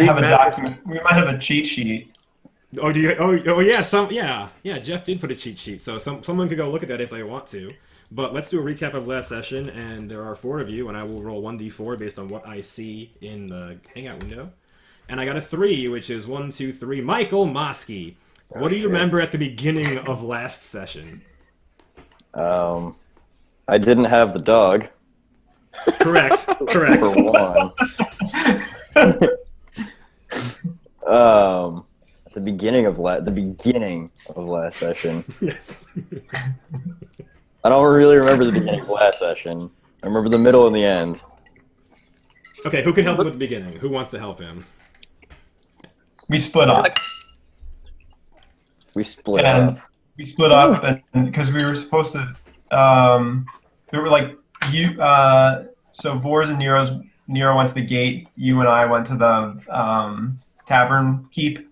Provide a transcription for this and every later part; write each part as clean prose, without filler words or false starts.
have a document. We might have a cheat sheet. Oh, do you? Oh, yeah. Yeah. Jeff did put a cheat sheet, so someone could go look at that if they want to. But let's do a recap of last session, and there are 4 of you, and I will roll 1d4 based on what I see in the Hangout window. And I got a 3, which is 1, 2, 3. Michael Mosky. What do you remember at the beginning of last session? I didn't have the dog. Correct. Correct. For one. At the beginning of last session. Yes. I don't really remember the beginning of last session. I remember the middle and the end. Okay, who can help him with the beginning? Who wants to help him? We split up. We split up. We split up because we were supposed to. There were like you. So Boris and Nero went to the gate. You and I went to the tavern keep.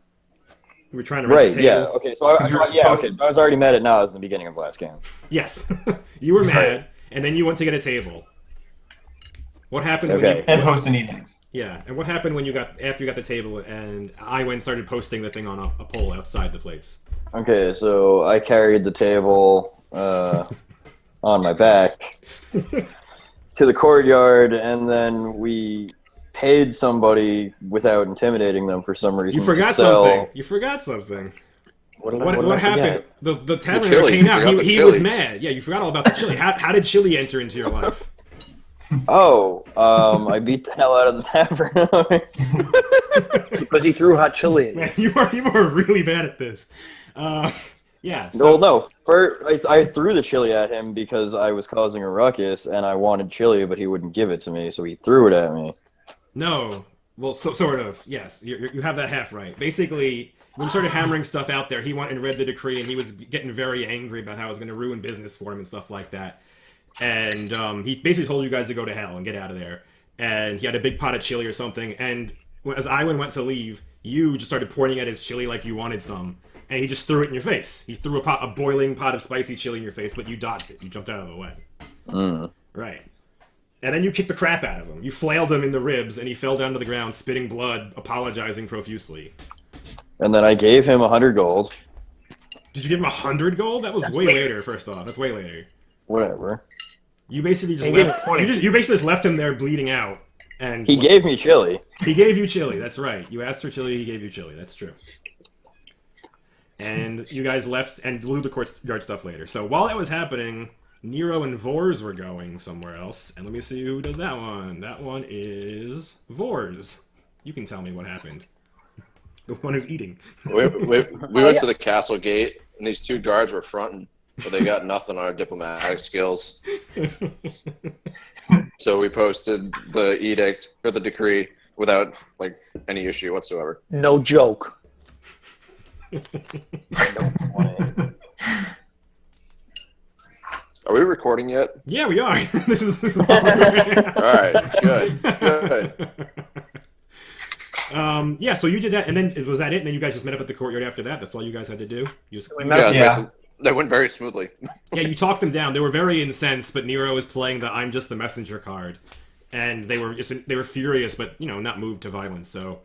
We were trying to rent the table. Yeah. Okay. So I was already mad at Nas in the beginning of last game. Yes, you were mad, and then you went to get a table. What happened? Okay. And posting evenings. Yeah, and what happened when after you got the table and I went and started posting the thing on a pole outside the place? Okay, so I carried the table on my back to the courtyard, and then we paid somebody without intimidating them for some reason. You forgot something. You forgot something. What happened? The tavern came out. He was mad. Yeah, you forgot all about the chili. How did chili enter into your life? Oh, I beat the hell out of the tavern. Because he threw hot chili at you. Man, you are really bad at this. Yeah. So... Well, no. First, I threw the chili at him because I was causing a ruckus, and I wanted chili, but he wouldn't give it to me, so he threw it at me. No. Well, sort of. Yes, you have that half right. Basically, when you started hammering stuff out there, he went and read the decree, and he was getting very angry about how it was going to ruin business for him and stuff like that. And he basically told you guys to go to hell and get out of there. And he had a big pot of chili or something. And as Iwan went to leave, you just started pointing at his chili like you wanted some. And he just threw it in your face. He threw a boiling pot of spicy chili in your face, but you dodged it. You jumped out of the way. Right. And then you kicked the crap out of him. You flailed him in the ribs, and he fell down to the ground, spitting blood, apologizing profusely. And then I gave him 100 gold. Did you give him 100 gold? That's way later, first off. That's way later. Whatever. You basically just left him there bleeding out, and he gave me chili. He gave you chili. That's right. You asked for chili. He gave you chili. That's true. And you guys left and blew the courtyard stuff later. So while that was happening, Nero and Vors were going somewhere else. And let me see who does that one. That one is Vors. You can tell me what happened. The one who's eating. We went to the castle gate, and these 2 guards were fronting. But they got nothing on our diplomatic skills. So we posted the edict or the decree without any issue whatsoever. No joke. Are we recording yet? Yeah, we are. This is all right, good. Yeah, so you did that, and then was that it? And then you guys just met up at the courtyard after that? That's all you guys had to do? That went very smoothly. Yeah, you talked them down. They were very incensed, but Nero was playing the "I'm just the messenger" card, and they were furious, but not moved to violence. So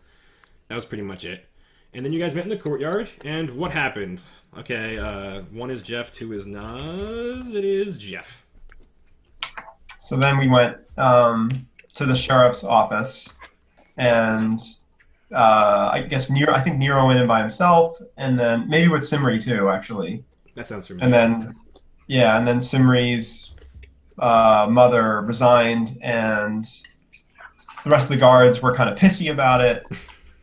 that was pretty much it. And then you guys met in the courtyard, and what happened? Okay, 1 is Jeff, 2 is Nas. It is Jeff. So then we went to the sheriff's office, and I think Nero went in by himself, and then maybe with Simri too, actually. That sounds familiar. And then Simri's mother resigned, and the rest of the guards were kind of pissy about it,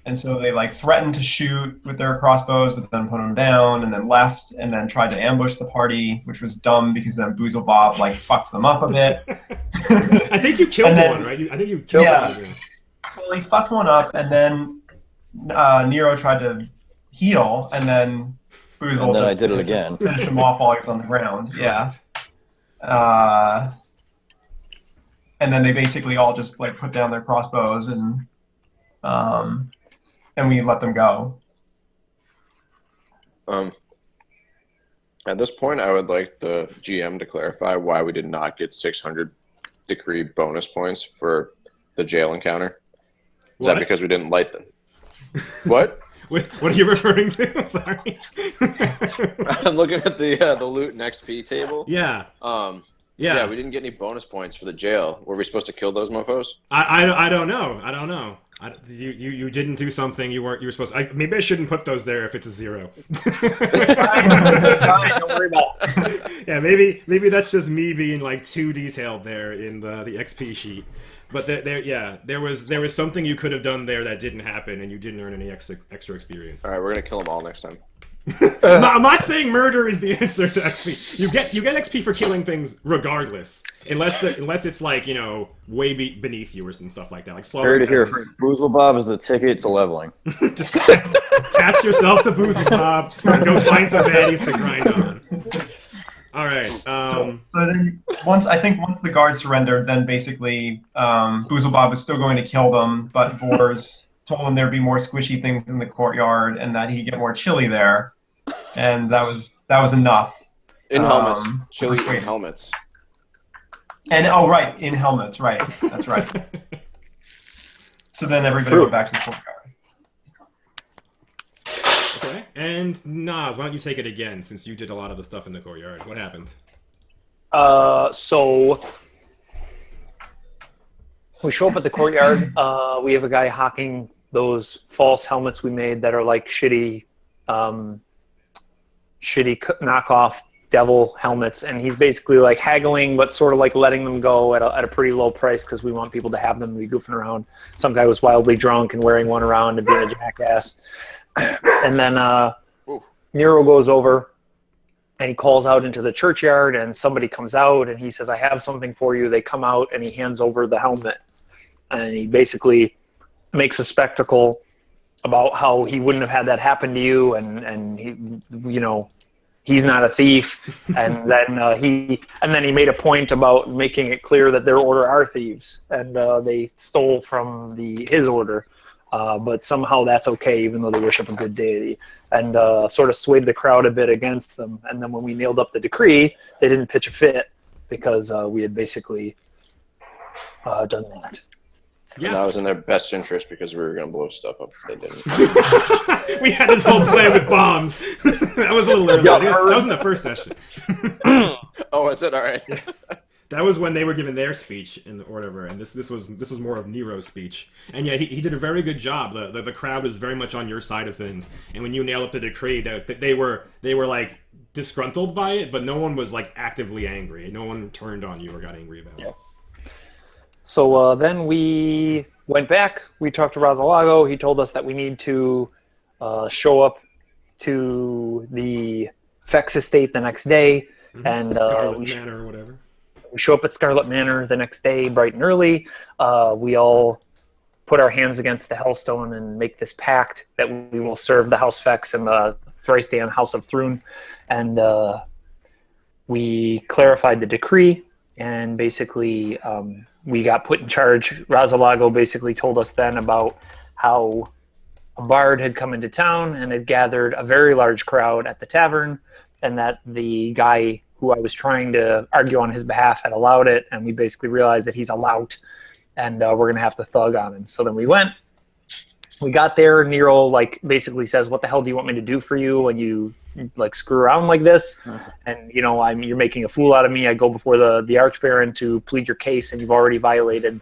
and so they threatened to shoot with their crossbows, but then put them down, and then left, and then tried to ambush the party, which was dumb because then Boozle Bob fucked them up a bit. I think you killed one, right? I think you killed one. Well, he fucked one up, and then Nero tried to heal, and then Boozle and then I did it again. Finished him off while he was on the ground. Yeah. And then they basically all just put down their crossbows and we let them go. At this point, I would like the GM to clarify why we did not get 600 decree bonus points for the jail encounter. Is that because we didn't light them? What? What are you referring to? I'm sorry. I'm looking at the loot and XP table. Yeah. Yeah, we didn't get any bonus points for the jail. Were we supposed to kill those mofos? I don't know. I don't know. You didn't do something you were supposed to. Maybe I shouldn't put those there if it's a 0. Fine, don't worry about it. Yeah, maybe that's just me being like too detailed there in the XP sheet. But there was something you could have done there that didn't happen, and you didn't earn any extra experience. All right, we're gonna kill them all next time. I'm not saying murder is the answer to XP. You get XP for killing things regardless, unless it's like way beneath you and stuff like that. Like Heard slaughtering it here. peasants. Boozle Bob is the ticket to leveling. Just attach yourself to Boozy Bob and go find some baddies to grind on. All right. So then once the guards surrendered, then basically Boozle Bob was still going to kill them, but Vors told him there'd be more squishy things in the courtyard and that he'd get more chili there, and that was enough. In helmets, chili persuade in helmets. And right, in helmets, right? That's right. So then everybody went back to the courtyard. Okay. And Nas, why don't you take it again, since you did a lot of the stuff in the courtyard? What happened? So we show up at the courtyard. We have a guy hawking those false helmets we made that are like shitty knockoff devil helmets, and he's basically like haggling but sort of like letting them go at a pretty low price because we want people to have them and be goofing around. Some guy was wildly drunk and wearing one around and being a jackass. And then Nero goes over and he calls out into the churchyard, and somebody comes out and he says, "I have something for you." They come out and he hands over the helmet, and he basically makes a spectacle about how he wouldn't have had that happen to you, and he, he's not a thief. And then he made a point about making it clear that their order are thieves, and they stole from his order. But somehow that's okay, even though they worship a good deity, and sort of swayed the crowd a bit against them. And then when we nailed up the decree, they didn't pitch a fit because we had basically done that. Yeah. And that was in their best interest because we were going to blow stuff up. They didn't. We had this whole plan with bombs. That was a little early. That was in the first session. Oh, is it? All right. That was when they were giving their speech in order, and this was more of Nero's speech. And yeah, he did a very good job. The crowd was very much on your side of things. And when you nailed up the decree, they were like disgruntled by it, but no one was like actively angry. No one turned on you or got angry about it. So then we went back. We talked to Razalago. He told us that we need to show up to the Fex estate the next day, and Scarlet Manor or whatever. We show up at Scarlet Manor the next day, bright and early. We all put our hands against the Hellstone and make this pact that we will serve the House Fex and the Thrice-Dan House of Thrun. And we clarified the decree, and basically we got put in charge. Razalago basically told us then about how a bard had come into town and had gathered a very large crowd at the tavern, and that the guy who I was trying to argue on his behalf had allowed it, and we basically realized that he's a lout, and we're going to have to thug on him. So then we went. We got there. Nero basically says, "What the hell do you want me to do for you when you screw around like this?" And you're making a fool out of me. I go before the Archbaron to plead your case, and you've already violated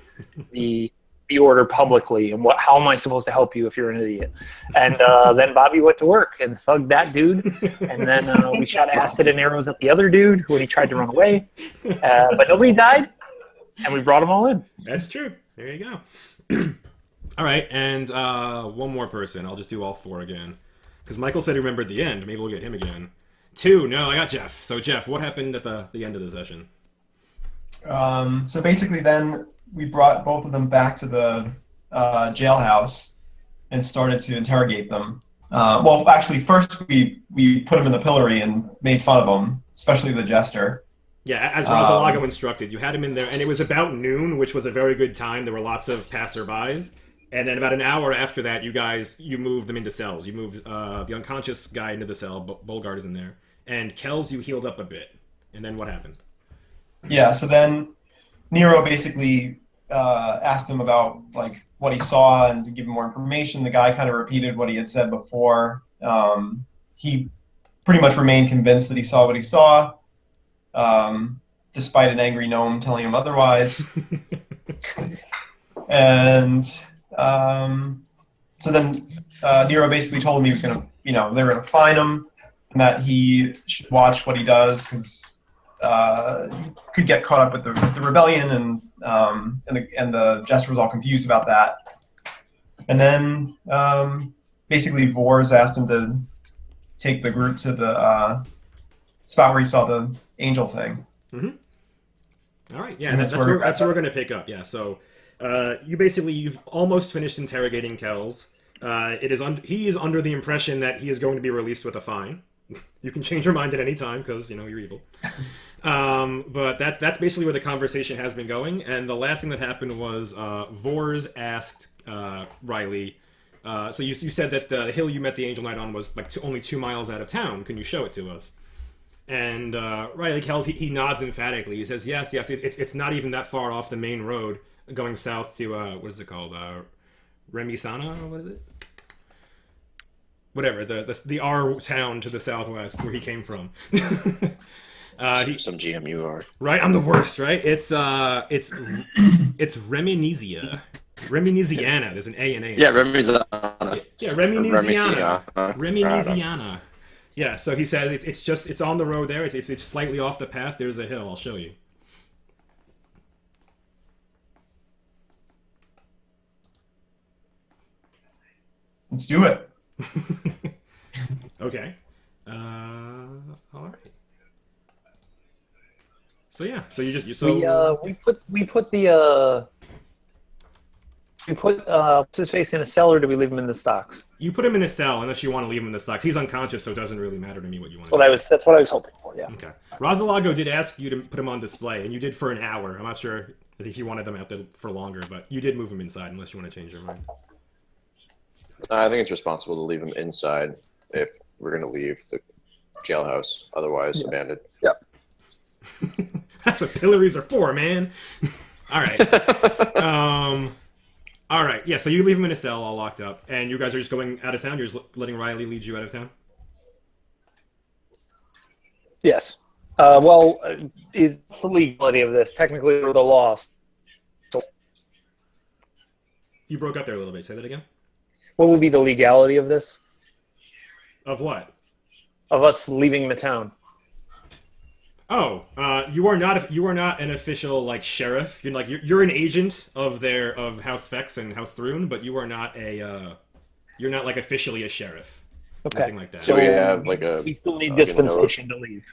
the order publicly. And how am I supposed to help you if you're an idiot? And then Bobby went to work and thugged that dude. And then we shot acid and arrows at the other dude when he tried to run away. But nobody died, and we brought them all in. That's true. There you go. All right, and one more person. I'll just do all 4 again. Because Michael said he remembered the end. Maybe we'll get him again. 2. No, I got Jeff. So, Jeff, what happened at the end of the session? So basically then we brought both of them back to the jailhouse and started to interrogate them. Well, actually, first we put them in the pillory and made fun of them, especially the jester. Yeah, as Razalago instructed. You had him in there, and it was about noon, which was a very good time. There were lots of passerbys. And then about an hour after that, you moved them into cells. You moved the unconscious guy into the cell. Bolgard is in there. And Kells, you healed up a bit. And then what happened? Yeah, so then Nero basically asked him about like what he saw and to give him more information. The guy kind of repeated what he had said before. He pretty much remained convinced that he saw what he saw, despite an angry gnome telling him otherwise. And so then Nero basically told him he was going to, they were going to fine him, and that he should watch what he does because he could get caught up with the rebellion, and the jester was all confused about that. And then basically Vors asked him to take the group to the spot where he saw the angel thing. Mm-hmm. All right, yeah, that's where we're going to pick up. Yeah, so you've almost finished interrogating Kells. He is under the impression that he is going to be released with a fine. You can change your mind at any time because you're evil. But that's basically where the conversation has been going. And the last thing that happened was Vors asked Riley. So you said that the hill you met the Angel Knight on was like only 2 miles out of town. Can you show it to us? And Riley Kells, he nods emphatically. He says, yes, it's not even that far off the main road going south to, what is it called? Remisana? What is it? Whatever, the R town to the southwest where he came from. Some GMU are. Right, I'm the worst, right? It's Reminesia. Reminiziana. There's an A and A. Yeah, Remisiana. Yeah, Reminiziana. Reminiziana. Yeah, so he says it's on the road there. It's slightly off the path. There's a hill. I'll show you. Let's do it. Okay. All right. So yeah. So we put what's his face in a cell, or do we leave him in the stocks? You put him in a cell unless you want to leave him in the stocks. He's unconscious, so it doesn't really matter to me what you want. That's what I was hoping for. Yeah. Okay. Rosalago did ask you to put him on display, and you did for an hour. I'm not sure if you wanted them out there for longer, but you did move him inside unless you want to change your mind. I think it's responsible to leave him inside if we're going to leave the jailhouse, otherwise abandoned. Yep. That's what pillories are for, man. All right. All right. Yeah, so you leave him in a cell all locked up, and you guys are just going out of town? You're just letting Riley lead you out of town? Yes. Is the legality of this? Technically, we're the law. So you broke up there a little bit. Say that again? What will be the legality of this? Of what? Of us leaving the town. Oh, you are not an official like sheriff. You're an agent of House Vex and House Thrune, but you are not you're not like officially a sheriff. Okay. Nothing like that. So we have we still need dispensation to leave.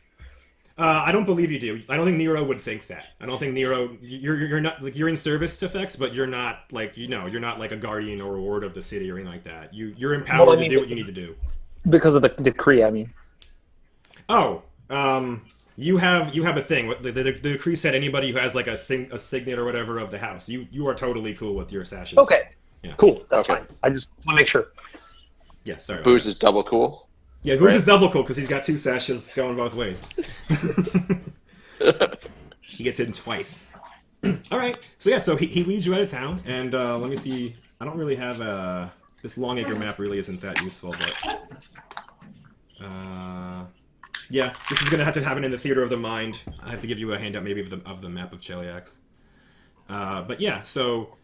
I don't believe you do. I don't think Nero would think that. I don't think Nero. You're not like you're in service to Vex, but you're not like you're not like a guardian or a ward of the city or anything like that. You're empowered to do what you need to do. Because of the decree, I mean. Oh, you have a thing. The decree said anybody who has like a signet or whatever of the house. You are totally cool with your sashes. Okay. Yeah. Cool. That's fine. I just want to make sure. Yeah. Sorry. Booze is double cool. Yeah, Booze is double cool because he's got 2 sashes going both ways. He gets in twice. All right. So yeah. So he leads you out of town, and let me see. I don't really have this Longacre map. Really isn't that useful, but. Yeah, this is gonna have to happen in the theater of the mind. I have to give you a handout maybe of the map of Cheliax. But yeah, so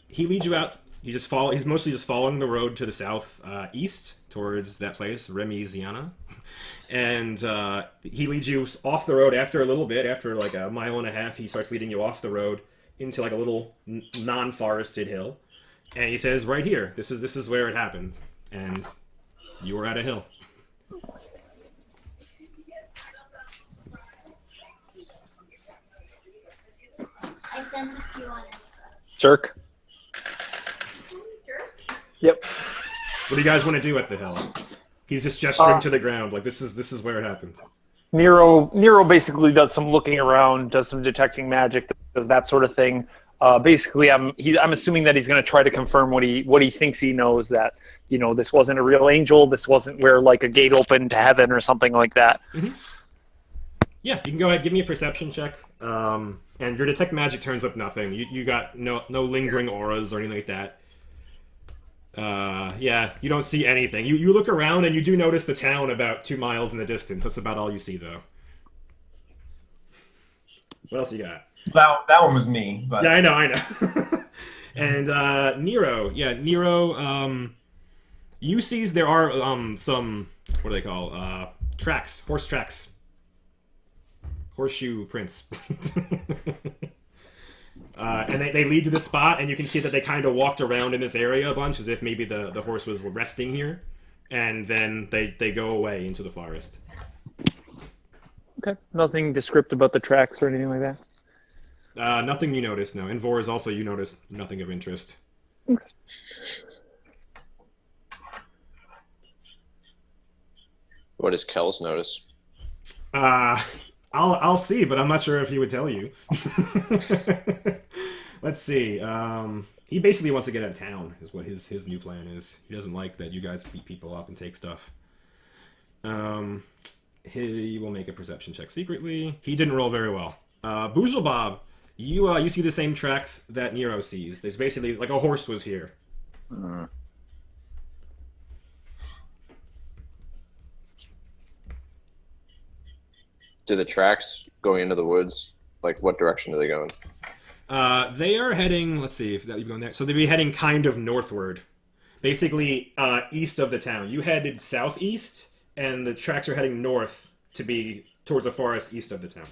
he leads you out. He's mostly just following the road to the south east towards that place, Remisiana. And he leads you off the road after a little bit, after like a mile and a half. He starts leading you off the road into like a little non-forested hill, and he says, "Right here, this is where it happened." And you were at a hill. I sent it to you on Jerk. Yep. What do you guys want to do at the hill? He's just gesturing to the ground, like this is where it happened. Nero basically does some looking around, does some detecting magic, does that sort of thing. Basically, I'm assuming that he's going to try to confirm what he thinks he knows, that this wasn't a real angel, this wasn't where like a gate opened to heaven or something like that. Mm-hmm. Yeah, you can go ahead. Give me a perception check. And your detect magic turns up nothing. You got no lingering auras or anything like that. Yeah, you don't see anything. You look around and you do notice the town about 2 miles in the distance. That's about all you see, though. What else you got? That one was me. But Yeah, I know. And Nero, you sees there are some, what do they call, tracks, horse tracks, horseshoe prints. And they lead to this spot, and you can see that they kind of walked around in this area a bunch, as if maybe the horse was resting here, and then they go away into the forest. Okay. Nothing descriptive about the tracks or anything like that? Nothing you notice, no. And Vors also, you notice nothing of interest. Okay. What does Kells notice? I'll see, but I'm not sure if he would tell you. Let's see. He basically wants to get out of town, is what his new plan is. He doesn't like that you guys beat people up and take stuff. He will make a perception check secretly. He didn't roll very well. Boozle Bob, you see the same tracks that Nero sees. There's basically like a horse was here. Do the tracks going into the woods, like what direction do they go in? They are heading. Let's see if that you going there. So they'd be heading kind of northward, basically east of the town. You headed southeast, and the tracks are heading north to be towards the forest east of the town.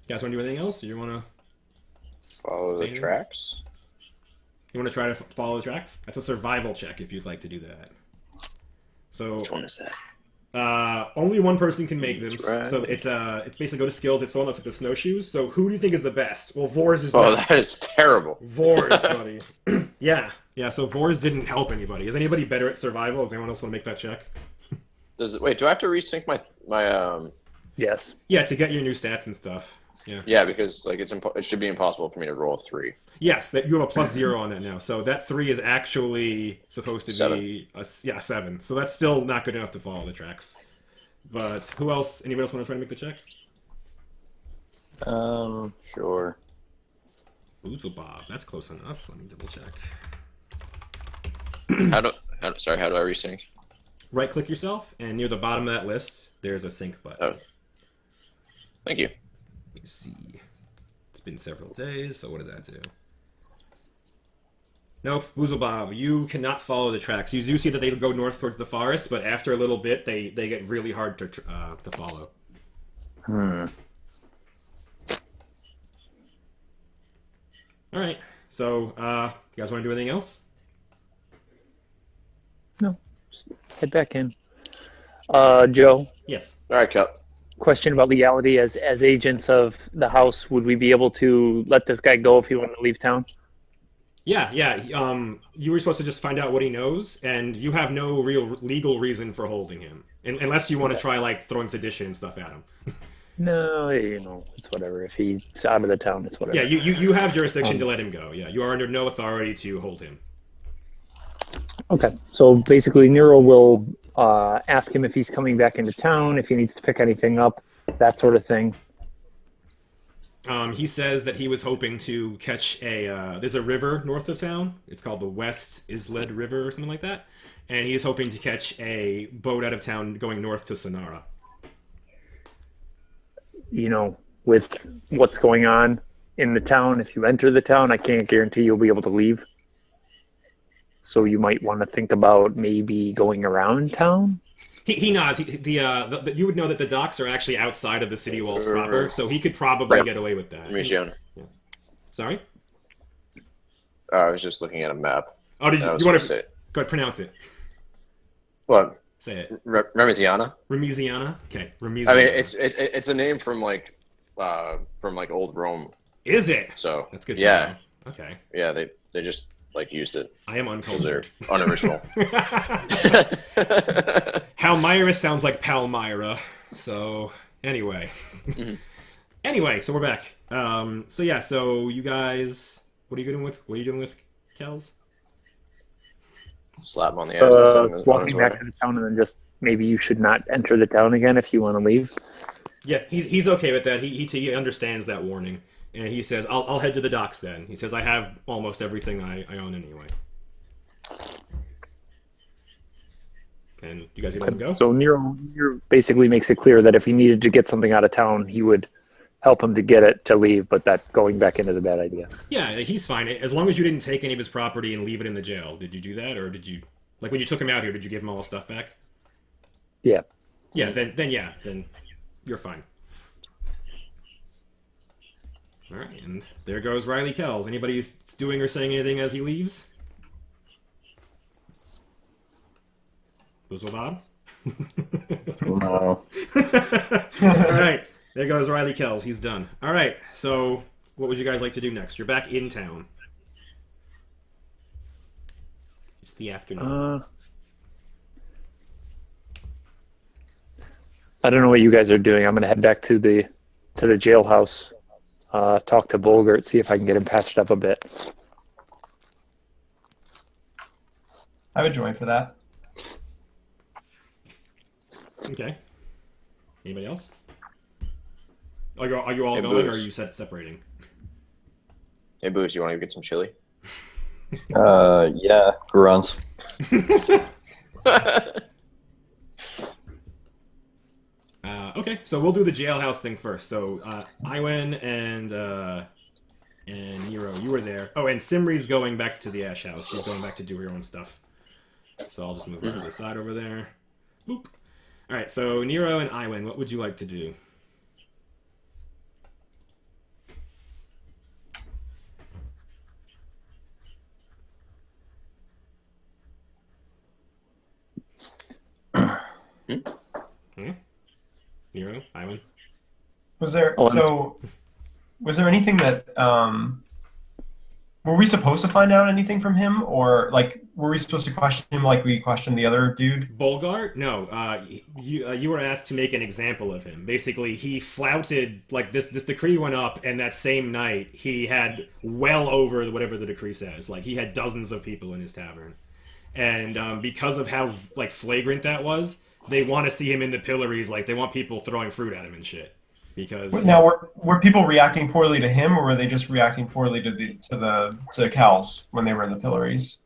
You guys want to do anything else? Or you want to Follow the tracks? You want to try to follow the tracks? That's a survival check if you'd like to do that. So Which one is that? only one person can make them. Right. So it's basically go to skills. It's the one that's like the snowshoes. So who do you think is the best? Well, Vors is Oh, not. that is terrible. Vors, buddy. Yeah. So Vors didn't help anybody. Is anybody better at survival? Does anyone else want to make that check? Wait, do I have to resync my Yes. Yeah, to get your new stats and stuff. Yeah. Yeah, because like it should be impossible for me to roll a 3. Yes, that you have a +0 on that now. So that 3 is actually supposed to be 7. So that's still not good enough to follow the tracks. But who else? Anybody else want to try to make the check? Sure. Boozle Bob. That's close enough. Let me double check. How do I resync? Right click yourself, and near the bottom of that list, there's a sync button. Oh. Thank you. Let me see. It's been several days, so what does that do? Nope, Boozle Bob, you cannot follow the tracks. You do see that they go north towards the forest, but after a little bit, they get really hard to follow. All right, so you guys want to do anything else? No. Just head back in. Joe, Yes. All right, Kel. question about legality. As agents of the house, would we be able to let this guy go if he wanted to leave town? Yeah. You were supposed to just find out what he knows, and you have no real legal reason for holding him, unless you want to try like throwing sedition and stuff at him. No, it's whatever. If he's out of the town, it's whatever. Yeah, you have jurisdiction to let him go. Yeah, you are under no authority to hold him. Okay, so basically Nero will ask him if he's coming back into town, if he needs to pick anything up, that sort of thing. He says that he was hoping to catch there's a river north of town. It's called the West Isled River or something like that. And he's hoping to catch a boat out of town going north to Sonara. With what's going on in the town, if you enter the town, I can't guarantee you'll be able to leave. So you might want to think about maybe going around town. He nods. You would know that the docks are actually outside of the city walls proper, so he could probably get away with that. Michigan. Yeah. Sorry? I was just looking at a map. Oh, did you want to say it? go ahead, pronounce it? What? Say it. Remisiana? Remisiana? Okay, Remisiana. I mean, it's a name from old Rome. Is it? So that's good to know. Okay. Yeah, they just used it. I am uncultured. They're unoriginal. Palmyra sounds like Palmyra. So anyway. Mm-hmm. Anyway, so we're back. So you guys, what are you doing with Kells? Slap him on the ass. and send him on Walking his back way. to the town, and then just maybe you should not enter the town again if you want to leave. Yeah, he's okay with that. He understands that warning, and he says, "I'll head to the docks then." He says, "I have almost everything I own anyway." And you guys gonna let him go? So Nero basically makes it clear that if he needed to get something out of town, he would help him to get it to leave, but that going back in is a bad idea. Yeah, he's fine as long as you didn't take any of his property and leave it in the jail. Did you do that, or did you like when you took him out here? Did you give him all his stuff back? Yeah. Yeah, then you're fine. All right, and there goes Riley Kells. Anybody doing or saying anything as he leaves? Boozle Bob? No. All right, there goes Riley Kells. He's done. All right, so what would you guys like to do next? You're back in town. It's the afternoon. I don't know what you guys are doing. I'm going to head back to the jailhouse, talk to Bolgert, see if I can get him patched up a bit. I would join for that. Okay. Anybody else? Are you all Hey, going, or are Booze. you separating? Hey, Booze, you want to get some chili? Yeah, grunts. Okay, so we'll do the jailhouse thing first. So, Iwen and Nero, you were there. Oh, and Simri's going back to the Ash House. She's going back to do her own stuff. So I'll just move her to the side over there. Boop. All right, so Nero and Iwen, what would you like to do? Nero, Iwen. Was there Oh, I'm so? Was there anything that were we supposed to find out anything from him, or like were we supposed to question him like we questioned the other dude? Bolgar? No. You were asked to make an example of him. Basically, he flouted like this decree went up, and that same night he had well over whatever the decree says. Like he had dozens of people in his tavern, and because of how like flagrant that was, they want to see him in the pillories. Like they want people throwing fruit at him and shit. Because Now were people reacting poorly to him, or were they just reacting poorly to the cows when they were in the pillories?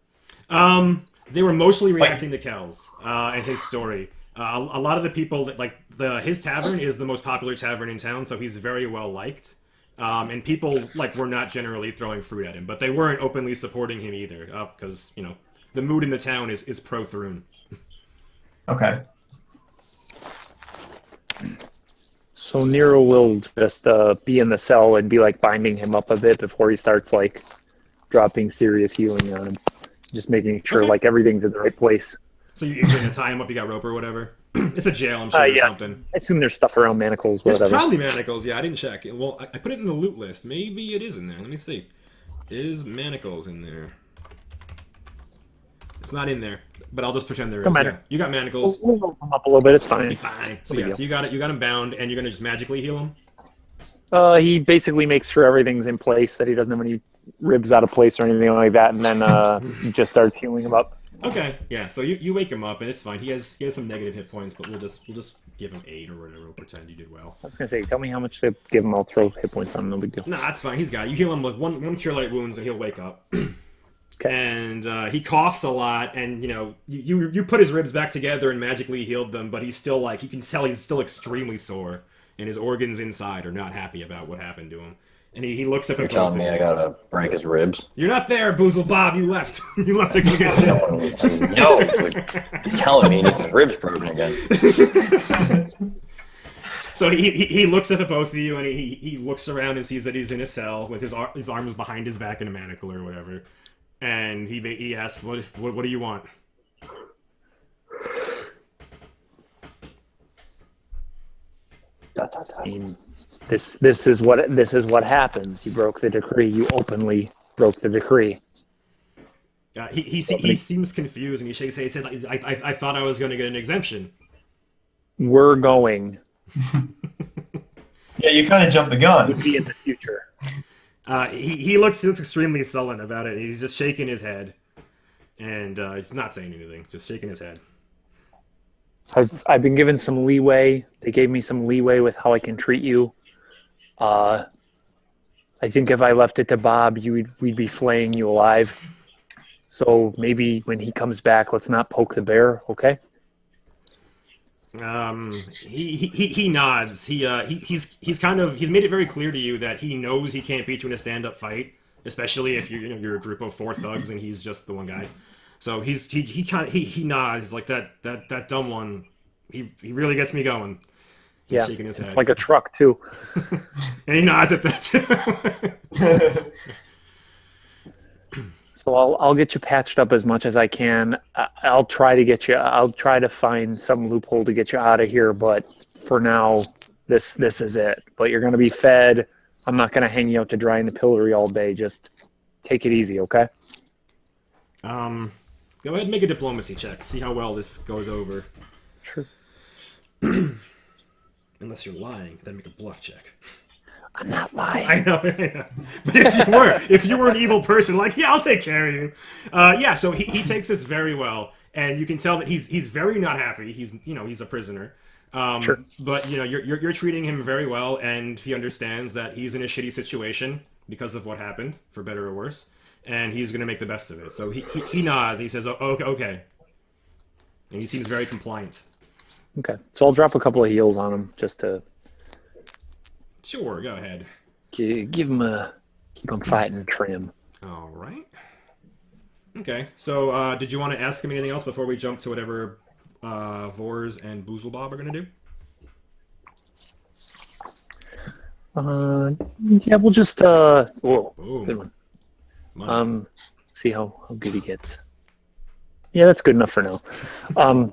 they were mostly reacting to Kells and his story. A lot of the people that his tavern is the most popular tavern in town, so he's very well liked. And people were not generally throwing fruit at him, but they weren't openly supporting him either, because the mood in the town is pro Thrun. Okay. So Nero will just be in the cell and be binding him up a bit before he starts dropping serious healing on him. Just making sure Okay. everything's in the right place. So you're going to tie him up, you got rope or whatever? It's a jail, I'm sure, or Yeah, something. I assume there's stuff around manacles, It's whatever. probably manacles, yeah, I didn't check. Well, I put it in the loot list. Maybe it is in there. Let me see. Is manacles in there? It's not in there, but I'll just pretend there is. Don't matter. Yeah. You got manacles. We'll roll him up a little bit, it's fine. Fine. So No big yeah, so you got him bound, and you're gonna just magically heal him. He basically makes sure everything's in place, that he doesn't have any ribs out of place or anything like that, and then he just starts healing him up. Okay, yeah. So you wake him up, and it's fine. He has some negative hit points, but we'll just give him 8 or whatever. We'll pretend you did well. I was gonna say, tell me how much to give him. I'll throw hit points on him. No big deal. Nah, that's fine. He's got it. You heal him with one cure light wounds, and he'll wake up. Okay. And he coughs a lot, and you put his ribs back together and magically healed them, but he's still you can tell he's still extremely sore, and his organs inside are not happy about what happened to him. And he looks up You're at both telling of me you. I gotta break his ribs? You're not there, Boozle Bob. You left. You left to go get shit. No, he's telling me he needs his ribs broken again. So he looks up at both of you, and he looks around and sees that he's in a cell with his arms behind his back in a manacle or whatever. And he asks, "What do you want?" I mean, this is what happens. You broke the decree. You openly broke the decree. He seems confused, and he shakes his head. He said, "I thought I was going to get an exemption." We're going. Yeah, you kind of jumped the gun. Would be in the future. He looks extremely sullen about it. He's just shaking his head, and he's not saying anything, just shaking his head. I've been given some leeway. They gave me some leeway with how I can treat you. I think if I left it to Bob, we'd be flaying you alive. So maybe when he comes back, let's not poke the bear, okay? He nods. He's made it very clear to you that he knows he can't beat you in a stand-up fight, especially if you're a group of 4 thugs and he's just the one guy. So he nods. He's like that dumb one. He really gets me going. He's Yeah, shaking his it's head. like a truck too. And he nods at that too. So I'll get you patched up as much as I can. I'll try to get you. I'll try to find some loophole to get you out of here. But for now, this is it. But you're gonna be fed. I'm not gonna hang you out to dry in the pillory all day. Just take it easy, okay? Go ahead and make a diplomacy check. See how well this goes over. Sure. Unless you're lying, then make a bluff check. I'm not lying. I know. But if you were an evil person, like, yeah, I'll take care of you. Yeah, so he takes this very well, and you can tell that he's very not happy. He's a prisoner. Sure. But you're treating him very well, and he understands that he's in a shitty situation because of what happened, for better or worse, and he's going to make the best of it. So he nods. He says, "Oh, okay," and he seems very compliant. Okay. So I'll drop a couple of heals on him just to Sure, go ahead. keep him fighting trim. All right. Okay, so did you want to ask him anything else before we jump to whatever Vors and Boozlebob are going to do? Yeah, we'll just whoa, Boom. good one. Money. See how good he gets. Yeah, that's good enough for now.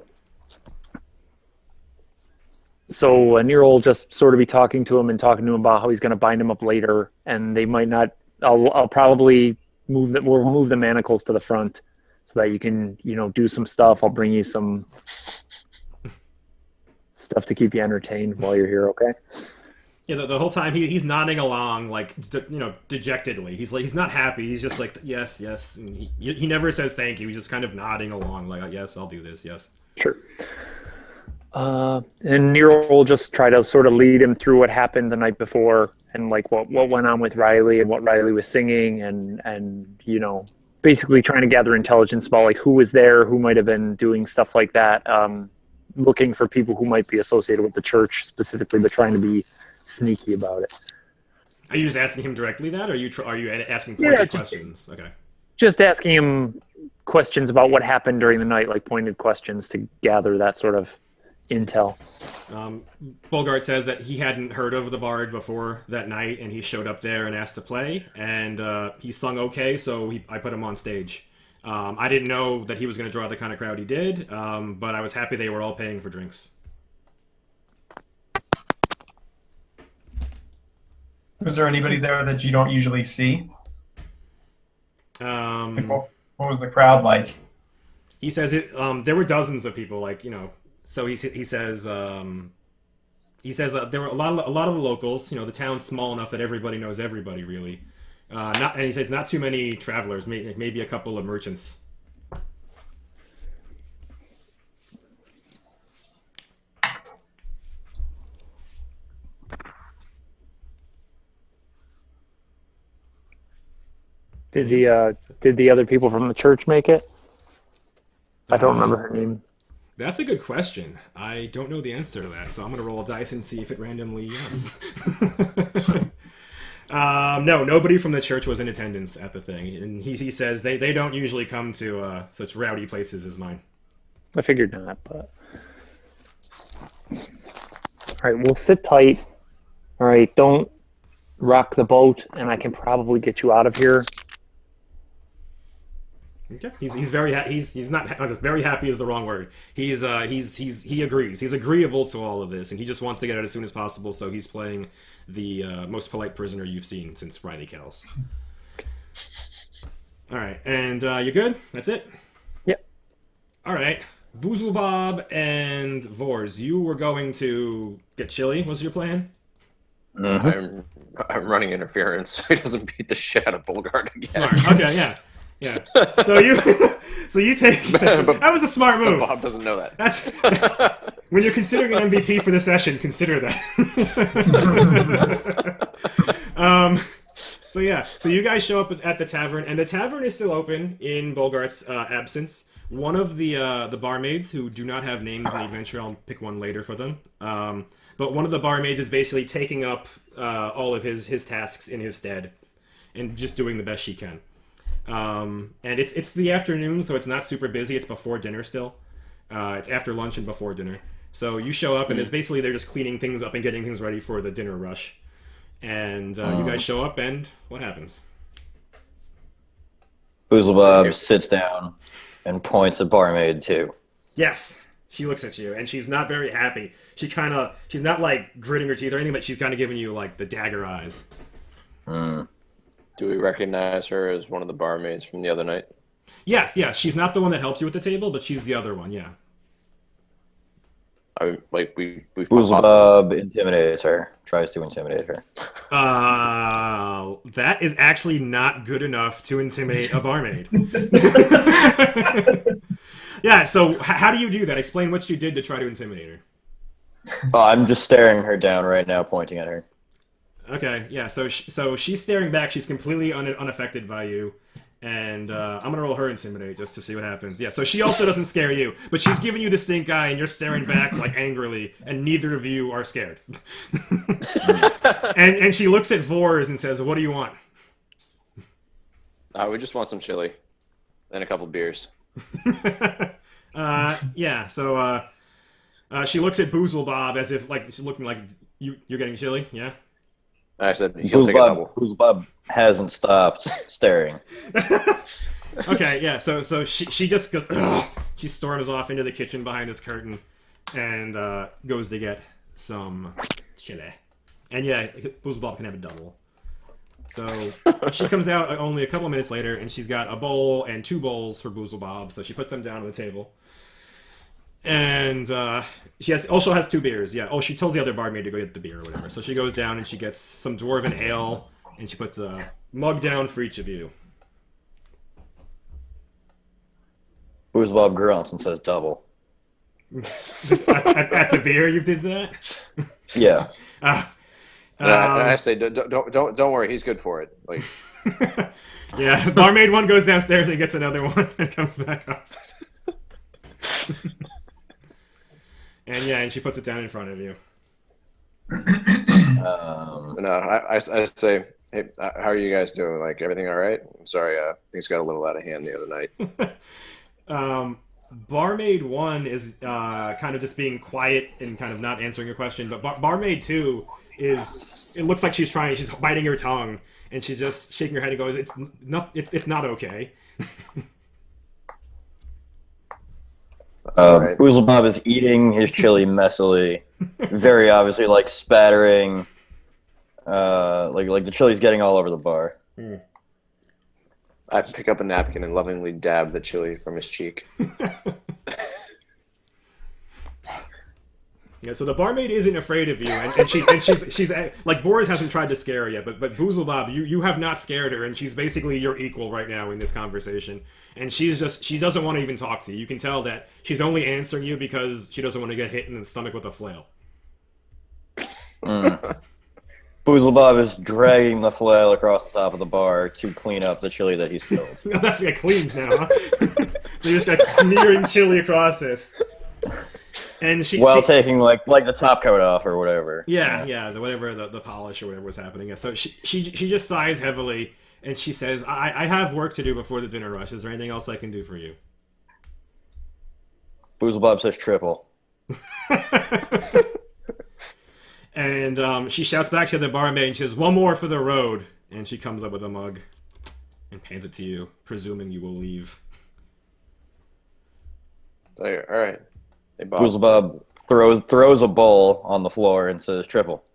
So Nero will just sort of be talking to him about how he's going to bind him up later, and they might not. I'll probably we'll move the manacles to the front so that you can do some stuff. I'll bring you some stuff to keep you entertained while you're here. Okay. Yeah, the whole time he's nodding along, like, dejectedly. He's not happy. He's just like, yes. And he never says thank you. He's just kind of nodding along, like, yes, I'll do this. Yes. Sure. And Nero will just try to sort of lead him through what happened the night before and like what went on with Riley and what Riley was singing and basically trying to gather intelligence about like who was there, who might have been doing stuff like that, looking for people who might be associated with the church specifically, but trying to be sneaky about it. Are you just asking him directly that, or are you asking pointed questions? Okay. Just asking him questions about what happened during the night, like pointed questions to gather that sort of intel. Bolgard says that he hadn't heard of the Bard before that night, and he showed up there and asked to play, and he sung okay, so I put him on stage. I didn't know that he was going to draw the kind of crowd he did, but I was happy they were all paying for drinks. Was there anybody there that you don't usually see? Um, What was the crowd like? He says it. There were dozens of people, like So he says there were a lot of the locals. The town's small enough that everybody knows everybody, really. And he says not too many travelers, maybe a couple of merchants. Did the other people from the church make it? I don't remember her name. That's a good question. I don't know the answer to that, so I'm going to roll a dice and see if it randomly yes. No, nobody from the church was in attendance at the thing. And he says they don't usually come to such rowdy places as mine. I figured not, but... All right, we'll sit tight. All right, don't rock the boat, and I can probably get you out of here. Okay. He's very he's not very happy is the wrong word. He agrees. He's agreeable to all of this, and he just wants to get out as soon as possible. So he's playing the most polite prisoner you've seen since Riley Kells. All right, and you good? That's it. Yep. All right, Boozlebob and Vors, you were going to get chili. Was your plan? Mm-hmm. I'm I'm running interference so he doesn't beat the shit out of Bulgard again. Smart. Okay, yeah. So you take that was a smart But move. Bob doesn't know that. That's when you're considering an MVP for the session, consider that. So you guys show up at the tavern, and the tavern is still open in Bulgart's absence. One of the barmaids, who do not have names in the adventure, I'll pick one later for them. But one of the barmaids is basically taking up all of his tasks in his stead, and just doing the best she can. And it's the afternoon, so it's not super busy. It's before dinner still. It's after lunch and before dinner. So you show up, and it's basically they're just cleaning things up and getting things ready for the dinner rush. And you guys show up, and what happens? Boozlebob sits down and points at Barmaid too. Yes, she looks at you, and she's not very happy. She's not like gritting her teeth or anything, but she's kind of giving you like the dagger eyes. Mm. Do we recognize her as one of the barmaids from the other night? Yes. She's not the one that helps you at the table, but she's the other one. Yeah. We Boozlebob intimidates her. Tries to intimidate her. That is actually not good enough to intimidate a barmaid. Yeah, so how do you do that? Explain what you did to try to intimidate her. Oh, I'm just staring her down right now, pointing at her. Okay, yeah, so she's staring back. She's completely unaffected by you. And I'm going to roll her intimidate just to see what happens. Yeah, so she also doesn't scare you, but she's giving you the stink eye, and you're staring back like angrily, and neither of you are scared. and she looks at Vors and says, "What do you want?" We just want some chili and a couple beers. Yeah, so she looks at Boozlebob as if like she's looking like you're getting chili. Yeah. I said he'll take a double. Boozlebob hasn't stopped staring. Okay, yeah. So she just goes. Ugh, she storms off into the kitchen behind this curtain, and goes to get some chili. And yeah, Boozlebob can have a double. So she comes out only a couple of minutes later, and she's got a bowl and 2 bowls for Boozlebob. So she put them down on the table. And she also has 2 beers. Yeah. Oh, she tells the other barmaid to go get the beer or whatever. So she goes down and she gets some dwarven ale, and she puts a mug down for each of you. Boozlebob grunts and says double. at the beer, you did that? Yeah. And I say, don't worry, he's good for it. Like, yeah. Barmaid 1 goes downstairs and gets another one and comes back up. And she puts it down in front of you. I say, hey, how are you guys doing? Like, everything all right? I'm sorry, things got a little out of hand the other night. Barmaid 1 is kind of just being quiet and kind of not answering your question, but Barmaid 2 it looks like she's biting her tongue, and she's just shaking her head and goes, it's not okay. Right. Boozlebob is eating his chili messily, very obviously, like spattering, like the chili's getting all over the bar. I pick up a napkin and lovingly dab the chili from his cheek. Yeah, so the barmaid isn't afraid of you, and she's like Vors hasn't tried to scare her yet, but Boozlebob, you have not scared her, and she's basically your equal right now in this conversation, and she doesn't want to even talk to you. You can tell that she's only answering you because she doesn't want to get hit in the stomach with a flail. Boozlebob is dragging the flail across the top of the bar to clean up the chili that he spilled. That's like cleans now, huh? So you're just like smearing chili across this. And she taking like the top coat off or whatever. Yeah, whatever the polish or whatever was happening. Yeah, so she just sighs heavily, and she says, I have work to do before the dinner rush. Is there anything else I can do for you? Boozlebob says triple. And she shouts back to the barmaid and she says, 1 more for the road. And she comes up with a mug and hands it to you, presuming you will leave. So, all right. Hey, Boozlebob throws a bowl on the floor and says triple.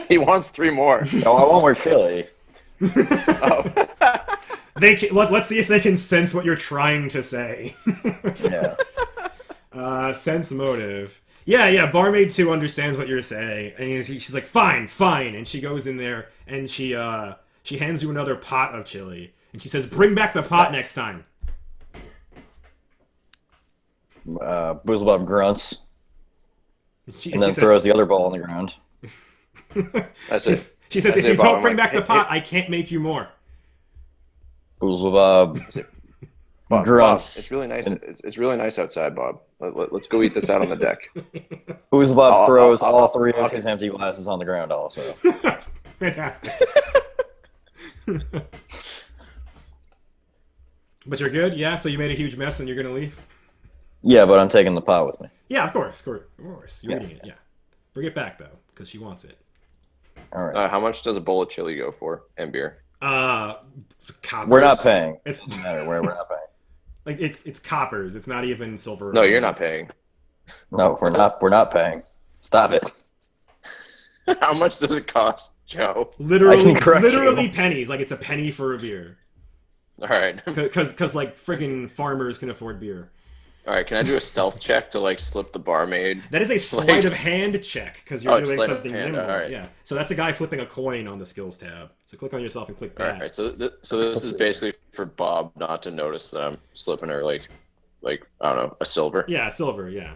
He wants 3 more. No, I want more chili. Oh. Let's see if they can sense what you're trying to say. Yeah. Sense motive. Yeah. Barmaid 2 understands what you're saying, and she's like, "Fine, fine," and she goes in there and she hands you another pot of chili, and she says, "Bring back the pot next time." Boozlebob grunts and then she throws the other ball on the ground. That's it. She says, I "If say, you Bob, don't I'm bring like, back the pot, I can't make you more." Boozlebob Bob, grunts. it's really nice. It's really nice outside, Bob. Let's go eat this out on the deck. Boozlebob throws all three I'll- of his empty glasses on the ground also. Fantastic. But you're good? Yeah? So you made a huge mess and you're going to leave? Yeah, but I'm taking the pot with me. Yeah, of course. You're Yeah. eating it, yeah. Bring it back, though, because she wants it. All right. How much does a bowl of chili go for? And beer? Coppers. We're not paying. It's Doesn't matter where we're not paying. like it's coppers. It's not even silver. No, you're not paying. No, we're not. We're not paying. Stop it. How much does it cost, Joe? Literally, I can correct literally you. pennies. Like it's a penny for a beer. All right. Because like friggin' farmers can afford beer. All right. Can I do a stealth check to like slip the barmaid? That is a sleight of hand check because you're doing sleight of something hand, nimble. all right. Yeah. So that's a guy flipping a coin on the skills tab. So click on yourself and click All that. right. So this is basically for Bob not to notice that I'm slipping her like I don't know, a silver. Yeah, silver. Yeah.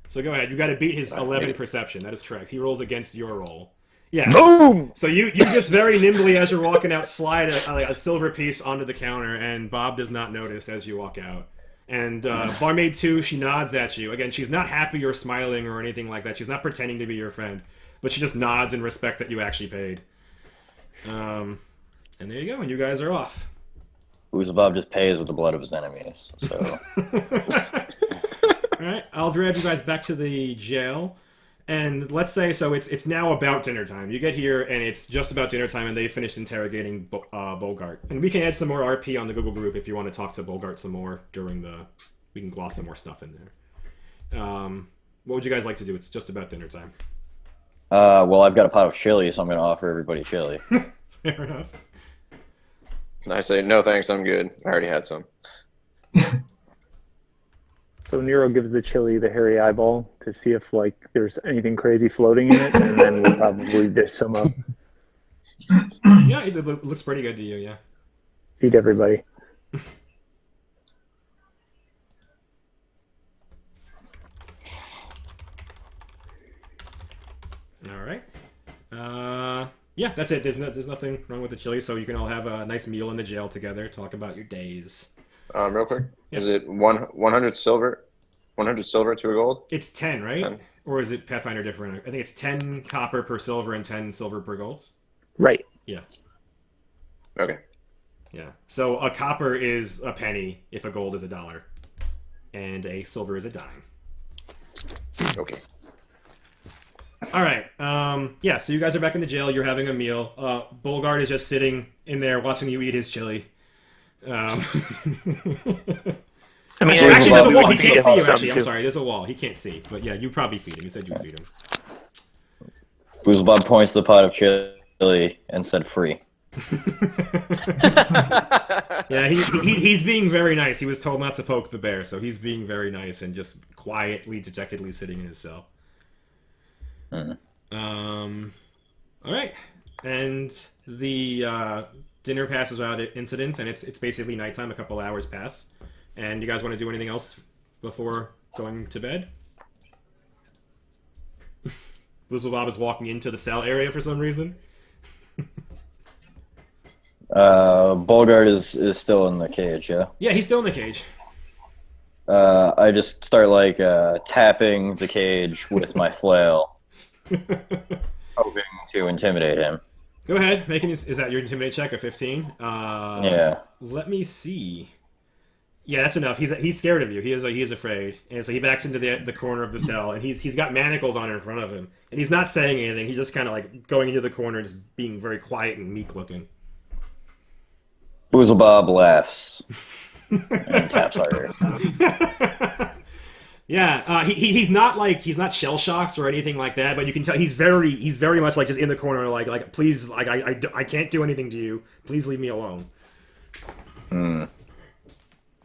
So go ahead. You got to beat his 11 perception. That is correct. He rolls against your roll. Yeah. Boom! So you just very nimbly as you're walking out slide a silver piece onto the counter, and Bob does not notice as you walk out. And Barmaid 2, she nods at you. Again, she's not happy or smiling or anything like that. She's not pretending to be your friend, but she just nods in respect that you actually paid. And there you go. And you guys are off. Boozlebob just pays with the blood of his enemies. So All right, I'll drag you guys back to the jail. And let's say, so it's now about dinner time. You get here, and it's just about dinner time, and they finished interrogating Bogart. And we can add some more RP on the Google group if you want to talk to Bogart some more during the... We can gloss some more stuff in there. What would you guys like to do? It's just about dinner time. well, I've got a pot of chili, so I'm going to offer everybody chili. Fair enough. I say no, thanks. I'm good. I already had some. So Nero gives the chili the hairy eyeball to see if like there's anything crazy floating in it, and then we'll probably dish some up. Yeah, it looks pretty good to you, yeah. Feed everybody. All right. Yeah, that's it. There's nothing wrong with the chili, so you can all have a nice meal in the jail together, talk about your days. Real quick, Yeah. is it 100 silver? 100 silver to a gold? It's 10, right? 10. Or is it Pathfinder different? I think it's 10 copper per silver and 10 silver per gold. Right. Yeah. Okay. Yeah. So a copper is a penny if a gold is $1. And a silver is a dime. Okay. All right. Yeah, so you guys are back in the jail. You're having a meal. Bolgard is just sitting in there watching you eat his chili. I mean, Actually, there's a wall. He feed can't him see you, some, actually. I'm too. sorry. There's a wall. He can't see. But yeah, you probably feed him. You said you'd feed him. Boozlebob points to the pot of chili and said free. Yeah, he's being very nice. He was told not to poke the bear, so he's being very nice and just quietly, dejectedly sitting in his cell. All right, and the dinner passes without incident, and it's basically nighttime. A couple hours pass, and you guys want to do anything else before going to bed? Boozlebob is walking into the cell area for some reason. Bogart is still in the cage, yeah? Yeah, he's still in the cage. I just start like tapping the cage with my flail, hoping to intimidate him. Go ahead. Is that your intimidate check? A 15? Yeah. Let me see. Yeah, that's enough. He's scared of you. He is afraid, and so he backs into the corner of the cell, and he's got manacles on in front of him, and he's not saying anything. He's just kind of like going into the corner, just being very quiet and meek looking. Boozlebob laughs and taps harder. Yeah, he's not shell shocked or anything like that, but you can tell he's very much like just in the corner, like please, like I can't do anything to you. Please leave me alone.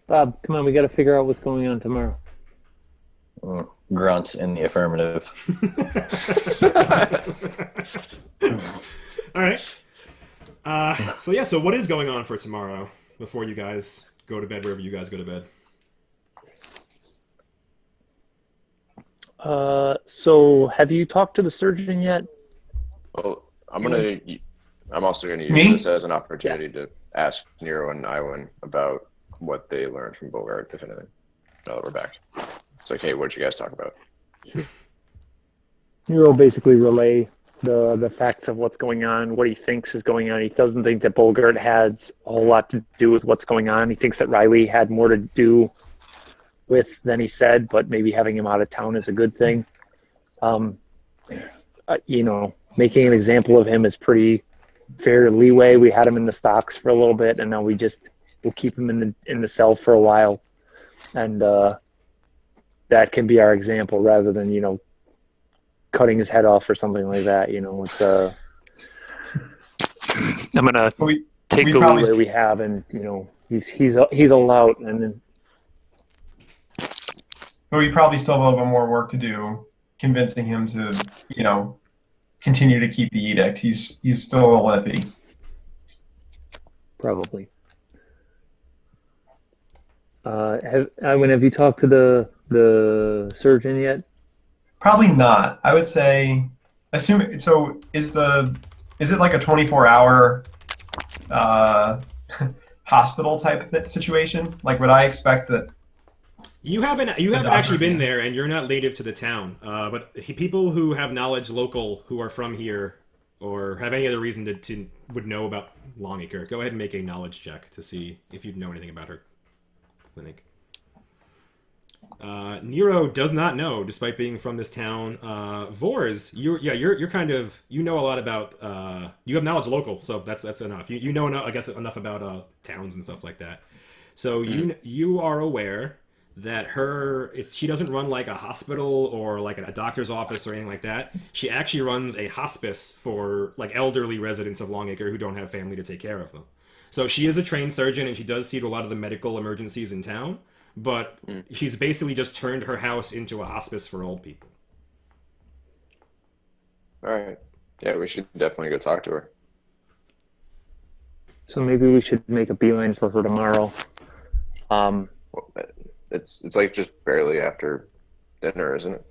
Bob, come on, we got to figure out what's going on tomorrow. grunt in the affirmative. All right. So what is going on for tomorrow before you guys go to bed, wherever you guys go to bed? So have you talked to the surgeon yet? Well, I'm also gonna use Me? this as an opportunity to ask Nero and Iwan about what they learned from Bogart, if anything. Now that we're back, it's like, hey, what did you guys talk about? Nero basically relay the facts of what's going on, what he thinks is going on. He doesn't think that Bogart has a whole lot to do with what's going on. He thinks that Riley had more to do with than he said, but maybe having him out of town is a good thing. Making an example of him is pretty fair leeway. We had him in the stocks for a little bit, and now we'll keep him in the cell for a while, and that can be our example rather than cutting his head off or something like that. It's I'm gonna take we the probably leeway we have, and he's allowed, and then. But we probably still have a little bit more work to do, convincing him to, continue to keep the edict. He's still a little iffy. Probably. Have you talked to the surgeon yet? Probably not. I would say, assume. So is it like a 24-hour hospital type situation? Like, would I expect that? You haven't actually been there, and you're not native to the town. But people who have knowledge local, who are from here, or have any other reason to would know about Longacre, go ahead and make a knowledge check to see if you know anything about her clinic. Nero does not know, despite being from this town. Vors, you're kind of know a lot about. You have knowledge local, so that's enough. You know enough, I guess, enough about towns and stuff like that. So you are aware that she doesn't run like a hospital or like a doctor's office or anything like that. She actually runs a hospice for like elderly residents of Longacre who don't have family to take care of them. So she is a trained surgeon, and she does see to a lot of the medical emergencies in town, but she's basically just turned her house into a hospice for old people. All right. Yeah, we should definitely go talk to her. So maybe we should make a beeline for her tomorrow. Well, it's like just barely after dinner, isn't it?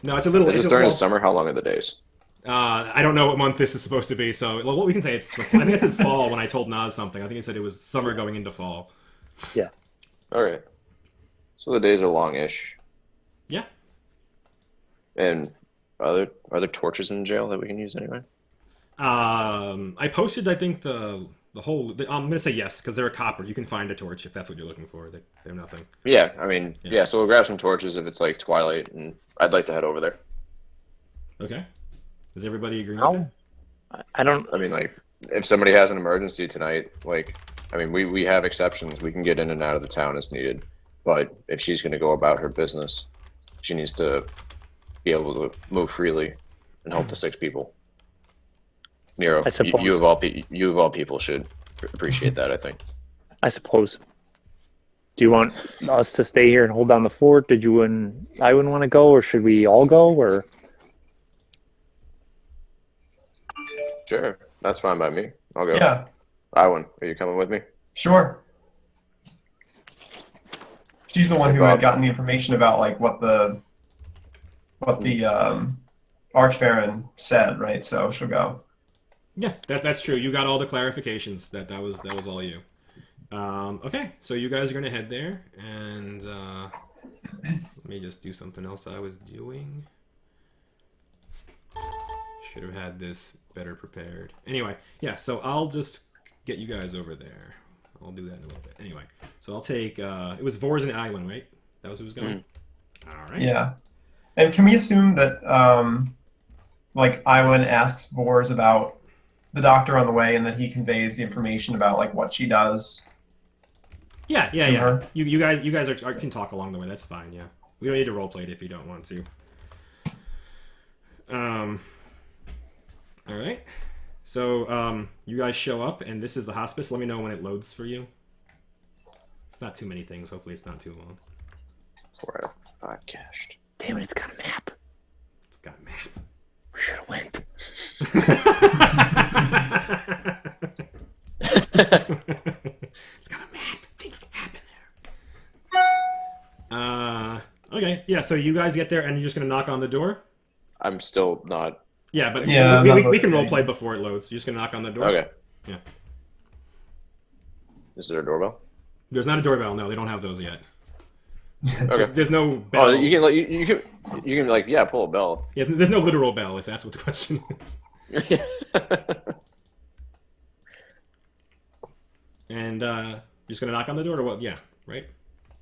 No, it's a little. Is this during the summer? How long are the days? I don't know what month this is supposed to be, so what we can say, I think I said fall when I told Nas something. I think he said it was summer going into fall. Yeah. All right. So the days are long-ish. Yeah. And are there torches in jail that we can use anyway? I posted, I think, the whole. I'm gonna say yes because they're a copper. You can find a torch if that's what you're looking for. They have nothing. Yeah, I mean, yeah. So we'll grab some torches if it's like twilight, and I'd like to head over there. Okay. Does everybody agree? No. I don't. I mean, like, if somebody has an emergency tonight, like, I mean, we have exceptions. We can get in and out of the town as needed. But if she's going to go about her business, she needs to be able to move freely and help the 6 people. Nero, I suppose. you of all people should appreciate that, I think. I suppose. Do you want us to stay here and hold down the fort? Did you and I wouldn't want to go, or should we all go? Or Sure, that's fine by me. I'll go. Yeah, Iwan, are you coming with me? sure. She's the one Hey, who had Bob. gotten the information about like what the Archbaron said, right? So she'll go. Yeah, that's true. You got all the clarifications. That was all you. Okay, so you guys are gonna head there, and let me just do something else I was doing. Should have had this better prepared. Anyway, yeah. So I'll just get you guys over there. I'll do that in a little bit. Anyway, so I'll take. It was Vors and Iwan, right? That was who was going. All right. Yeah. And can we assume that like Iwan asks Vors about the doctor on the way, and that he conveys the information about like what she does? Yeah. her? You guys can talk along the way. That's fine. Yeah. We don't need to roleplay it if you don't want to. All right. So you guys show up, and this is the hospice. Let me know when it loads for you. It's not too many things. Hopefully, it's not too long. 4 out of 5 cached. Damn it, it's got a map. It's got a map. We should have went. It's got a map. Things can happen there. Okay, yeah, so you guys get there and you're just gonna knock on the door? I'm still not. Yeah, but Yeah, we can roleplay before it loads. You're just gonna knock on the door? Okay. Yeah. Is there a doorbell? There's not a doorbell, no, they don't have those yet. Okay. There's no bell. Oh, you can like you can like pull a bell. Yeah, there's no literal bell, if that's what the question is. And you're just gonna knock on the door or what? Yeah, right?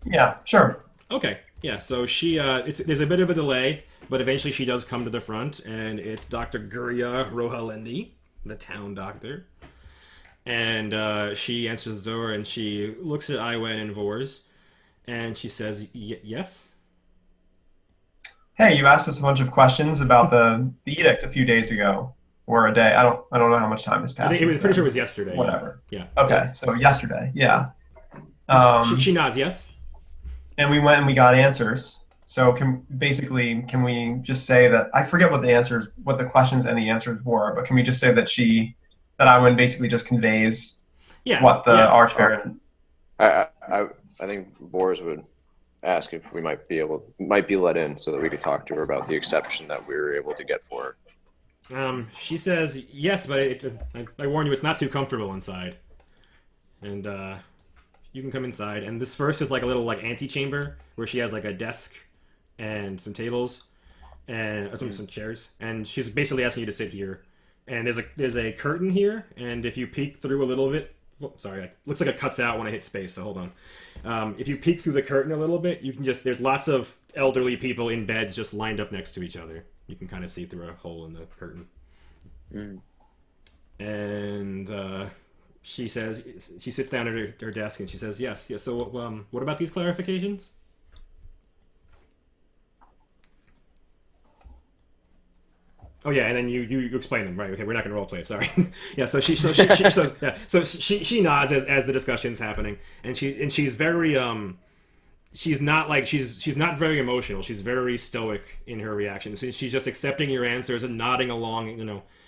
Yeah, sure. Okay, yeah, so she, there's a bit of a delay, but eventually she does come to the front, and it's Dr. Guria Rohalendi, the town doctor. And she answers the door, and she looks at Iwen and Vors, and she says, yes? Hey, you asked us a bunch of questions about the edict a few days ago, or a day. I don't know how much time has I passed. think it was since pretty sure it then. was yesterday. Whatever. Yeah. Okay, so yesterday, yeah. She nods, yes? And we went and we got answers. So can we just say that I forget what the questions and the answers were, but can we just say that Iwen basically just conveys what the Archbaron. I think Vors would ask if we might be let in so that we could talk to her about the exception that we were able to get for her. She says yes, but I warn you, it's not too comfortable inside. And you can come inside, and this first is like a little like antechamber where she has like a desk and some tables and some chairs, and she's basically asking you to sit here. And there's a curtain here, and if you peek through a little bit, it looks like it cuts out when I hit space. So hold on. If you peek through the curtain a little bit, you can there's lots of elderly people in beds just lined up next to each other. You can kind of see through a hole in the curtain. And she sits down at her desk and she says, yes. So what about these clarifications? Oh yeah, and then you explain them, right? Okay, we're not going to roleplay. Sorry. Yeah. So she nods as the discussion's happening, and she's very she's not very emotional. She's very stoic in her reactions. She's just accepting your answers and nodding along,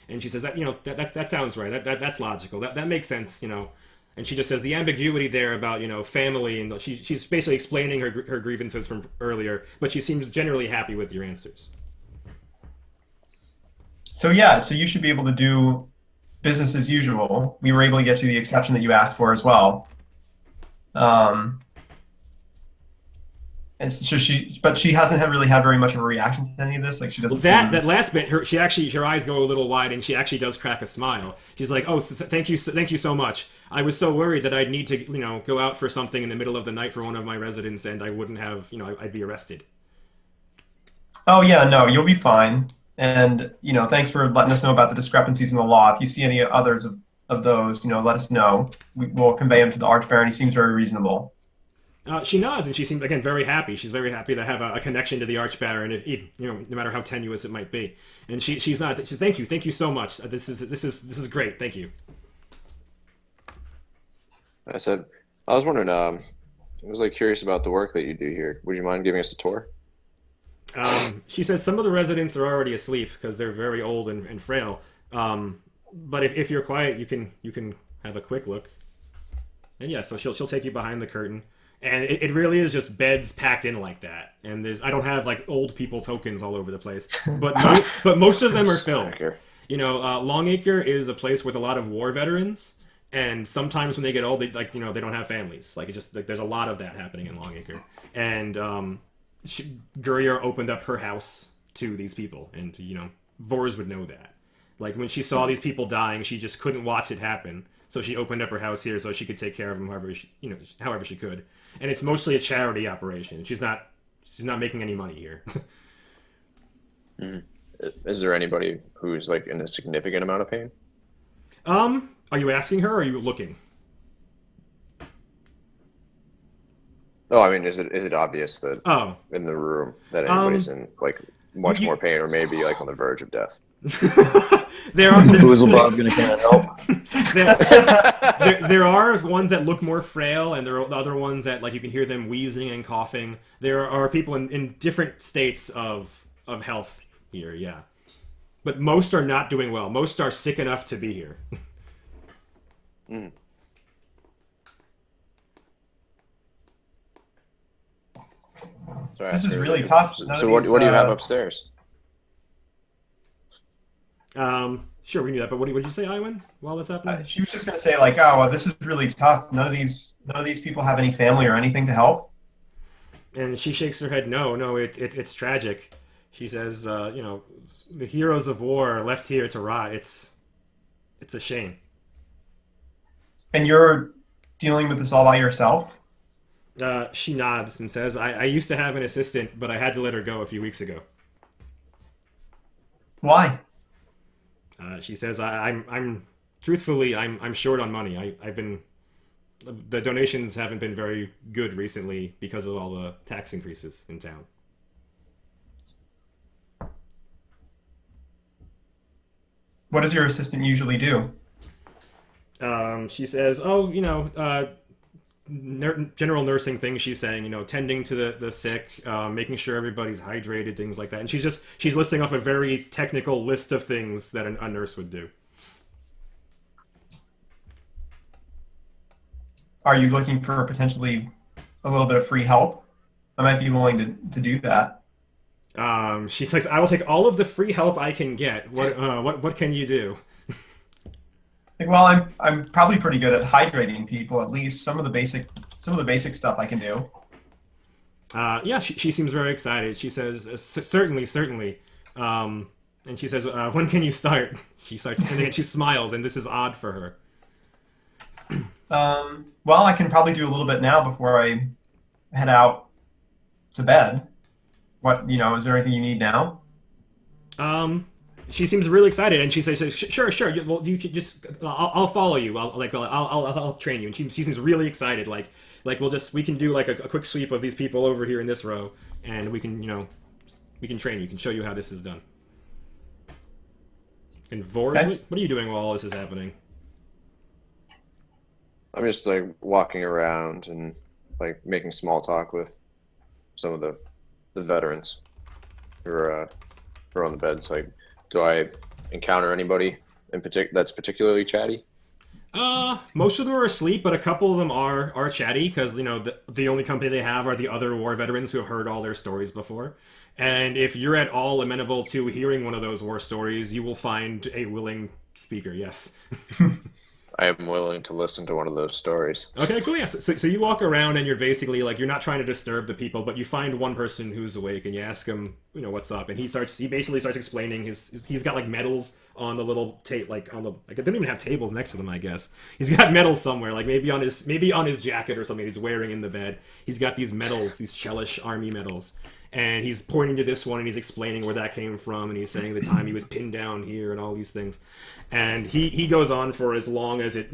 And she says that sounds right. That's logical. That makes sense, And she just says the ambiguity there about family, and she's basically explaining her grievances from earlier, but she seems generally happy with your answers. So you should be able to do business as usual. We were able to get you the exception that you asked for as well. And so she hasn't really had very much of a reaction to any of this. Like she doesn't. That last bit, her eyes go a little wide, and she actually does crack a smile. She's like, "Oh, thank you so much. I was so worried that I'd need to, go out for something in the middle of the night for one of my residents, and I wouldn't have, I'd be arrested." Oh yeah, no, you'll be fine. And thanks for letting us know about the discrepancies in the law. If you see any others of those, let us know. We'll convey them to the Archbaron. He seems very reasonable. She nods, and she seems again very happy. She's very happy to have a connection to the Archbaron, if no matter how tenuous it might be. And she's not. She's thank you so much. This is great. Thank you. I said, I was wondering. I was curious about the work that you do here. Would you mind giving us a tour? She says some of the residents are already asleep because they're very old and frail. But if you're quiet, you can have a quick look. And yeah, so she'll take you behind the curtain. And it really is just beds packed in like that. And I don't have old people tokens all over the place, but most of them are filled. Longacre is a place with a lot of war veterans, and sometimes when they get old, they they don't have families. There's a lot of that happening in Longacre. And Gurrier opened up her house to these people, and Vors would know that. When she saw these people dying, she just couldn't watch it happen. So she opened up her house here so she could take care of them however she could. And it's mostly a charity operation. She's not making any money here. Is there anybody who's in a significant amount of pain? Are you asking her or are you looking? Oh, I mean, is it obvious that in the room that anybody's in much more pain, or maybe like on the verge of death. there are Boozlebob gonna come and help. there are ones that look more frail, and there are other ones that like you can hear them wheezing and coughing. There are people in different states of health here, yeah. But most are not doing well. Most are sick enough to be here. Mm. So This is really tough. So what do you have upstairs? Sure, we can do that. But what did you say, Iwan, while that's happening? She was just going to say, like, oh, well, this is really tough. None of these people have any family or anything to help. And she shakes her head. No, it's tragic. She says, the heroes of war are left here to rot. It's a shame. And you're dealing with this all by yourself? She nods and says, I used to have an assistant, but I had to let her go a few weeks ago. Why? She says, I'm truthfully, I'm short on money. The donations haven't been very good recently because of all the tax increases in town. What does your assistant usually do? She says, general nursing things. She's saying, tending to the sick, making sure everybody's hydrated, things like that. And she's listing off a very technical list of things that a nurse would do. Are you looking for potentially a little bit of free help? I might be willing to do that. She says, I will take all of the free help I can get. What can you do? Well, I'm probably pretty good at hydrating people. At least some of the basic stuff I can do. Yeah, she seems very excited. She says, certainly. And she says, when can you start? She starts, and then she smiles, and this is odd for her. Well, I can probably do a little bit now before I head out to bed. Is there anything you need now? She seems really excited, and she says, "Sure. Well, you just, I'll follow you. I'll train you." And she seems really excited. Like we can do like a quick sweep of these people over here in this row, and we can train you. Can show you how this is done. And Vord, Okay. what are you doing while all this is happening? I'm just like walking around and like making small talk with some of the veterans who are on the beds. Like, do I encounter anybody in that's particularly chatty? Most of them are asleep, but a couple of them are chatty because the only company they have are the other war veterans who have heard all their stories before. And if you're at all amenable to hearing one of those war stories, you will find a willing speaker. Yes. I am willing to listen to one of those stories. Okay, cool. Yeah. So you walk around and you're basically like, you're not trying to disturb the people, but you find one person who's awake and you ask him, what's up, and he basically starts explaining he's got like medals on the little tape, like they don't even have tables next to them, I guess. He's got medals somewhere, like maybe on his jacket or something he's wearing in the bed. He's got these medals, these Chelish army medals. And he's pointing to this one, and he's explaining where that came from, and he's saying the time he was pinned down here, and all these things. And he goes on for as long as it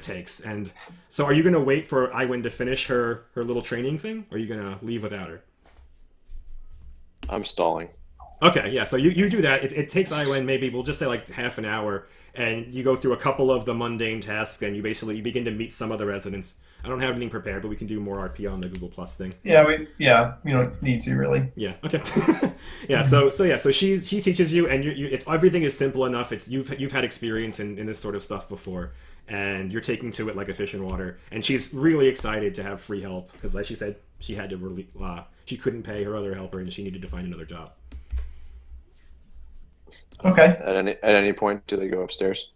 takes. And so, are you going to wait for Iwan to finish her little training thing, or are you going to leave without her? I'm stalling. Okay, yeah. So you do that. It takes Iwan maybe, we'll just say like half an hour, and you go through a couple of the mundane tasks, and you begin to meet some of the residents. I don't have anything prepared, but we can do more RP on the Google Plus thing. Yeah, we don't need to really. Yeah. Okay. Yeah. So she teaches you, and everything is simple enough. You've had experience in this sort of stuff before, and you're taking to it like a fish in water. And she's really excited to have free help because, like she said, she had to she couldn't pay her other helper, and she needed to find another job. Okay. At any point, do they go upstairs?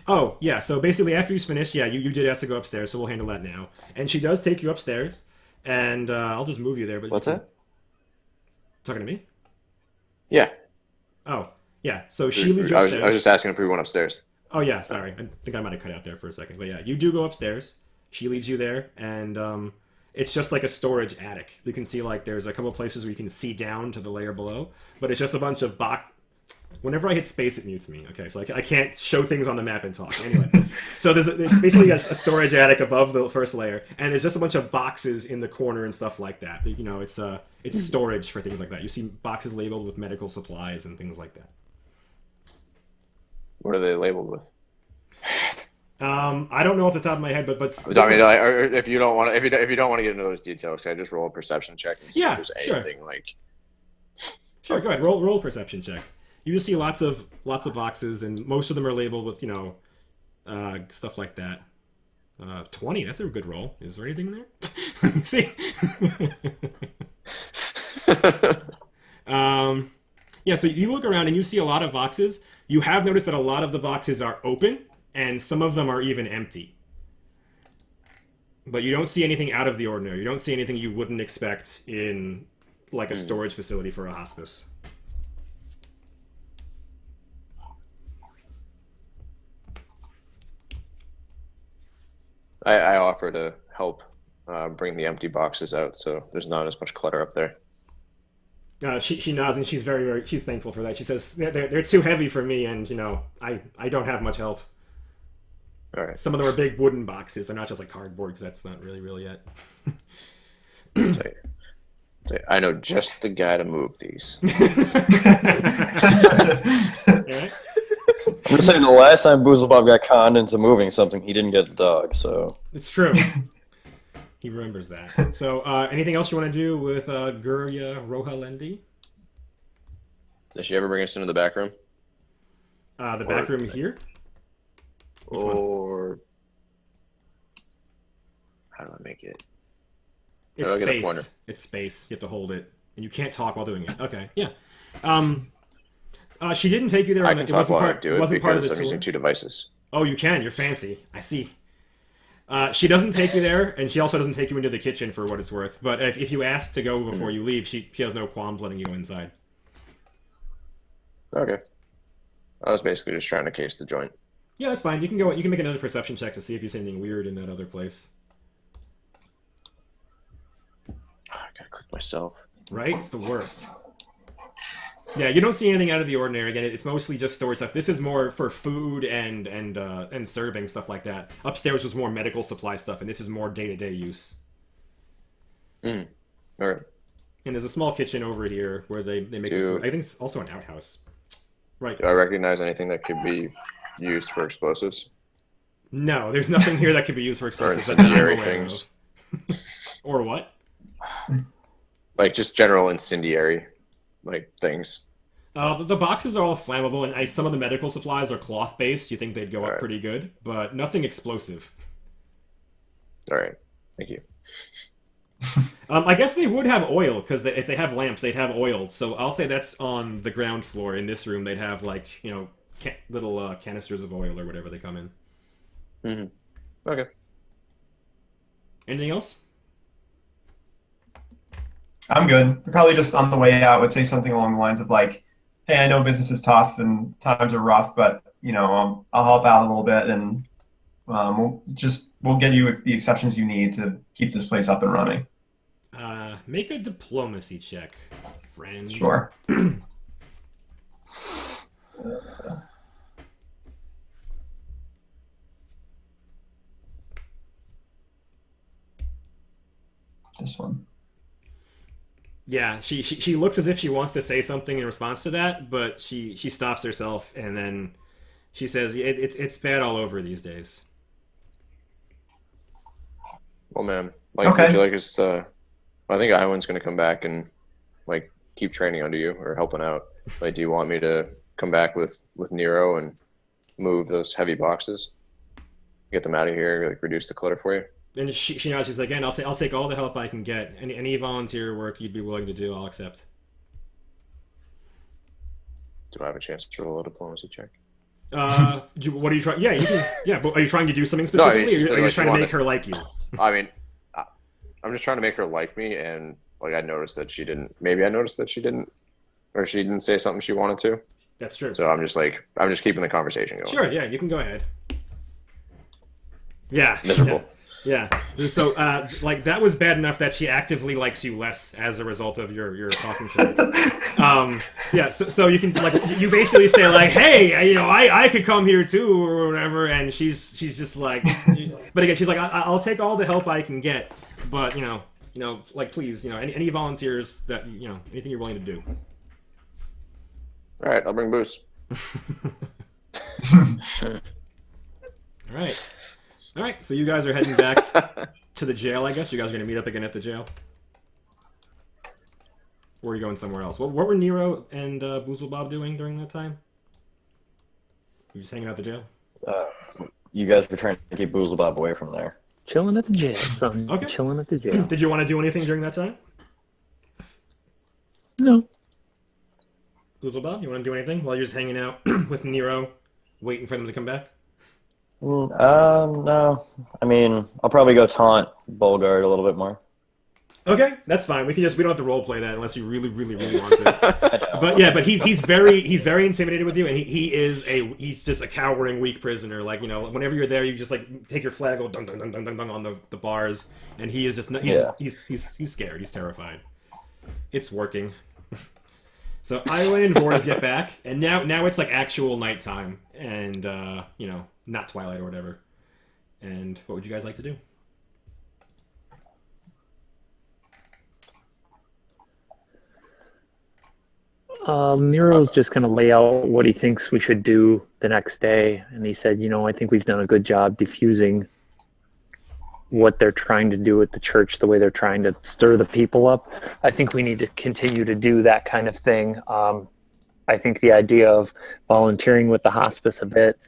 Oh, yeah, so basically after he's finished, yeah, you did ask to go upstairs, so we'll handle that now. And she does take you upstairs, and I'll just move you there. But What's that? Talking to me? Yeah. Oh, yeah, so she leads you I upstairs. was just asking if we went upstairs. Oh, yeah, sorry. I think I might have cut out there for a second. But yeah, you do go upstairs. She leads you there, and it's just like a storage attic. You can see, like, there's a couple places where you can see down to the layer below, but it's just a bunch of Whenever I hit space, it mutes me. Okay, so I can't show things on the map and talk. Anyway, so it's basically a storage attic above the first layer, and there's just a bunch of boxes in the corner and stuff like that. You know, it's storage for things like that. You see boxes labeled with medical supplies and things like that. What are they labeled with? I don't know off the top of my head, but I mean, or if you don't want to, if you don't want to get into those details, can I just roll a perception check and see if there's anything like? Sure, go ahead. Roll a perception check. You just see lots of boxes, and most of them are labeled with stuff like that. 20. That's a good roll. Is there anything there? Let me see. Yeah. So you look around and you see a lot of boxes. You have noticed that a lot of the boxes are open, and some of them are even empty. But you don't see anything out of the ordinary. You don't see anything you wouldn't expect in like a storage facility for a hospice. I offer to help bring the empty boxes out, so there's not as much clutter up there. She nods and she's she's thankful for that. She says they're too heavy for me, and I don't have much help. All right. Some of them are big wooden boxes. They're not just like cardboard, because that's not really real yet. I know just the guy to move these. Yeah. I'm just saying, the last time Boozlebob got conned into moving something, he didn't get the dog, so... It's true. He remembers that. So, anything else you want to do with Gurya Rohalendi? Does she ever bring us into the back room? The back room here? Which or... How do I make it? It's Get the pointer. space. It's space. You have to hold it. And you can't talk while doing it. Okay, yeah. She didn't take you there. I can talk while I do it because I'm using two devices. Oh, you can. You're fancy. I see. She doesn't take you there, and she also doesn't take you into the kitchen for what it's worth. But if you ask to go before you leave, she has no qualms letting you go inside. Okay. I was basically just trying to case the joint. Yeah, that's fine. You can go. You can make another perception check to see if you see anything weird in that other place. I gotta click myself. Right? It's the worst. Yeah, you don't see anything out of the ordinary. Again, it's mostly just storage stuff. This is more for food and serving, stuff like that. Upstairs was more medical supply stuff, and this is more day-to-day use. All right. And there's a small kitchen over here where they make food. I think it's also an outhouse. Right. Do I recognize anything that could be used for explosives? No, there's nothing here that could be used for explosives. Or incendiary things. Or what? Like just general incendiary things. The boxes are all flammable, and some of the medical supplies are cloth-based. You think they'd go up right. pretty good, but nothing explosive. All right. Thank you. I guess they would have oil, because if they have lamps, they'd have oil. So I'll say that's on the ground floor. In this room, they'd have, little canisters of oil or whatever they come in. Mm-hmm. Okay. Anything else? I'm good. Probably just on the way out would say something along the lines of like, hey, I know business is tough and times are rough, but I'll help out a little bit, and we'll get you the exceptions you need to keep this place up and running. Make a diplomacy check, friend. Sure. This one. Yeah, she looks as if she wants to say something in response to that, but she stops herself, and then she says, "It's bad all over these days." Well, ma'am, Okay. would you like us? I think Iwan's going to come back and keep training under you or helping out. Do you want me to come back with Nero and move those heavy boxes, get them out of here, reduce the clutter for you? And she nods. She's like, "Again, I'll take all the help I can get. Any volunteer work you'd be willing to do, I'll accept." Do I have a chance to roll a diplomacy check? What are you trying? Yeah, you can. Yeah, but are you trying to do something specifically, or are you just trying to make her like you? I mean, I'm just trying to make her like me, and I noticed that she didn't. Maybe I noticed that she didn't, or she didn't say something she wanted to. That's true. So I'm just keeping the conversation going. Sure. Yeah, you can go ahead. Yeah. Miserable. Yeah. So, like, that was bad enough that she actively likes you less as a result of your talking to her. So yeah. So you can like you basically say like, hey, I could come here too or whatever, and she's just like, but again, she's like, I'll take all the help I can get, but like please, any volunteers that anything you're willing to do. All right, I'll bring booze. All right. So you guys are heading back to the jail, I guess. You guys are going to meet up again at the jail? Or are you going somewhere else? What were Nero and Boozle Bob doing during that time? You just hanging out at the jail? You guys were trying to keep Boozle Bob away from there. Chilling at the jail, son. Okay. Chilling at the jail. Did you want to do anything during that time? No. Boozle Bob, you want to do anything while you're just hanging out with Nero, waiting for them to come back? No. I mean, I'll probably go taunt Bolgard a little bit more. Okay, that's fine. We don't have to role play that unless you really, really, really want to. But he's very intimidated with you, and he's just a cowering, weak prisoner. Like whenever you're there, you just like take your flag, go dun dun dun dun dun dun on the bars, and he is just he's scared, he's terrified. It's working. So Isla and Vors get back, and now it's like actual nighttime, and not twilight or whatever. And what would you guys like to do? Nero's just going to lay out what he thinks we should do the next day. And he said, I think we've done a good job diffusing what they're trying to do at the church, the way they're trying to stir the people up. I think we need to continue to do that kind of thing. I think the idea of volunteering with the hospice a bit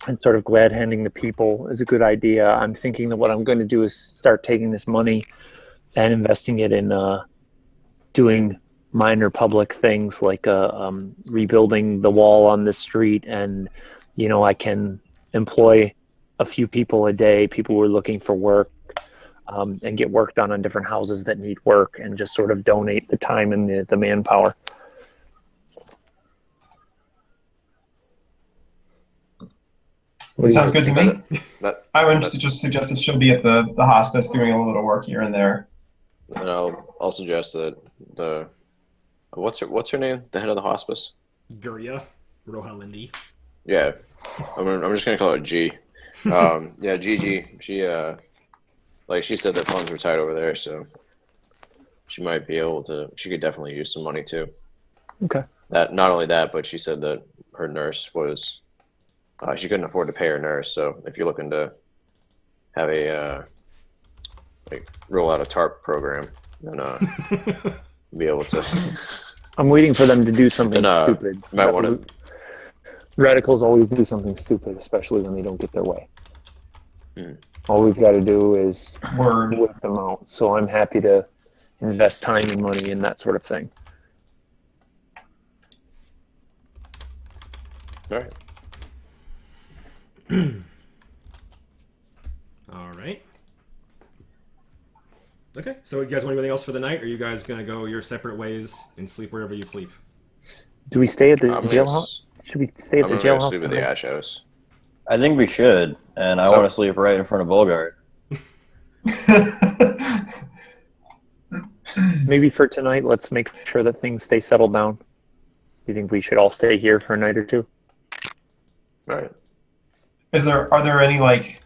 and sort of glad handing the people is a good idea. I'm thinking that what I'm going to do is start taking this money and investing it in doing minor public things like rebuilding the wall on the street, and I can employ a few people a day, people who are looking for work, and get work done on different houses that need work, and just sort of donate the time and the manpower. Sounds good to me. I would that- just suggest that she'll be at the hospice doing a little bit of work here and there. And I'll suggest that what's her name? The head of the hospice? Guria Rohalindi. Yeah, I'm just gonna call her G. Yeah, Gigi. She she said that funds were tight over there, so she might be able to. She could definitely use some money too. Okay. That not only that, but she said that her nurse was she couldn't afford to pay her nurse. So if you're looking to have a roll out a TARP program, then be able to. I'm waiting for them to do something stupid. You might want to. Radicals always do something stupid, especially when they don't get their way. All we've got to do is whip them out. So I'm happy to invest time and money in that sort of thing. All right. All right. Okay, so you guys want anything else for the night, or are you guys going to go your separate ways and sleep wherever you sleep? Do we stay at the jailhouse? Should we stay at the jailhouse? I'm going to sleep at the Ash House. I think we should, and I want to sleep right in front of Bolgard. Maybe for tonight, let's make sure that things stay settled down. Do you think we should all stay here for a night or two? All right. Are there any like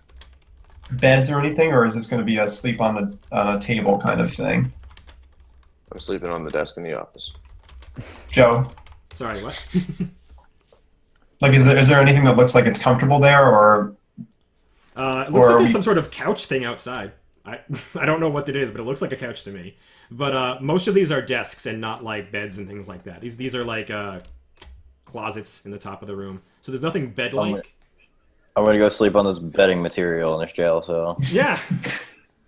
beds or anything, or is this going to be a sleep on a table kind of thing? I'm sleeping on the desk in the office. Joe? Sorry, what? Like, is there anything that looks like it's comfortable there, or? It looks like there's some sort of couch thing outside. I don't know what it is, but it looks like a couch to me. But most of these are desks and not like beds and things like that. These are like closets in the top of the room. So there's nothing bed-like. I'm going to go sleep on this bedding material in this jail cell. Yeah.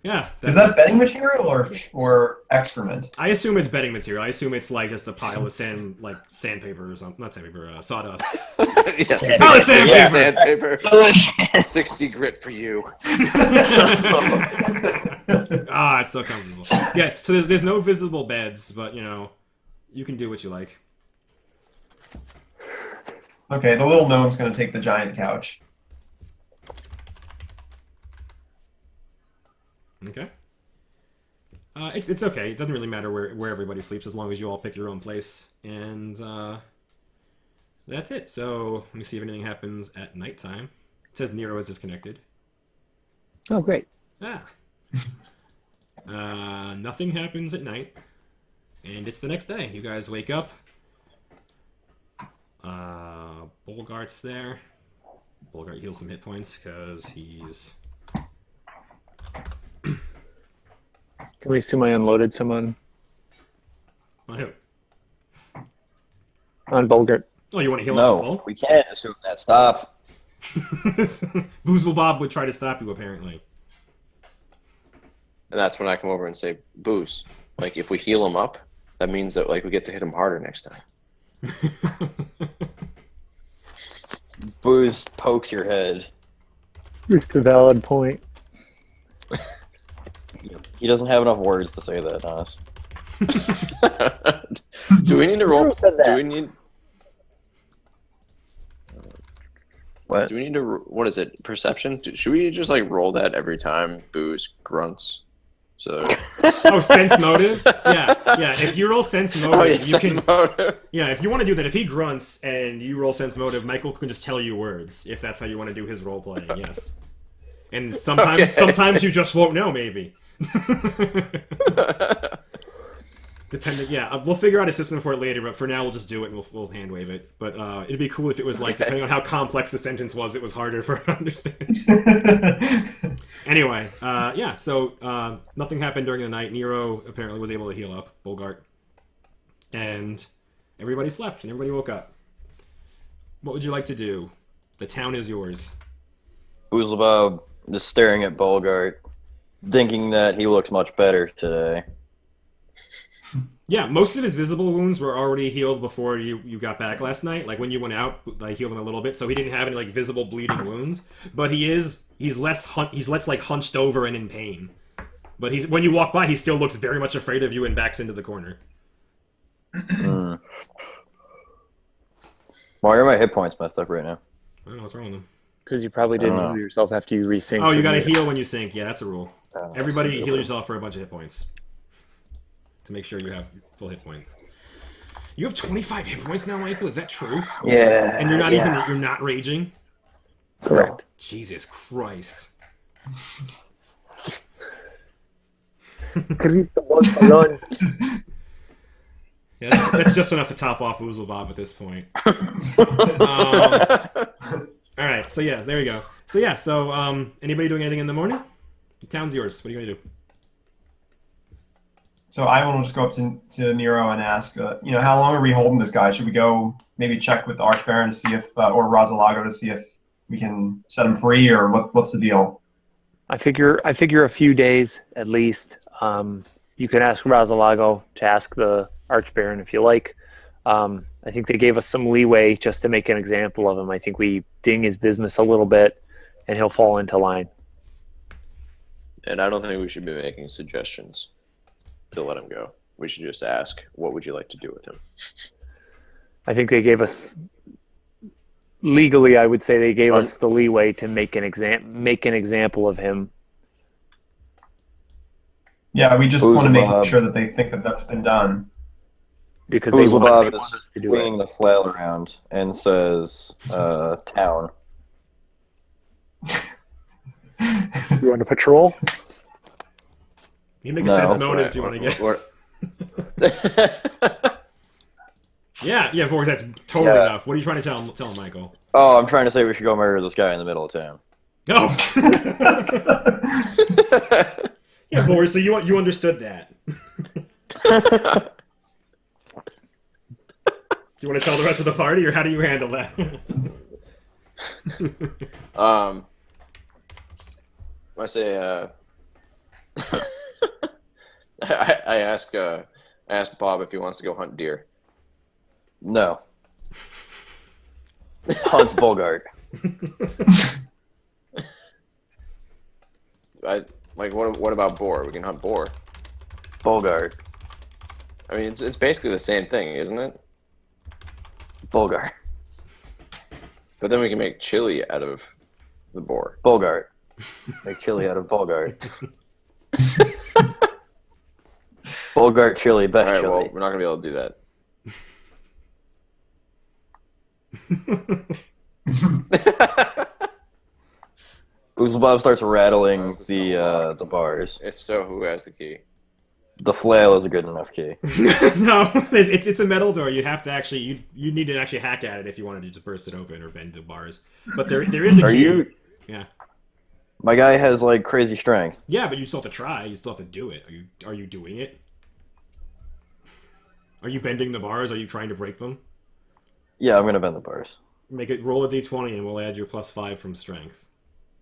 Yeah. Is that bedding material or excrement? I assume it's bedding material. I assume it's like just a pile of sandpaper or something. Not sandpaper, sawdust. Yes. Pile of Sandpaper. 60 grit for you. It's so comfortable. Yeah, so there's no visible beds, but you can do what you like. Okay, the little gnome's going to take the giant couch. It's okay. It doesn't really matter where everybody sleeps as long as you all pick your own place. And that's it. So let me see if anything happens at nighttime. It says Nero is disconnected. Oh, great. Ah. Nothing happens at night. And it's the next day. You guys wake up. Bolgart's there. Bolgart heals some hit points because he's... Can we assume I unloaded someone Oh, who? on Bulgart? Oh, you want to heal up to No, full? we can't assume that. Stop. Boozle Bob would try to stop you, apparently. And that's when I come over and say, Booze, like, if we heal him up, that means that, like, we get to hit him harder next time. Booze pokes your head. It's a valid point. He doesn't have enough words to say that, honest. Do we need to roll? Who said that? Do we need? What? Do we need to? What is it? Perception? Should we just like roll that every time Booze grunts? So. Oh, sense motive? Yeah. If you roll sense motive, Oh, yeah, you sense can... motive. Yeah, if you want to do that, if he grunts and you roll sense motive, Michael can just tell you words, if that's how you want to do his role playing, yes. And sometimes you just won't know, maybe. Depending, yeah, we'll figure out a system for it later, but for now we'll just do it and we'll hand wave it. But it'd be cool if it was like, depending on how complex the sentence was, it was harder for her to understand. Anyway, yeah, so nothing happened during the night. Nero apparently was able to heal up, Bolgart. And everybody slept and everybody woke up. What would you like to do? The town is yours. Boozlebob just staring at Bolgart, thinking that he looks much better today. Yeah, most of his visible wounds were already healed before you got back last night. Like when you went out, I healed him a little bit, so he didn't have any like visible bleeding wounds. But he's less like hunched over and in pain. But when you walk by, he still looks very much afraid of you and backs into the corner. Why are my hit points messed up right now? I don't know what's wrong with him. Because you probably didn't heal yourself after you resync. Oh, you gotta heal when you sync. Yeah, that's a rule. Everybody heal yourself for a bunch of hit points. To make sure you have full hit points. You have 25 hit points now, Michael? Is that true? Yeah. And you're not raging? Correct. Jesus Christ. Cristo Montalon. Yeah, that's just enough to top off Boozle Bob at this point. Alright, so yeah, there you go. So yeah, anybody doing anything in the morning? The town's yours. What are you gonna do? So I will just go up to Nero and ask, how long are we holding this guy? Should we go maybe check with the Archbaron to see if, or Razalago to see if we can set him free, or what's the deal? I figure a few days at least. You can ask Razalago to ask the Archbaron if you like. I think they gave us some leeway just to make an example of him. I think we ding his business a little bit, and he'll fall into line. And I don't think we should be making suggestions to let him go. We should just ask, what would you like to do with him? I think they gave us legally. I would say they gave us the leeway to make an example of him. Yeah, we just want to make sure that they think that that's been done. Because they want is us to do swinging it. the flail around and says, town. You want to patrol? You can make a sense motive if you want to guess. Yeah, Vortex, that's totally enough. What are you trying to tell him, Michael? Oh, I'm trying to say we should go murder this guy in the middle of town. Oh! Yeah, Boris, so you understood that. Do you want to tell the rest of the party, or how do you handle that? I say, I ask Bob if he wants to go hunt deer. No. Hunts Bolgart. What about boar? We can hunt boar. Bolgart. I mean, it's basically the same thing, isn't it? Bolgart. But then we can make chili out of the boar. Bolgart. Make chili out of Bolgart. Bogart chili, All best right, chili. well, we're not gonna be able to do that. Boozlebob starts rattling How's the sound? the bars. If so, who has the key? The flail is a good enough key. No, it's a metal door. You have to actually you need to actually hack at it if you wanted to just burst it open or bend the bars. But there is a key. Are you? Yeah. My guy has like crazy strength. Yeah, but you still have to try. You still have to do it. Are you doing it? Are you bending the bars? Are you trying to break them? Yeah, I'm gonna bend the bars. Make it roll a d20 and we'll add your +5 from strength.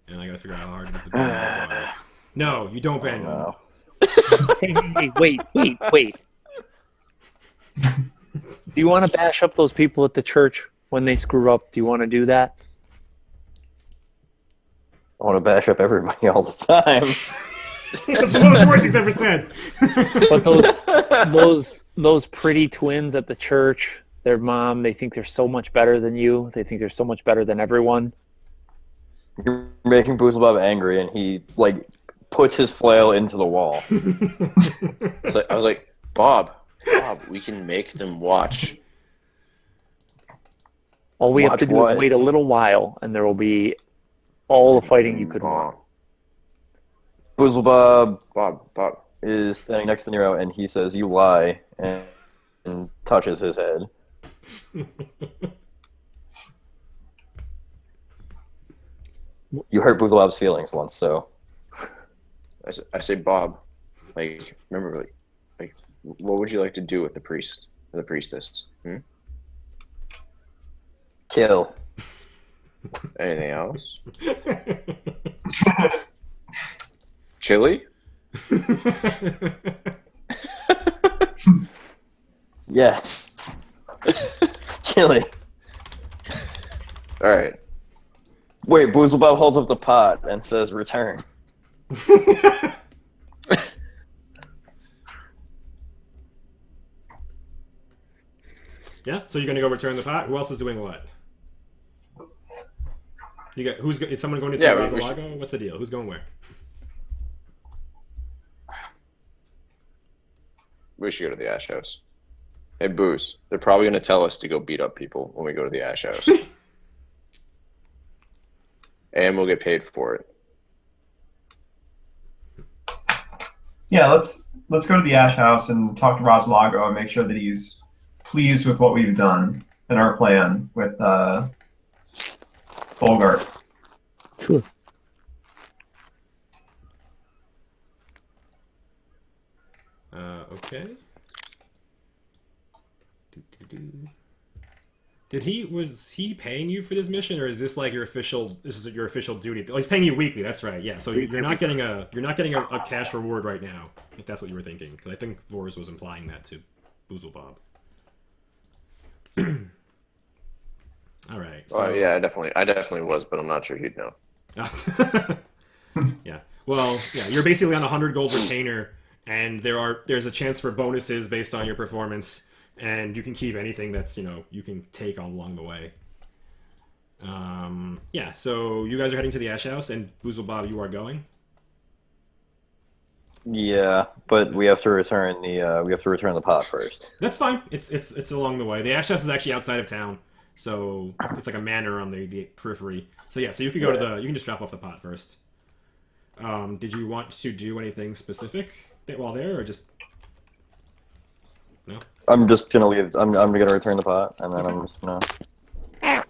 And I gotta figure out how hard it is to bend the bars. No, you don't bend them. No. Hey, wait. Do you want to bash up those people at the church when they screw up? Do you want to do that? I want to bash up everybody all the time. That's the most words he's ever said. But those pretty twins at the church, their mom, they think they're so much better than you. They think they're so much better than everyone. You're making Boozlebob angry, and he like puts his flail into the wall. I was like, Bob, we can make them watch. All we have Watch to do what? is wait a little while, and there will be all the fighting you could want. Boozlebob Bob. is standing next to Nero, and he says, "You lie," and touches his head. You hurt Boozlebob's feelings once, so I say, Bob, like, remember, like, what would you like to do with the priest, or the priestess? kill. Anything else? Chili? Yes. Chili. All right. Wait, Boozlebob holds up the pot and says, "Return." Yeah, so you're gonna go return the pot. Who else is doing what? You got is someone going to see Yeah, we Razalago? What's the deal? Who's going where? We should go to the Ash House. Hey, Booze, they're probably going to tell us to go beat up people when we go to the Ash House. And we'll get paid for it. Yeah, let's go to the Ash House and talk to Razalago and make sure that he's pleased with what we've done and our plan with Bogart. Sure. Okay. Was he paying you for this mission, or is this like your official? This is your official duty. Oh, he's paying you weekly. That's right. Yeah. So you're not getting a cash reward right now, if that's what you were thinking. Because I think Vors was implying that to Boozlebob. All right. So, Yeah, I definitely was, but I'm not sure he'd know. Yeah. Well, yeah. You're basically on a 100 gold retainer, and there's a chance for bonuses based on your performance. And you can keep anything that's, you can take along the way. Yeah, so you guys are heading to the Ash House, and Boozlebob, you are going? Yeah, but we have to return the pot first. That's fine. It's along the way. The Ash House is actually outside of town, so it's like a manor on the periphery. So yeah, so you could go to you can just drop off the pot first. Did you want to do anything specific while there, or just... No? I'm just gonna leave. I'm gonna return the pot, and then I'm just gonna,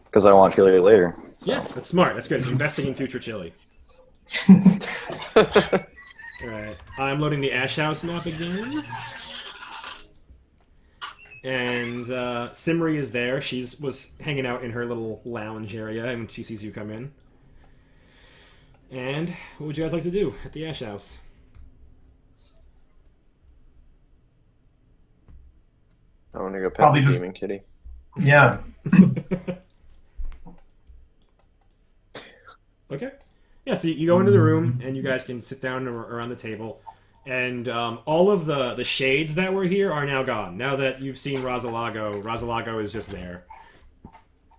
because I want chili later. Yeah, that's smart. That's good. It's investing in future chili. Alright, I'm loading the Ash House map again. And Simri is there. She was hanging out in her little lounge area, and she sees you come in. And what would you guys like to do at the Ash House? I want to go pet Probably the just- gaming kitty. Yeah. Okay. Yeah, so you go into the room, and you guys can sit down around the table. And all of the shades that were here are now gone. Now that you've seen Razalago is just there.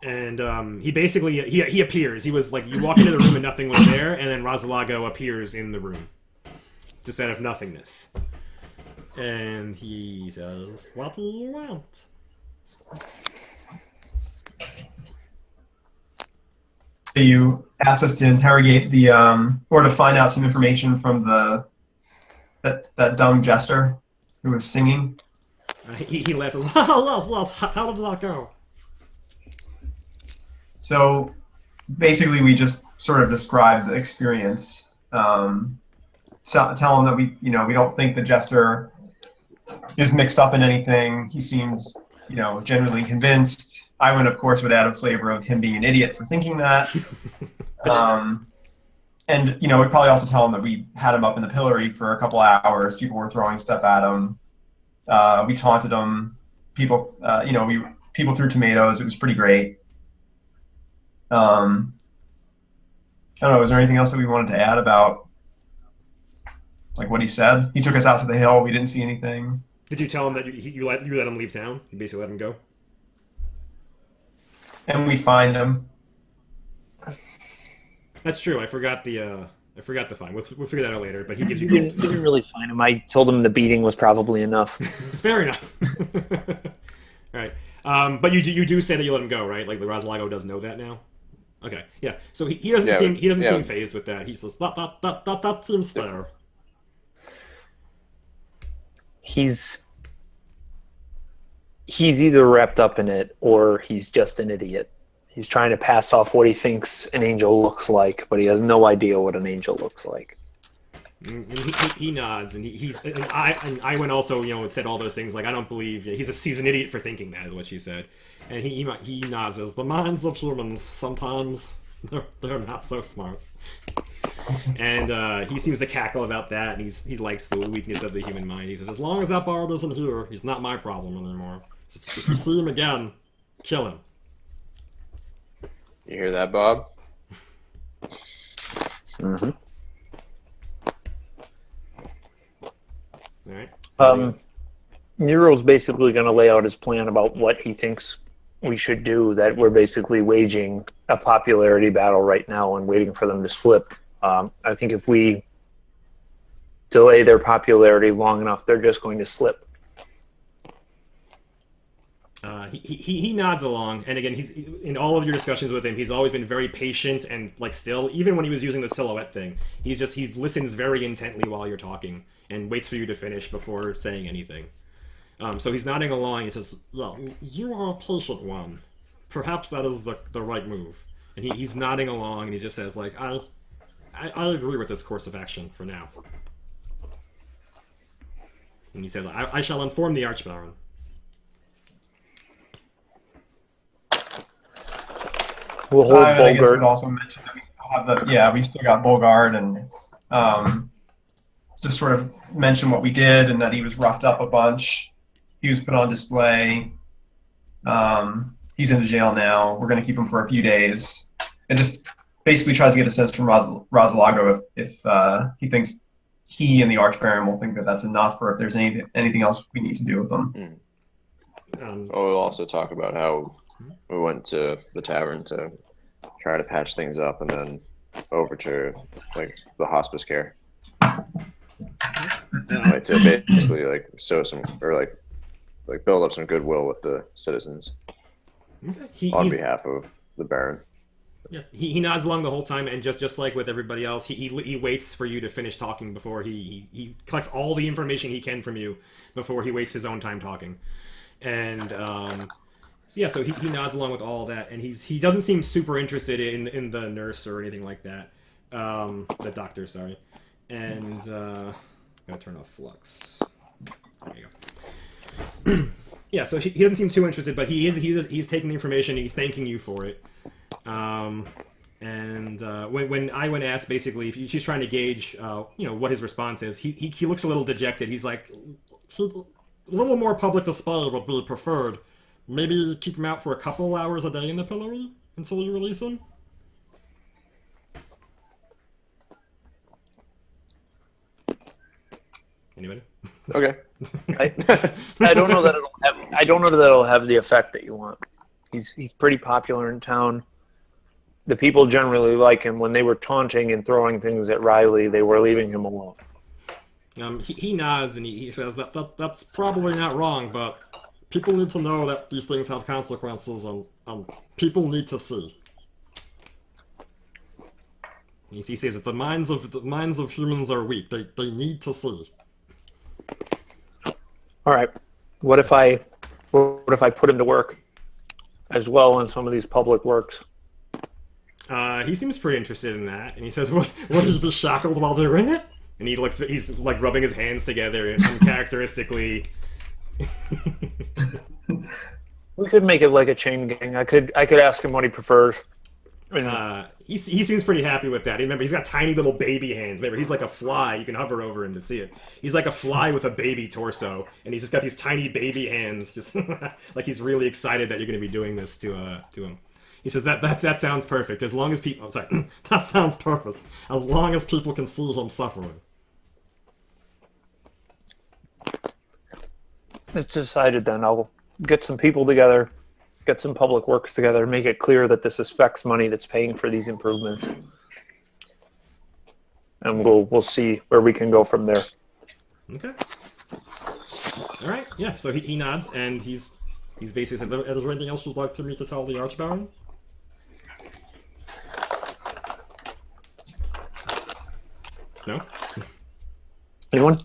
And he basically, he appears. He was like, you walk into the room and nothing was there, and then Razalago appears in the room. Just out of nothingness. And he says, "What do you want?" You asked us to interrogate the or to find out some information from that dumb jester who was singing. He laughs. How did that go? So basically, we just sort of described the experience. So tell him that we don't think the jester is mixed up in anything. He seems, genuinely convinced. Iwan, of course, would add a flavor of him being an idiot for thinking that. And we'd probably also tell him that we had him up in the pillory for a couple of hours. People were throwing stuff at him. We taunted him. People, people threw tomatoes. It was pretty great. I don't know. Was there anything else that we wanted to add about, like, what he said? He took us out to the hill. We didn't see anything. Did you tell him that you let him leave town? You basically let him go. And we find him. That's true. I forgot the fine. We'll figure that out later. But he gives you. We didn't really find him. I told him the beating was probably enough. Fair enough. All right. But you do say that you let him go, right? Like the Rosalago does know that now. Okay. Yeah. So he doesn't seem fazed with that. He says that seems fair. He's either wrapped up in it or he's just an idiot. He's trying to pass off what he thinks an angel looks like, but he has no idea what an angel looks like. And he nods, and Iwan also said all those things like, I don't believe he's an idiot for thinking that, is what she said. And he nods as the minds of humans sometimes they're not so smart. And he seems to cackle about that, and he likes the weakness of the human mind. He says, as long as that bard isn't here, he's not my problem anymore. If you see him again, kill him. You hear that, Bob? Mm-hmm. All right. Nero's basically going to lay out his plan about what he thinks we should do, that we're basically waging a popularity battle right now and waiting for them to slip. I think if we delay their popularity long enough, they're just going to slip. He nods along, and again, he's in all of your discussions with him. He's always been very patient and still, even when he was using the silhouette thing, he listens very intently while you're talking and waits for you to finish before saying anything. So he's nodding along. He says, "Well, you are a patient one. Perhaps that is the right move." And he's nodding along, and he just says, like, I agree with this course of action for now. And he says, I shall inform the Archbaron. We'll hold I guess we'd Bolgard. also mention that we still got Bolgard, and just sort of mention what we did and that he was roughed up a bunch. He was put on display. He's in the jail now. We're going to keep him for a few days, and just basically tries to get a sense from Rosalago if he thinks he and the Archbaron will think that that's enough, or if there's anything else we need to do with them. We'll also talk about how we went to the tavern to try to patch things up, and then over to the hospice care, to basically sow some or build up some goodwill with the citizens on behalf of the Baron. Yeah, he nods along the whole time, and just like with everybody else, he waits for you to finish talking before he collects all the information he can from you before he wastes his own time talking. And so he nods along with all that, and he doesn't seem super interested in the nurse or anything like that, the doctor, sorry. And gotta turn off flux. There you go. Yeah, so he doesn't seem too interested, but he's taking the information and he's thanking you for it. When Iwan asks, basically, if she's trying to gauge, what his response is, he looks a little dejected. He's like, a little more public display would be preferred. Maybe keep him out for a couple hours a day in the pillory until you release him. Anybody? Okay. I don't know that it'll have the effect that you want. He's pretty popular in town. The people generally like him. When they were taunting and throwing things at Riley, they were leaving him alone. He nods and he says that's probably not wrong, but people need to know that these things have consequences, and people need to see. He says that the minds of humans are weak. They need to see. All right. What if I put him to work as well in some of these public works? He seems pretty interested in that, and he says, "Will he be shackled while doing it?" And he's like rubbing his hands together and uncharacteristically. We could make it like a chain gang. I could ask him what he prefers. He seems pretty happy with that. Remember, he's got tiny little baby hands. Remember, he's like a fly. You can hover over him to see it. He's like a fly with a baby torso, and he's just got these tiny baby hands. Just like he's really excited that you're going to be doing this to him. He says that sounds perfect. As long as people, I'm sorry, that sounds perfect. As long as people can see him suffering. It's decided then. I'll get some people together, get some public works together, make it clear that this is FEC's money that's paying for these improvements. And we'll see where we can go from there. Okay. All right. Yeah. So he nods and he's basically says, "Is there anything else you'd like me to tell the Archbaron?" No. Anyone?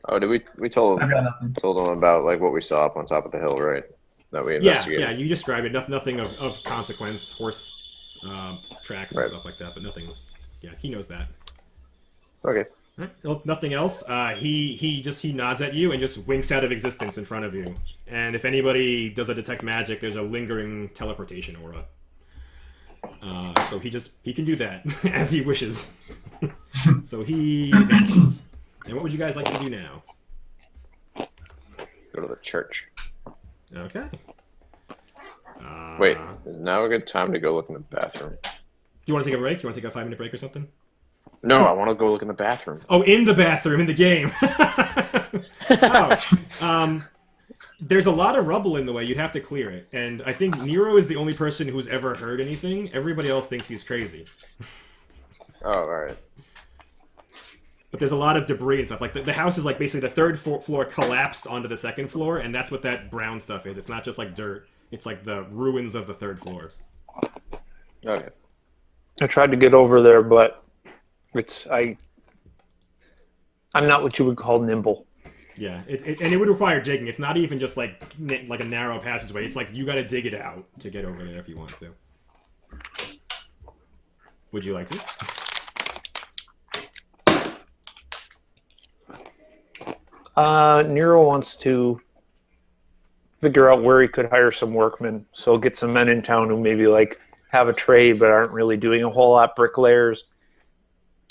Oh, did we told I've got nothing. them about like what we saw up on top of the hill, right? That we investigated. Yeah. You described it. Nothing of consequence. Horse tracks and Right. stuff like that, but nothing. Yeah, he knows that. Okay. All right. Well, nothing else. He nods at you and just winks out of existence in front of you. And if anybody does a detect magic, there's a lingering teleportation aura. So he can do that as he wishes. So he vanishes. And what would you guys like to do now? Go to the church. Okay. Wait, is now a good time to go look in the bathroom? Do you want to take a break? You want to take a 5-minute break or something? No, I want to go look in the bathroom. Oh, in the bathroom, in the game. There's a lot of rubble in the way. You'd have to clear it. And I think Nero is the only person who's ever heard anything. Everybody else thinks he's crazy. Oh, all right. But there's a lot of debris and stuff. Like the house is like basically the third floor collapsed onto the second floor, and that's what that brown stuff is. It's not just like dirt. It's like the ruins of the third floor. Okay. I tried to get over there, but I'm not what you would call nimble. Yeah, and it would require digging. It's not even just like a narrow passageway. It's like you got to dig it out to get over there if you want to. Would you like to? Nero wants to figure out where he could hire some workmen. So get some men in town who maybe like have a trade but aren't really doing a whole lot, bricklayers,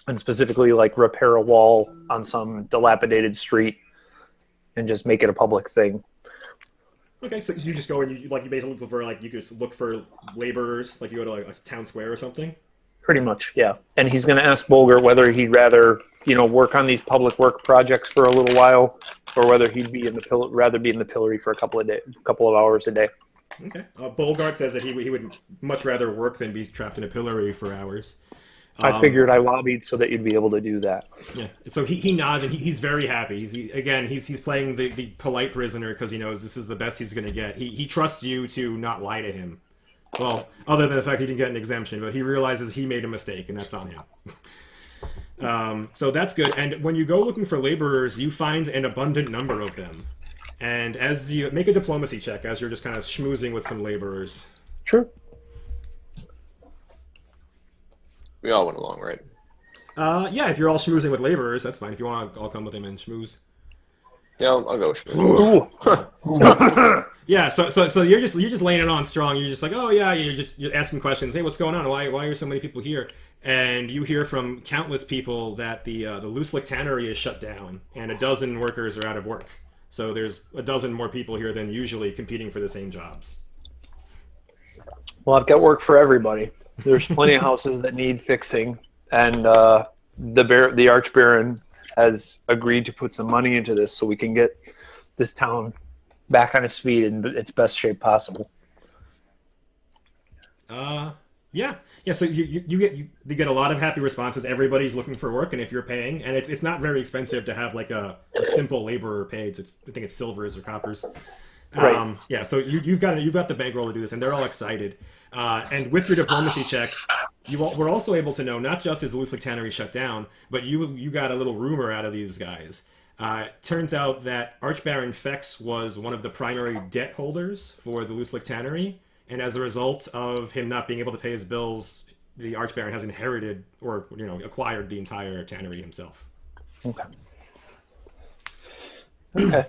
and specifically like repair a wall on some dilapidated street and just make it a public thing. Okay, so you just go and you basically look for you could just look for laborers, like you go to like a town square or something. Pretty much, yeah. And he's going to ask Bolger whether he'd rather, work on these public work projects for a little while, or whether he'd be rather be in the pillory for a couple of hours a day. Okay. Bolgart says that he would much rather work than be trapped in a pillory for hours. I figured I lobbied so that you'd be able to do that. Yeah. So he nods and he's very happy. He's playing the polite prisoner because he knows this is the best he's going to get. He trusts you to not lie to him. Well, other than the fact he didn't get an exemption, but he realizes he made a mistake, and that's on him. So that's good. And when you go looking for laborers, you find an abundant number of them. And as you make a diplomacy check, as you're just kind of schmoozing with some laborers. Sure. We all went along, right? Yeah, if you're all schmoozing with laborers, that's fine. If you want, I'll come with him and schmooze. Yeah, I'll go. Schmooze. Yeah, so you're just laying it on strong. You're just like, oh yeah, you're asking questions. Hey, what's going on? Why are so many people here? And you hear from countless people that the Looselick Tannery is shut down, and a dozen workers are out of work. So there's a dozen more people here than usually competing for the same jobs. Well, I've got work for everybody. There's plenty of houses that need fixing, and the Archbaron has agreed to put some money into this so we can get this town back on its feet in its best shape possible. Yeah, yeah. So you get a lot of happy responses. Everybody's looking for work, and if you're paying, and it's not very expensive to have like a simple laborer paid. I think it's silvers or coppers. Right. Yeah. So you've got the bankroll to do this, and they're all excited. And with your diplomacy check, we're also able to know not just is the Loose Lake Tannery shut down, but you got a little rumor out of these guys. Turns out that Archbaron Fex was one of the primary debt holders for the Loose Lake Tannery. And as a result of him not being able to pay his bills, the Archbaron has inherited or acquired the entire tannery himself. Okay. Okay.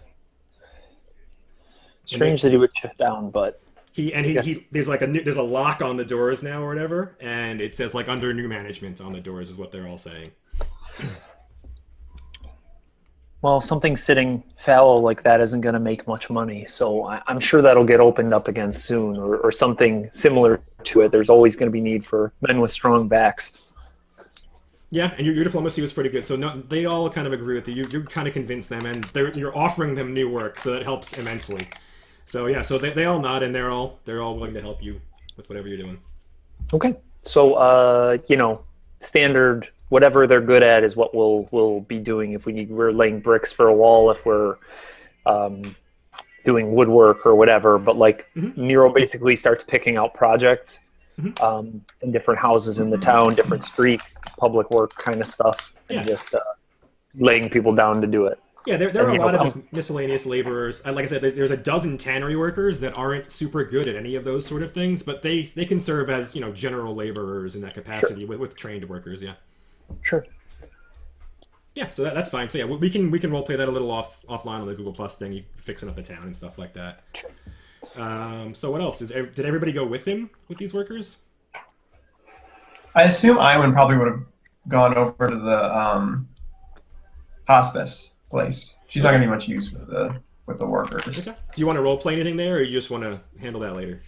Strange that he would shut down, but He there's there's a lock on the doors now or whatever, and it says like under new management on the doors is what they're all saying. well, something sitting fallow like that isn't going to make much money, so I'm sure that'll get opened up again soon, or something similar to it. There's always going to be need for men with strong backs. Yeah, and your diplomacy was pretty good, so they all kind of agree with you. You kind of convinced them, and you're offering them new work, so that helps immensely. So yeah, so they all nod, and they're all willing to help you with whatever you're doing. Okay. So, standard, whatever they're good at is what we'll be doing. If we're laying bricks for a wall, if we're doing woodwork or whatever. But Nero basically starts picking out projects in different houses in the town, different streets, public work kind of stuff, and just laying people down to do it. Yeah, there are a lot of just miscellaneous laborers. Like I said, there's a dozen tannery workers that aren't super good at any of those sort of things, but they can serve as general laborers in that capacity with trained workers. Yeah. Sure. Yeah, so that's fine. So yeah, we can role play that a little offline on the Google Plus thing, you fixing up the town and stuff like that. Sure. So what else did everybody go with him with these workers? I assume Iwan probably would have gone over to the hospice place. She's not going to be much use with the workers. Okay. Do you want to role play anything there, or you just want to handle that later?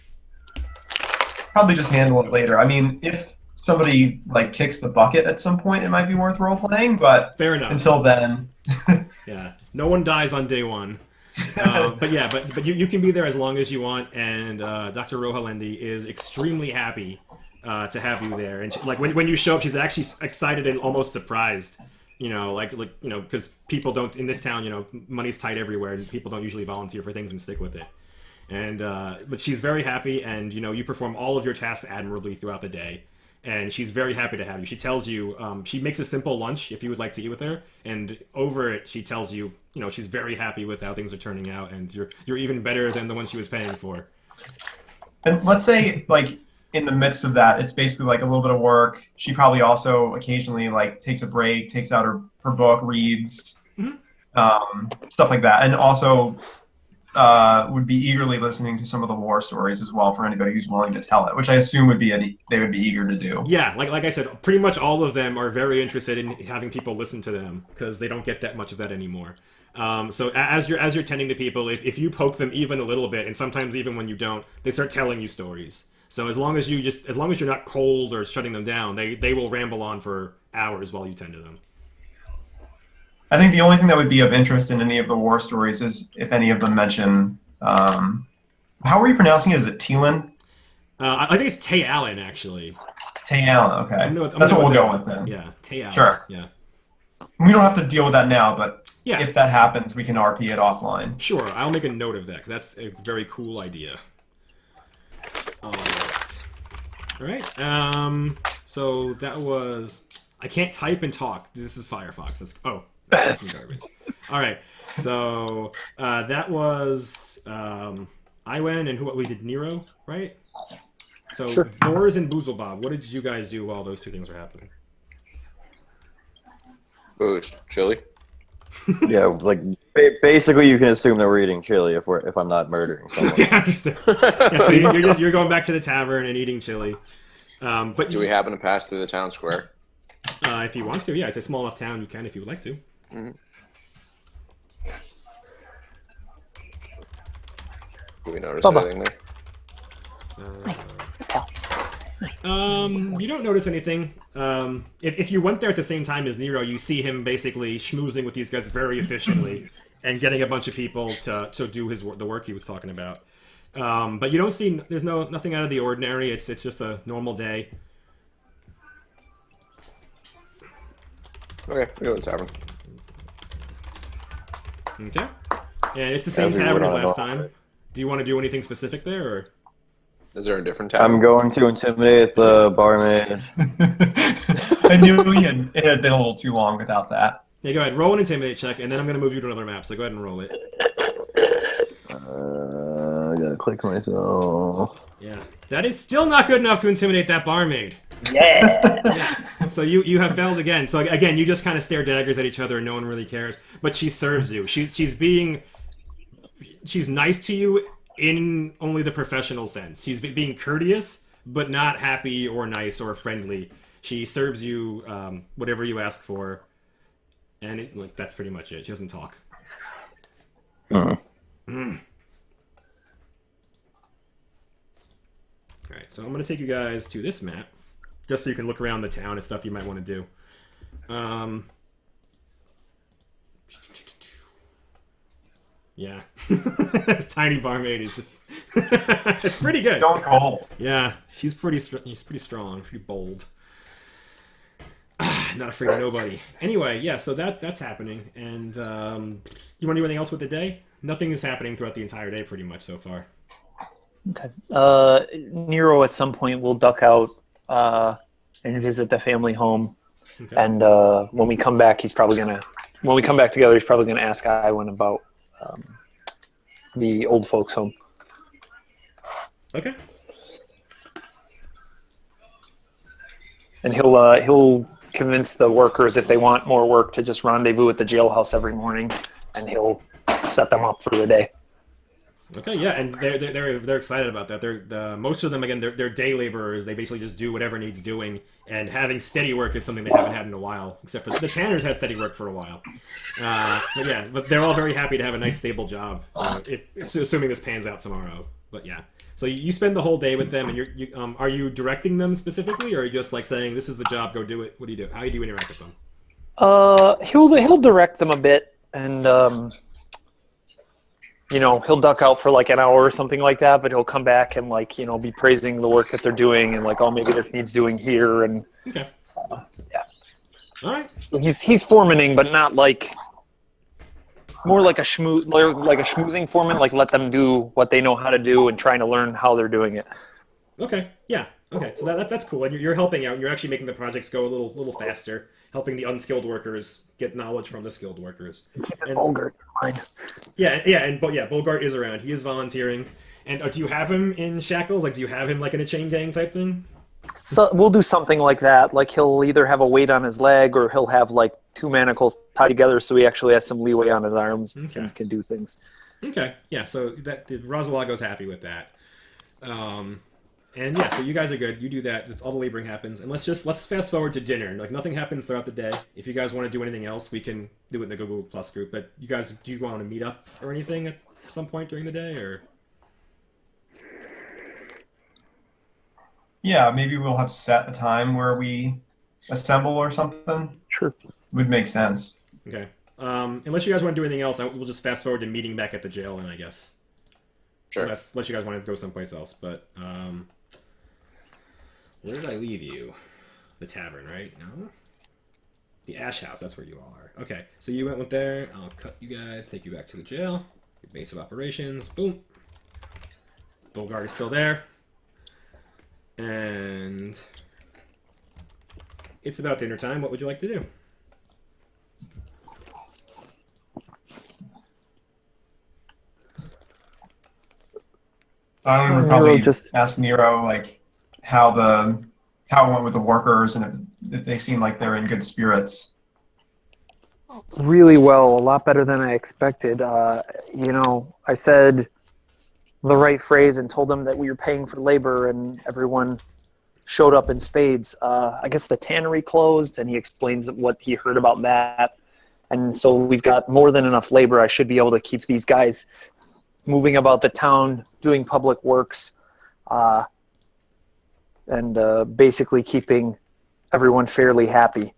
Probably just handle it later. I mean, if somebody kicks the bucket at some point, it might be worth role playing. But fair enough. Until then, yeah, no one dies on day one. But you can be there as long as you want. And Dr. Rohalendi is extremely happy to have you there. And when you show up, she's actually excited and almost surprised. Because people don't in this town. Money's tight everywhere, and people don't usually volunteer for things and stick with it. And but she's very happy, and you perform all of your tasks admirably throughout the day. And she's very happy to have you. She tells you she makes a simple lunch if you would like to eat with her, and over it she tells you she's very happy with how things are turning out, and you're even better than the one she was paying for. And let's say in the midst of that, it's basically a little bit of work. She probably also occasionally takes a break, takes out her book, reads, stuff like that, and also would be eagerly listening to some of the war stories as well for anybody who's willing to tell it, which I assume they would be eager to do. Yeah, like I said, pretty much all of them are very interested in having people listen to them because they don't get that much of that anymore. So as you're tending to people, if you poke them even a little bit, and sometimes even when you don't, they start telling you stories. So as long as you're not cold or shutting them down, they will ramble on for hours while you tend to them. I think the only thing that would be of interest in any of the war stories is if any of them mention how are you pronouncing it? Is it Teal'c? I think it's Tay Allen actually. Tay Allen, okay. That's what we'll go with then. Yeah, Tay Allen. Sure. Yeah. We don't have to deal with that now, but yeah. If that happens, we can RP it offline. Sure, I'll make a note of that. 'Cause that's a very cool idea. All right. So that was. I can't type and talk. This is Firefox. That's garbage. All right. So that was Iwan and we did Nero, right? So sure. Vors and Boozlebob. What did you guys do while those two things were happening? Ooh, chili. Yeah, basically, you can assume that we're eating chili if I'm not murdering someone. Yeah, I understand. Yeah, so you're going back to the tavern and eating chili. But do we happen to pass through the town square? If you want to, yeah, it's a small enough town. You can if you would like to. Mm-hmm. Do we notice anything there? You don't notice anything. If you went there at the same time as Nero, you see him basically schmoozing with these guys very efficiently and getting a bunch of people to do the work he was talking about. But you don't see there's nothing out of the ordinary. It's just a normal day. Okay, we go to the tavern. Okay. And it's the same As we tavern would as on a last normal time. Do you want to do anything specific there, or? Is there a different tavern? I'm going to intimidate the barmaid. I knew it had been a little too long without that. Yeah, go ahead. Roll an intimidate check, and then I'm going to move you to another map. So go ahead and roll it. I gotta click myself. Yeah, that is still not good enough to intimidate that barmaid. Yeah. So you have failed again. So again, you just kind of stare daggers at each other, and no one really cares. But she serves you. She's nice to you in only the professional sense. She's being courteous, but not happy or nice or friendly. She serves you whatever you ask for, and that's pretty much it. She doesn't talk. Mm. All right, so I'm going to take you guys to this map, just so you can look around the town and stuff you might want to do. Yeah. This tiny barmaid is just... it's pretty good. Stone cold. Yeah, she's pretty strong, pretty bold. Not afraid of nobody. Anyway, yeah, so that's happening. And you want to do anything else with the day? Nothing is happening throughout the entire day pretty much so far. Okay. Nero at some point will duck out and visit the family home. Okay. And when we come back, when we come back together, he's probably gonna ask Iwan about the old folks' home. Okay. And he'll convince the workers, if they want more work, to just rendezvous at the jailhouse every morning, and he'll set them up for the day. Okay, yeah, and they're excited about that. Most of them, again, they're day laborers. They basically just do whatever needs doing, and having steady work is something they haven't had in a while. Except for the Tanners had steady work for a while. But they're all very happy to have a nice stable job, assuming this pans out tomorrow. But yeah, so you spend the whole day with them, and are you directing them specifically, or are you just like saying this is the job, go do it? What do you do? How do you interact with them? He'll direct them a bit, and he'll duck out for like an hour or something like that, but he'll come back and be praising the work that they're doing and like, oh, maybe this needs doing here. And okay. Yeah. All right. He's foremanning, but not more like a schmoozing foreman, like let them do what they know how to do and trying to learn how they're doing it. Okay. Yeah. Okay. So that's cool. And you're helping out. You're actually making the projects go a little faster, helping the unskilled workers get knowledge from the skilled workers. And Bulgart, fine. Yeah, Bulgart is around. He is volunteering. And do you have him in shackles? Like, do you have him like in a chain gang type thing? So we'll do something like that. Like he'll either have a weight on his leg, or he'll have like two manacles tied together, so he actually has some leeway on his arms and can do things. Okay. Yeah. So that Rosalago's happy with that. And yeah, so you guys are good. You do that. That's all the laboring happens. And let's fast forward to dinner. Like nothing happens throughout the day. If you guys want to do anything else, we can do it in the Google Plus group. But you guys, do you want to meet up or anything at some point during the day, or? Yeah, maybe we'll have set a time where we assemble or something. Sure. Would make sense. Okay. Unless you guys want to do anything else, we'll just fast forward to meeting back at the jail, then I guess. Sure. Unless you guys want to go someplace else, but where did I leave you? The tavern, right? No? The Ash House, that's where you all are. Okay, so you went there. I'll cut you guys, take you back to the jail. Your base of operations. Boom. Bulgard is still there. And it's about dinner time. What would you like to do? I would Nero probably just- ask Nero like how it went with the workers and if they seem like they're in good spirits. Really well, a lot better than I expected. I said the right phrase and told them that we were paying for labor, and everyone showed up in spades. I guess the tannery closed, and he explains what he heard about that. And so we've got more than enough labor. I should be able to keep these guys moving about the town, doing public works, and basically keeping everyone fairly happy.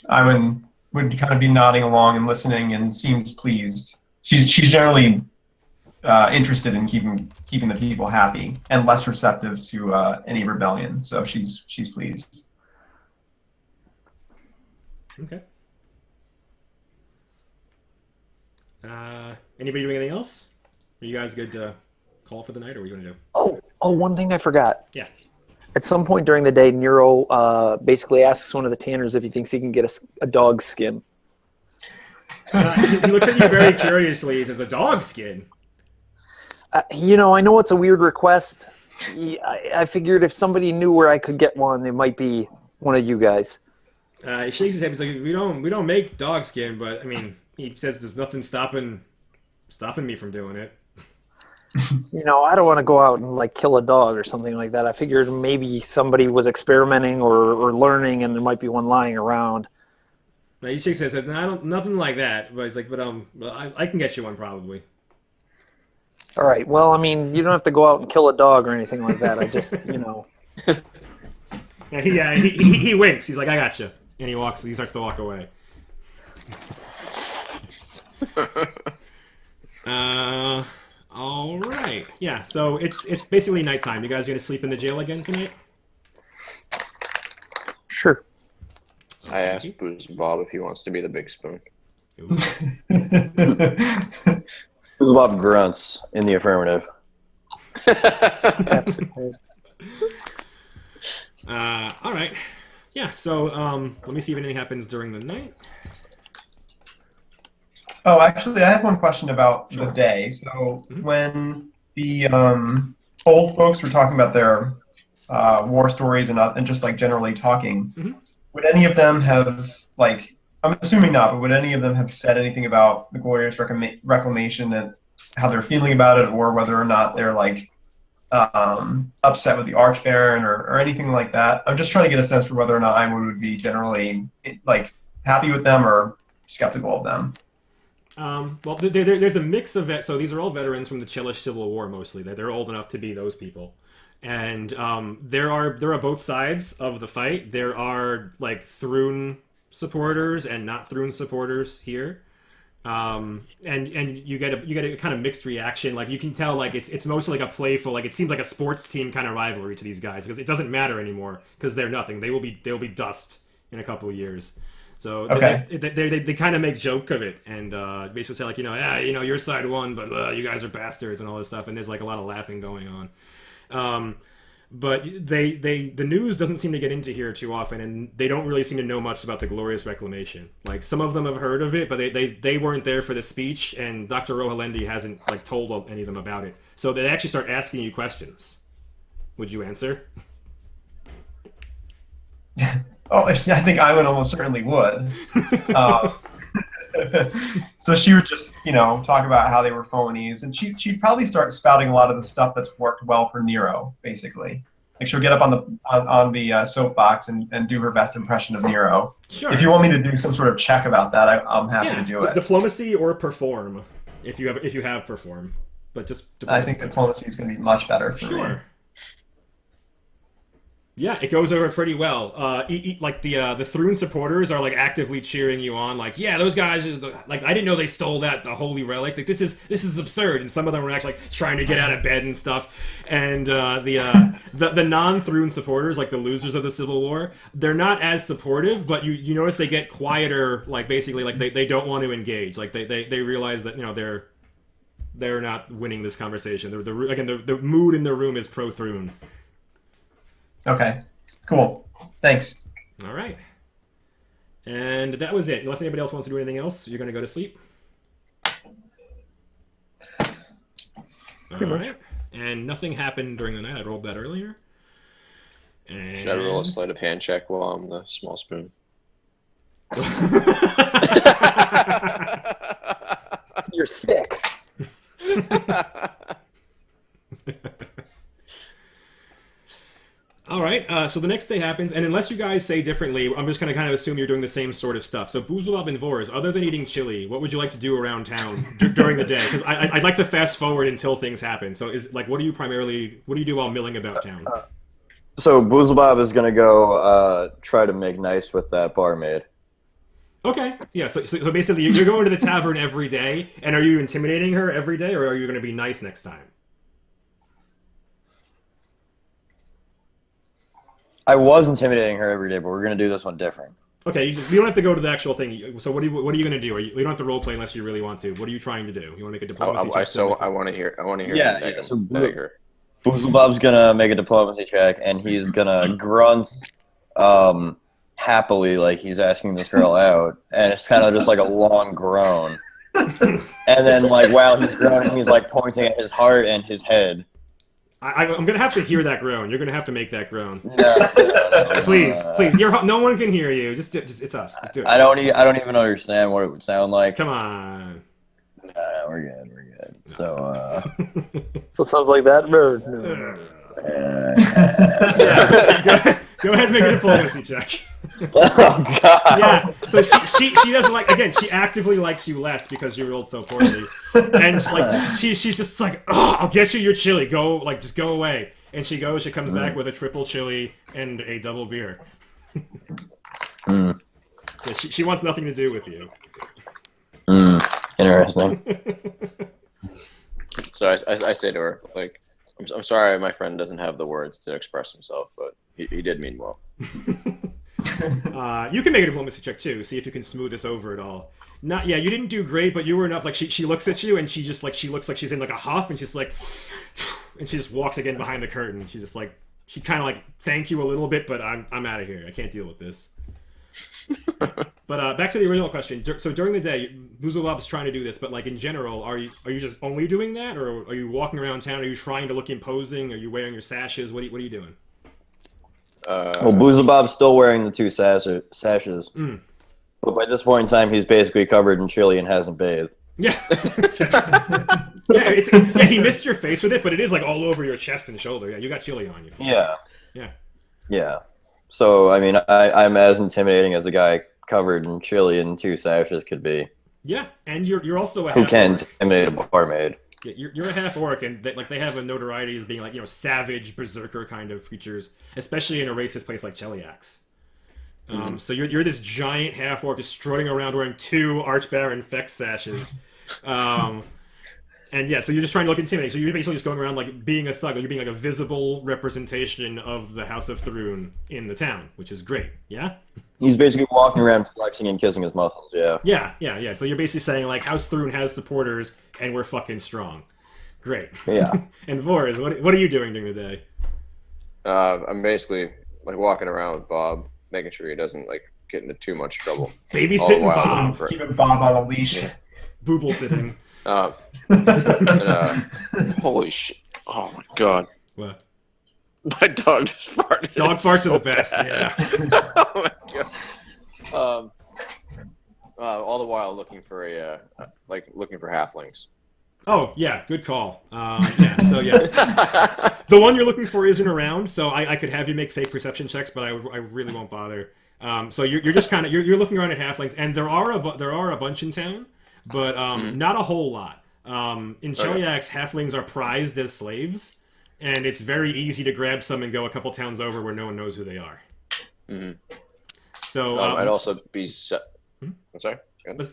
I would kind of be nodding along and listening and seems pleased. she's generally interested in keeping the people happy and less receptive to any rebellion. So she's pleased. Okay. Anybody doing anything else? Are you guys good to call for the night, or what are you going to do? Oh, one thing I forgot. Yeah. At some point during the day, Nero basically asks one of the tanners if he thinks he can get a dog skin. He looks at you very curiously. He says, "A dog skin." I know it's a weird request. I figured if somebody knew where I could get one, it might be one of you guys. He shakes his head. He's like, "We don't make dog skin, but I mean," he says, "there's nothing stopping me from doing it." I don't want to go out and kill a dog or something like that. I figured maybe somebody was experimenting or learning, and there might be one lying around. No, he shakes his head. No, nothing like that. But he's like, well, I can get you one probably. All right. Well, I mean, you don't have to go out and kill a dog or anything like that. I just, Yeah, he winks. He's like, I got you, and he starts to walk away. All right. Yeah. So it's basically nighttime. You guys gonna sleep in the jail again tonight? Sure. I asked Booze Bob if he wants to be the big spoon. Bob grunts in the affirmative. All right. Yeah. So let me see if anything happens during the night. Oh, actually, I have one question about Sure. the day. So when the old folks were talking about their war stories and just generally talking, would any of them have I'm assuming not, but would any of them have said anything about the Glorious Reclamation and how they're feeling about it, or whether or not they're upset with the Archbaron or anything like that? I'm just trying to get a sense for whether or not I would be generally happy with them or skeptical of them. Well, there's a mix of it. So these are all veterans from the Chelish Civil War, mostly. They're old enough to be those people, and there are both sides of the fight. There are Thrun supporters and not Thrun supporters here, and you get a kind of mixed reaction. You can tell it's mostly a playful, it seems like a sports team kind of rivalry to these guys, because it doesn't matter anymore because they're nothing. They will be dust in a couple of years. So okay. they kind of make joke of it and basically say your side won, but you guys are bastards and all this stuff. And there's a lot of laughing going on. But the news doesn't seem to get into here too often, and they don't really seem to know much about the Glorious Reclamation. Some of them have heard of it, but they weren't there for the speech, and Dr. Rohalendi hasn't told any of them about it. So they actually start asking you questions. Would you answer? Oh, I think Iwan almost certainly would. So she would just, talk about how they were phonies, and she'd probably start spouting a lot of the stuff that's worked well for Nero, basically. She'll get up on the soapbox and do her best impression of Nero. Sure. If you want me to do some sort of check about that, I'm happy to do it. Diplomacy or perform, if you have perform, but just diplomacy. I think diplomacy is going to be much better for me. Sure. Yeah, it goes over pretty well. The Thrun supporters are actively cheering you on. Yeah, those guys. I didn't know they stole the holy relic. This is absurd. And some of them were actually trying to get out of bed and stuff. And the non-Thrun supporters, the losers of the Civil War, they're not as supportive. But you notice they get quieter. Basically, they don't want to engage. They realize that they're not winning this conversation. The mood in the room is pro Thrun. Okay, cool. Thanks. All right. And that was it. Unless anybody else wants to do anything else, you're going to go to sleep? Pretty much. And nothing happened during the night. I rolled that earlier. And... Should I roll a sleight of hand check while I'm the small spoon? You're sick. All right, so the next day happens, and unless you guys say differently, I'm just going to kind of assume you're doing the same sort of stuff. So, Buzulab and Vors, other than eating chili, what would you like to do around town during the day? Because I'd like to fast forward until things happen. So, what do you do while milling about town? So, Boozlebob is going to go try to make nice with that barmaid. Okay, yeah. So basically, you're going to the tavern every day, and are you intimidating her every day, or are you going to be nice next time? I was intimidating her every day, but we're gonna do this one different. Okay, you don't have to go to the actual thing. So what are you going to do? You don't have to role play unless you really want to. What are you trying to do? You want to make a diplomacy check? I want to hear. I want to hear. Yeah, from yeah. So Dagger. Boozlebob's gonna make a diplomacy check, and he's gonna grunt, happily, like he's asking this girl out, and it's kind of just like a long groan. And then, like while he's groaning, he's like pointing at his heart and his head. I'm gonna have to hear that groan. You're gonna have to make that groan. No, Please. No one can hear you. Just it's us. Just do it. I don't even understand what it would sound like. Come on. No, we're good. So, So it sounds like that. Yeah. Go ahead and make a diplomacy check. oh God. Yeah. So she doesn't like. Again, she actively likes you less because you rolled so poorly, and she's just like, oh, I'll get you your chili. Just go away. And she goes. She comes back with a triple chili and a double beer. Yeah, she wants nothing to do with you. Interesting. So I say to her, like, I'm sorry, my friend doesn't have the words to express himself, but he did mean well. You can make a diplomacy check too. See if you can smooth this over at all. You didn't do great, but you were enough. Like she looks at you and she looks like she's in like a huff, and she's like, and she just walks again behind the curtain. She's just like, she kind of like thank you a little bit, but I'm out of here. I can't deal with this. But back to the original question. So during the day, Boozlebob's trying to do this, but like in general, are you just only doing that, or are you walking around town? Are you trying to look imposing? Are you wearing your sashes? What are you doing? Well, Boozlebob's still wearing the two sashes. But by this point in time, he's basically covered in chili and hasn't bathed. Yeah. He missed your face with it, but it is like all over your chest and shoulder. Yeah, you got chili on you. Yeah. So, I mean, I'm as intimidating as a guy covered in chili and two sashes could be. Yeah, and you're also a who half can orc. intimidate a barmaid. Yeah, you're a half orc, and they have a notoriety as being like savage berserker kind of creatures, especially in a racist place like Cheliax. So you're this giant half orc just strutting around wearing two Archbaron Fex sashes. And yeah, so you're just trying to look intimidating. So you're basically just going around like being a thug. Like you're being like a visible representation of the House of Thrun in the town, which is great. Yeah? He's basically walking around flexing and kissing his muscles, yeah. Yeah. So you're basically saying like House Thrun has supporters and we're fucking strong. Great. Yeah. And Vors, what are you doing during the day? I'm basically like walking around with Bob, making sure he doesn't like get into too much trouble. Babysitting Bob. Keeping Bob on a leash. Yeah. Booble sitting. Holy shit! Oh my god! What? My dog just farted. Dog farts are the best. Yeah. Oh my god! All the while looking for halflings. Oh yeah, good call. The one you're looking for isn't around, so I could have you make fake perception checks, but I really won't bother. So you're just kind of you're looking around at halflings, and there are a bunch in town, but not a whole lot. In Cheliax, halflings are prized as slaves, and it's very easy to grab some and go a couple towns over where no one knows who they are. So I'd also be. I'm sorry.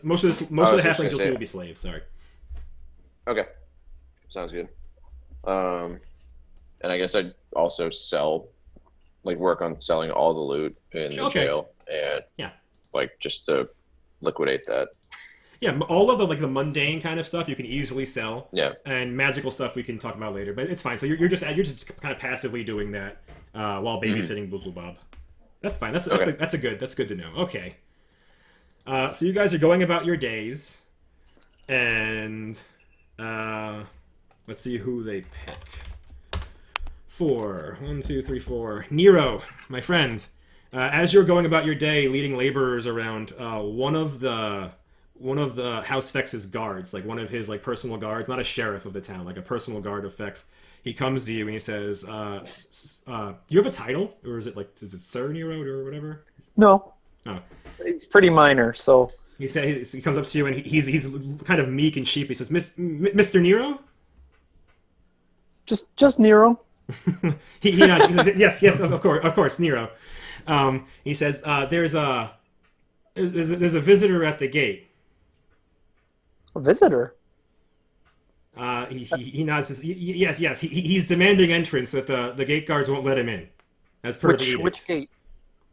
Most of the halflings you'll see will be slaves. Sorry. Okay, sounds good. And I guess I'd also work on selling all the loot in the jail, and just to liquidate that. Yeah, all of the mundane kind of stuff you can easily sell. Yeah. And magical stuff we can talk about later, but it's fine. So you're just kind of passively doing that while babysitting Boozlebob. That's fine. That's good to know. Okay. So you guys are going about your days, and let's see who they pick. 4. 1, 2, 3, 4. Nero, my friend. As you're going about your day, leading laborers around, one of the House Fex's guards, like one of his personal guards, not a sheriff of the town, like a personal guard of Fex. He comes to you and he says, "You have a title, or is it Sir Nero or whatever?" No. Oh. He's pretty minor, so. He comes up to you and he's kind of meek and sheepy. He says, "Mr. Nero." Just Nero. he nods. He says, yes, of course, Nero. He says, "There's there's a visitor at the gate. A visitor? He nods. Says, yes. He's demanding entrance, but the gate guards won't let him in, as per the edict. Which gate?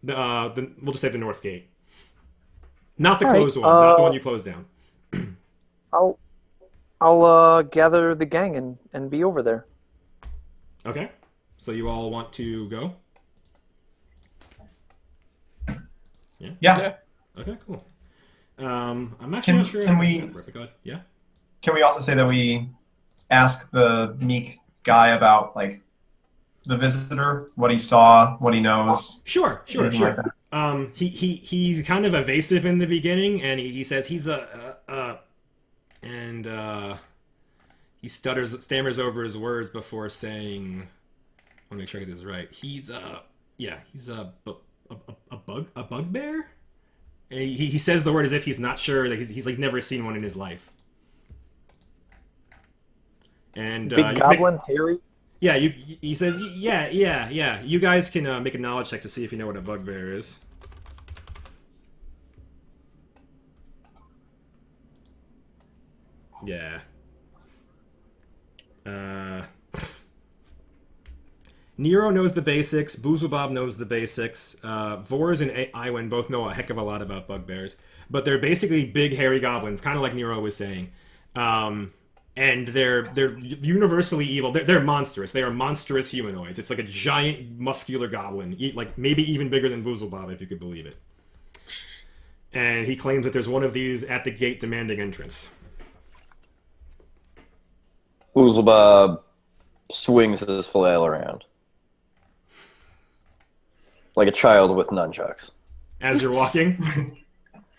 We'll just say the north gate, not the All right, closed one, not the one you closed down. I'll gather the gang and be over there. Okay, so you all want to go? Yeah. Okay, cool. I'm actually not sure. Can we? Go ahead. Yeah. Can we also say that we ask the meek guy about like the visitor, what he saw, what he knows? Sure. Anything like that? He's kind of evasive in the beginning, and he says he's he stammers over his words before saying, I want to make sure I get this right. He's a bugbear? And he says the word as if he's not sure, that he's like never seen one in his life. And Big goblin, hairy? Yeah, he says, yeah. You guys can make a knowledge check to see if you know what a bugbear is. Yeah. Nero knows the basics. Boozlebob knows the basics. Vors and Iwan both know a heck of a lot about bugbears. But they're basically big, hairy goblins, kind of like Nero was saying. And they're universally evil. They're monstrous. They are monstrous humanoids. It's like a giant, muscular goblin. Like maybe even bigger than Boozlebob, if you could believe it. And he claims that there's one of these at the gate demanding entrance. Boozlebob swings his flail around. Like a child with nunchucks. As you're walking?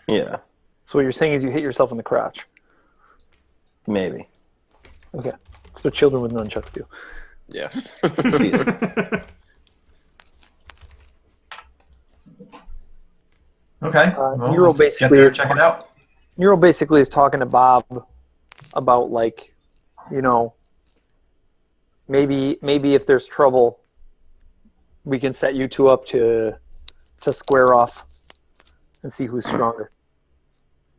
Yeah, So what you're saying is you hit yourself in the crotch. maybe. Okay. That's what children with nunchucks do. Yeah. Okay. Well, Nero let's get basically there, is check it out. Nero basically is talking to Bob about, like, you know, maybe if there's trouble, we can set you two up to square off and see who's stronger.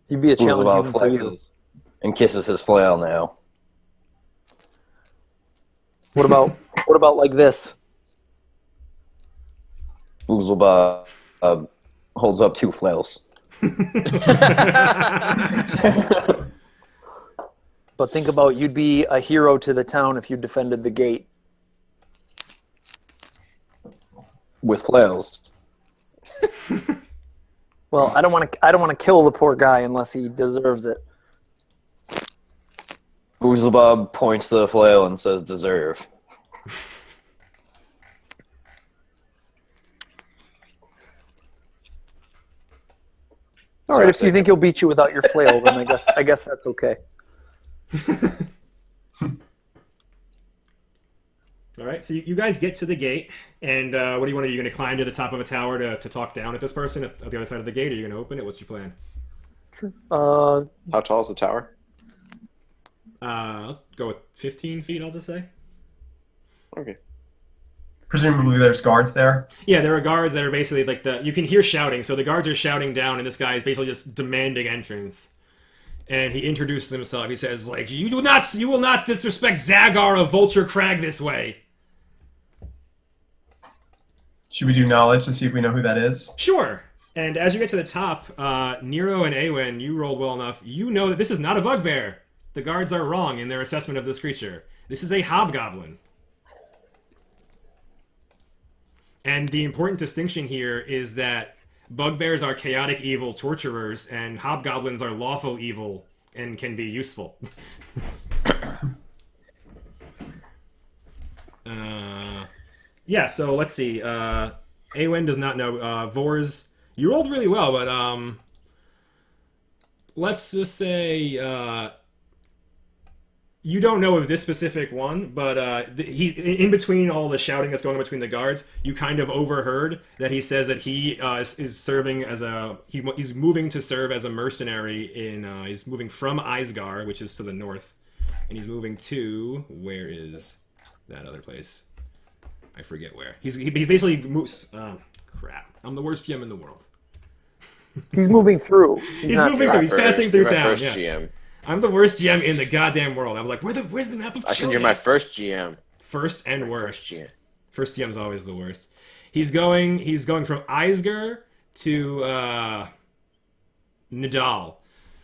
You'd be a challenge Boozlebob even for you. flexes and kisses his flail now. What about like this? Boozlebob holds up 2 flails. But think about, you'd be a hero to the town if you defended the gate. With flails. Well, I don't want to kill the poor guy unless he deserves it. Boozlebob points to the flail and says, "Deserve." All right, if you think he'll beat you without your flail, then I guess that's okay. All right, so you guys get to the gate, and what do you want to do? You're going to climb to the top of a tower to talk down at this person at the other side of the gate, or are you going to open it? What's your plan? How tall is the tower? I'll go with 15 feet, I'll just say. Okay. Presumably there's guards there. Yeah, there are guards that are basically like you can hear shouting, so the guards are shouting down, and this guy is basically just demanding entrance. And he introduces himself. He says, like, you will not disrespect Zagar of Vulture Crag this way. Should we do knowledge to see if we know who that is? Sure. And as you get to the top, Nero and Awen, you rolled well enough. You know that this is not a bugbear. The guards are wrong in their assessment of this creature. This is a hobgoblin. And the important distinction here is that bugbears are chaotic evil torturers, and hobgoblins are lawful evil and can be useful. Yeah, so let's see. Awen does not know. Vors, you rolled really well, but let's just say you don't know of this specific one, but he in between all the shouting that's going on between the guards, you kind of overheard that he says that he is serving as he's moving to serve as a mercenary he's moving from Isgar, which is to the north, and he's moving to, where is that other place? I forget where. He basically moves. Crap! I'm the worst GM in the world. He's moving through. He's not moving there. through. He's passing through You're my town. first Yeah. GM. I'm the worst GM in the goddamn world. I'm like, where's the map of I said Chile? you're my first GM. First and worst. GM. First GM's always the worst. He's going from Eisger to Nidal,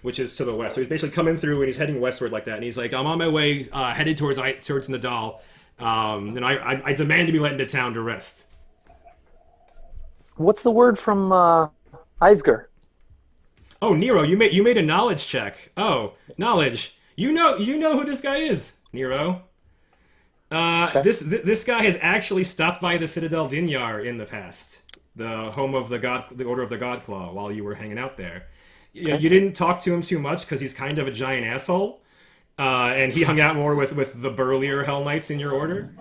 which is to the west. So he's basically coming through and he's heading westward like that. And he's like, I'm on my way, headed towards Nidal. And I demand to be let into town to rest. What's the word from Eisger? Oh, Nero, you made a knowledge check. Oh, knowledge. You know who this guy is, Nero. This guy has actually stopped by the Citadel Dinyar in the past, the home of the Order of the Godclaw, while you were hanging out there. You didn't talk to him too much because he's kind of a giant asshole, and he hung out more with the burlier Hell Knights in your order.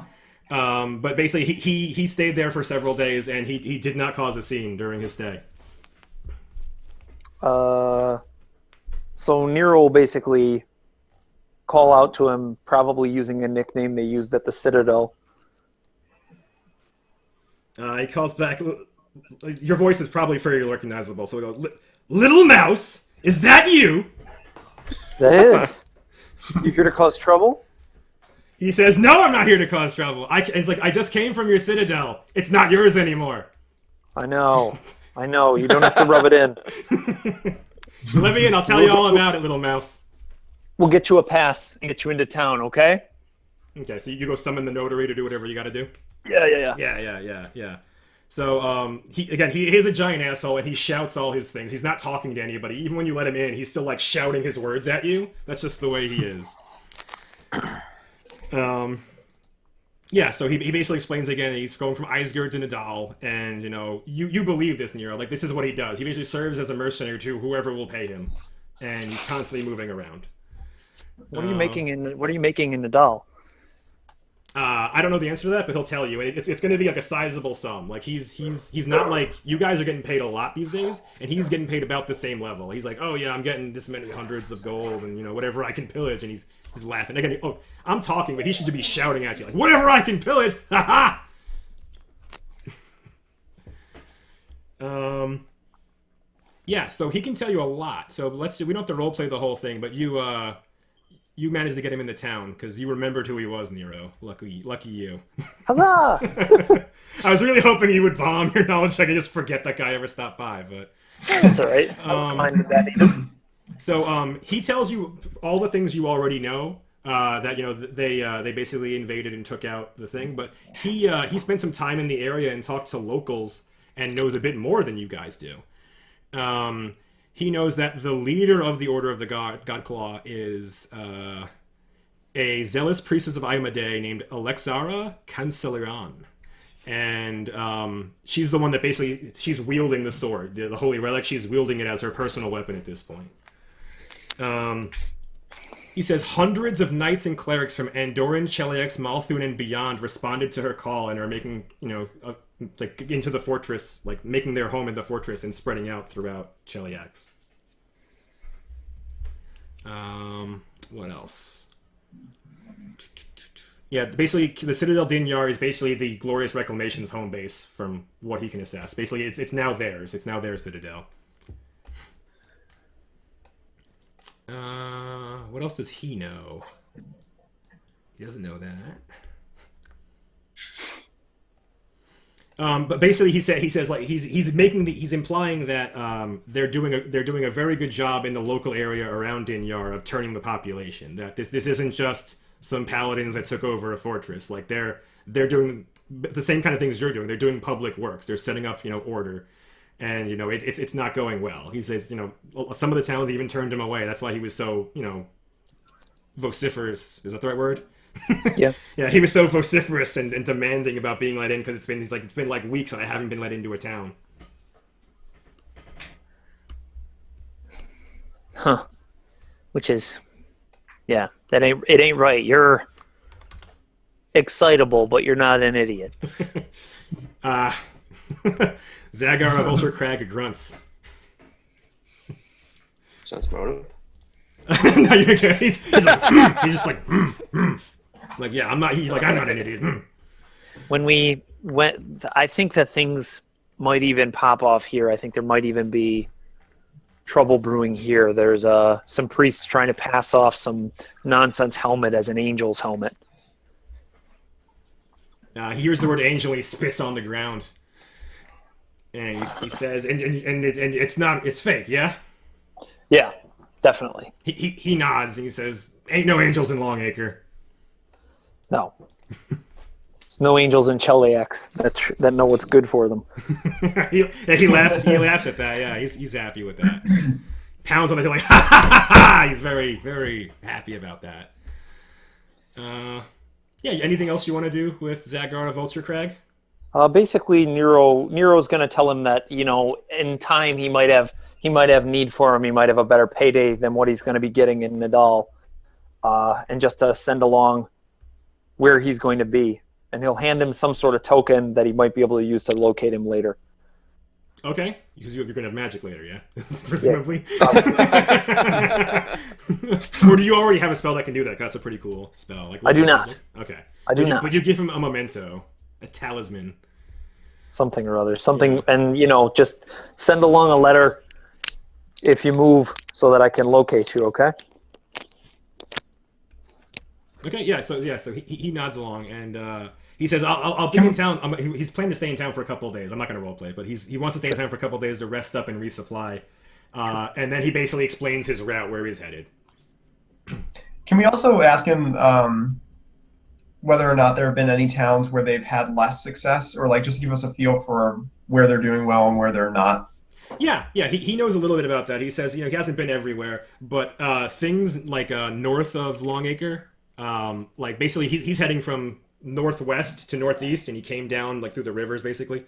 But basically, he stayed there for several days, and he did not cause a scene during his stay. So Nero will basically call out to him, probably using a nickname they used at the Citadel. He calls back. Your voice is probably fairly recognizable, so we go, Little Mouse, is that you? That is. You here to cause trouble? He says, no, I'm not here to cause trouble. It's like, I just came from your Citadel. It's not yours anymore. I know. You don't have to rub it in. Let me in. I'll tell you all about it, Little Mouse. We'll get you a pass and get you into town, okay? Okay, so you go summon the notary to do whatever you got to do? Yeah. Yeah. So, he is a giant asshole, and he shouts all his things. He's not talking to anybody. Even when you let him in, he's still, like, shouting his words at you. That's just the way he is. Yeah, so he basically explains again that he's going from Eisger to Nidal, and, you believe this, Nero. Like, this is what he does. He basically serves as a mercenary to whoever will pay him, and he's constantly moving around. What are you making in Nidal? I don't know the answer to that, but he'll tell you. And it's going to be like a sizable sum. Like he's not like you guys are getting paid a lot these days, and he's getting paid about the same level. He's like, oh yeah, I'm getting this many hundreds of gold, and whatever I can pillage, and he's laughing. Again, I'm talking, but he should be shouting at you like, whatever I can pillage, ha ha. Yeah, so he can tell you a lot. So we don't have to roleplay the whole thing, but you managed to get him in the town because you remembered who he was, Nero. Lucky you. Huzzah! I was really hoping you would bomb your knowledge check and just forget that guy ever stopped by, but That's all right. I don't mind that either. so he tells you all the things you already know. That they basically invaded and took out the thing, but he spent some time in the area and talked to locals and knows a bit more than you guys do. He knows that the leader of the Order of the Godclaw is a zealous priestess of Ayamade named Alexara Canceleran. And she's the one that basically, she's wielding the sword, the holy relic. She's wielding it as her personal weapon at this point. He says hundreds of knights and clerics from Andoran, Cheliax, Malthun, and beyond responded to her call and are making, into the fortress, like making their home in the fortress and spreading out throughout Cheliax. What else? Yeah, basically, the Citadel Dinyar is basically the Glorious Reclamation's home base from what he can assess. Basically, it's now theirs. It's now their Citadel. What else does he know? He doesn't know that. But basically, he says like he's implying that they're doing a very good job in the local area around Dinyar of turning the population. That this isn't just some paladins that took over a fortress. Like they're doing the same kind of things you're doing. They're doing public works. They're setting up order, and it's not going well. He says some of the towns even turned him away. That's why he was so vociferous. Is that the right word? Yeah. Yeah, he was so vociferous and demanding about being let in because it's been like weeks and I haven't been let into a town. Huh. Which is, yeah, it ain't right. You're excitable, but you're not an idiot. Zagar of Ultra Crag grunts. Sense motive. No, he's like, he's just like, like, yeah, I'm not. He's like, I'm not an idiot. When we went, I think that things might even pop off here. I think there might even be trouble brewing here. There's some priests trying to pass off some nonsense helmet as an angel's helmet. He hears the word angel and he spits on the ground. And he says, and it's fake, yeah? Yeah, definitely. He nods and he says, ain't no angels in Longacre. No. There's no angels in Cheliax that know what's good for them. he laughs at that, yeah, he's happy with that. Pounds on the hill like, ha ha ha ha! He's very, very happy about that. Yeah, anything else you want to do with Zagar of Vulture Crag? Basically, Nero's going to tell him that, in time he might have need for him. He might have a better payday than what he's going to be getting in Nadal, and just to send along where he's going to be, and he'll hand him some sort of token that he might be able to use to locate him later. Okay, because you're going to have magic later, yeah? Presumably. Yeah. Or do you already have a spell that can do that? That's a pretty cool spell. Like, I do not. Okay. I do not. But you give him a memento, a talisman. Something or other. Something, and, just send along a letter if you move so that I can locate you, okay? Okay, yeah, so he nods along, and he says, I'll be in town. He's planning to stay in town for a couple of days. I'm not going to roleplay, but he wants to stay in town for a couple of days to rest up and resupply. And then he basically explains his route, where he's headed. Can we also ask him whether or not there have been any towns where they've had less success, or like just give us a feel for where they're doing well and where they're not? Yeah, he knows a little bit about that. He says, he hasn't been everywhere, but things like north of Longacre, like basically he's heading from northwest to northeast, and he came down like through the rivers basically,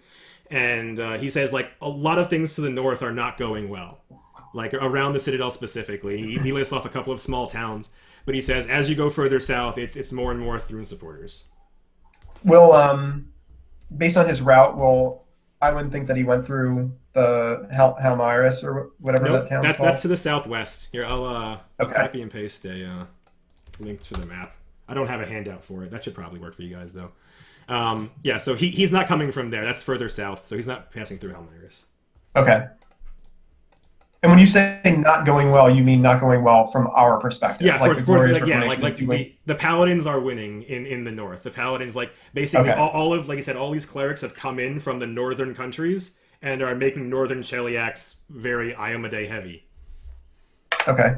and he says like a lot of things to the north are not going well, like around the Citadel specifically. He lists off a couple of small towns, but he says as you go further south, it's more and more Thrune supporters. Will based on his route, I wouldn't think that he went through the Helmiris or whatever that town's called. That's to the southwest. Here, I'll copy and paste a link to the map. I don't have a handout for it. That should probably work for you guys, though. Yeah, so he's not coming from there. That's further south, so he's not passing through Helmiris. Okay. And when you say not going well, you mean not going well from our perspective? Yeah, like the Paladins are winning in the north. The Paladins, like, basically all of, like I said, all these clerics have come in from the northern countries and are making northern Cheliax very Iomedae heavy. Okay.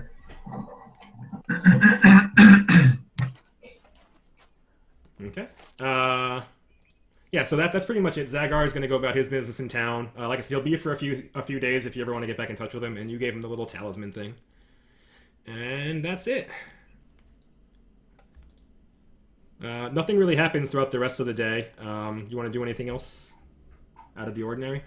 Okay. Yeah, so that's pretty much it. Zagar is going to go about his business in town. Like I said, he'll be for a few days if you ever want to get back in touch with him, and you gave him the little talisman thing. And that's it. Nothing really happens throughout the rest of the day. You want to do anything else out of the ordinary?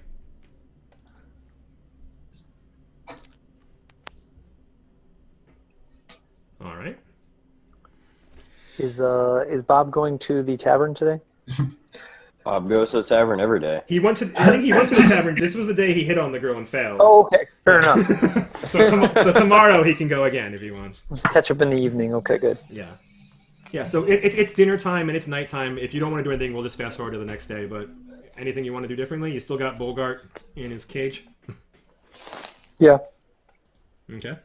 All right. Is Bob going to the tavern today? Bob goes to the tavern every day. I think he went to the tavern. This was the day he hit on the girl and failed. Oh, okay. Fair enough. So tomorrow he can go again if he wants. Just catch up in the evening. Okay, good. Yeah. Yeah, so it's dinner time and it's nighttime. If you don't want to do anything, we'll just fast forward to the next day. But anything you want to do differently? You still got Bolgart in his cage? Yeah. Okay.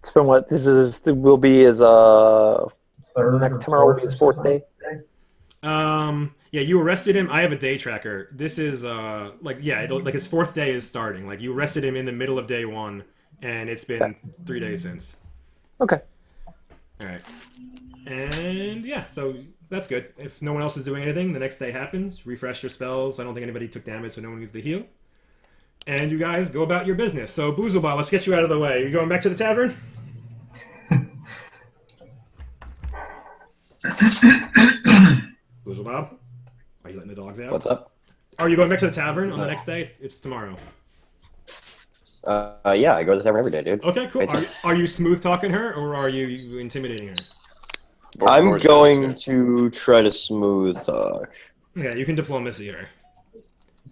It's been what? Will be his tomorrow will be his fourth day. Yeah, you arrested him. I have a day tracker. This is like his fourth day is starting. Like you arrested him in the middle of day 1, and it's been 3 days since. Okay. All right. And yeah, so that's good. If no one else is doing anything, the next day happens. Refresh your spells. I don't think anybody took damage, so no one needs to heal. And you guys go about your business. So Boozleball, let's get you out of the way. You going back to the tavern? Boozlebob? Are you letting the dogs out? What's up? Are you going back to the tavern on the next day? It's tomorrow. Yeah, I go to the tavern every day, dude. Okay, cool. Are you smooth talking her, or are you intimidating her? I'm going to try to smooth talk. Yeah, you can diplomacy her.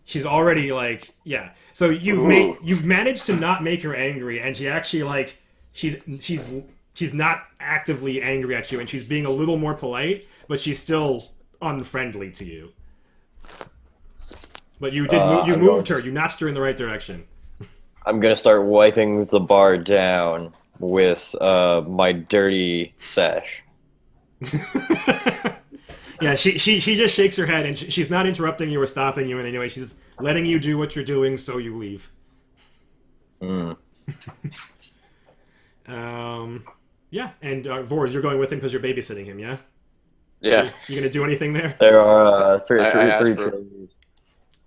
She's already like, yeah. So you've managed to not make her angry, and she actually like she's not actively angry at you, and she's being a little more polite, but she's still unfriendly to you. But you did you moved her. You notched her in the right direction. I'm gonna start wiping the bar down with my dirty sash. Yeah, she just shakes her head, and she's not interrupting you or stopping you in any way. She's letting you do what you're doing, so you leave. Mm. Yeah, and Vors, you're going with him because you're babysitting him, yeah? Yeah. You gonna do anything there? There are three I asked three for- chilies.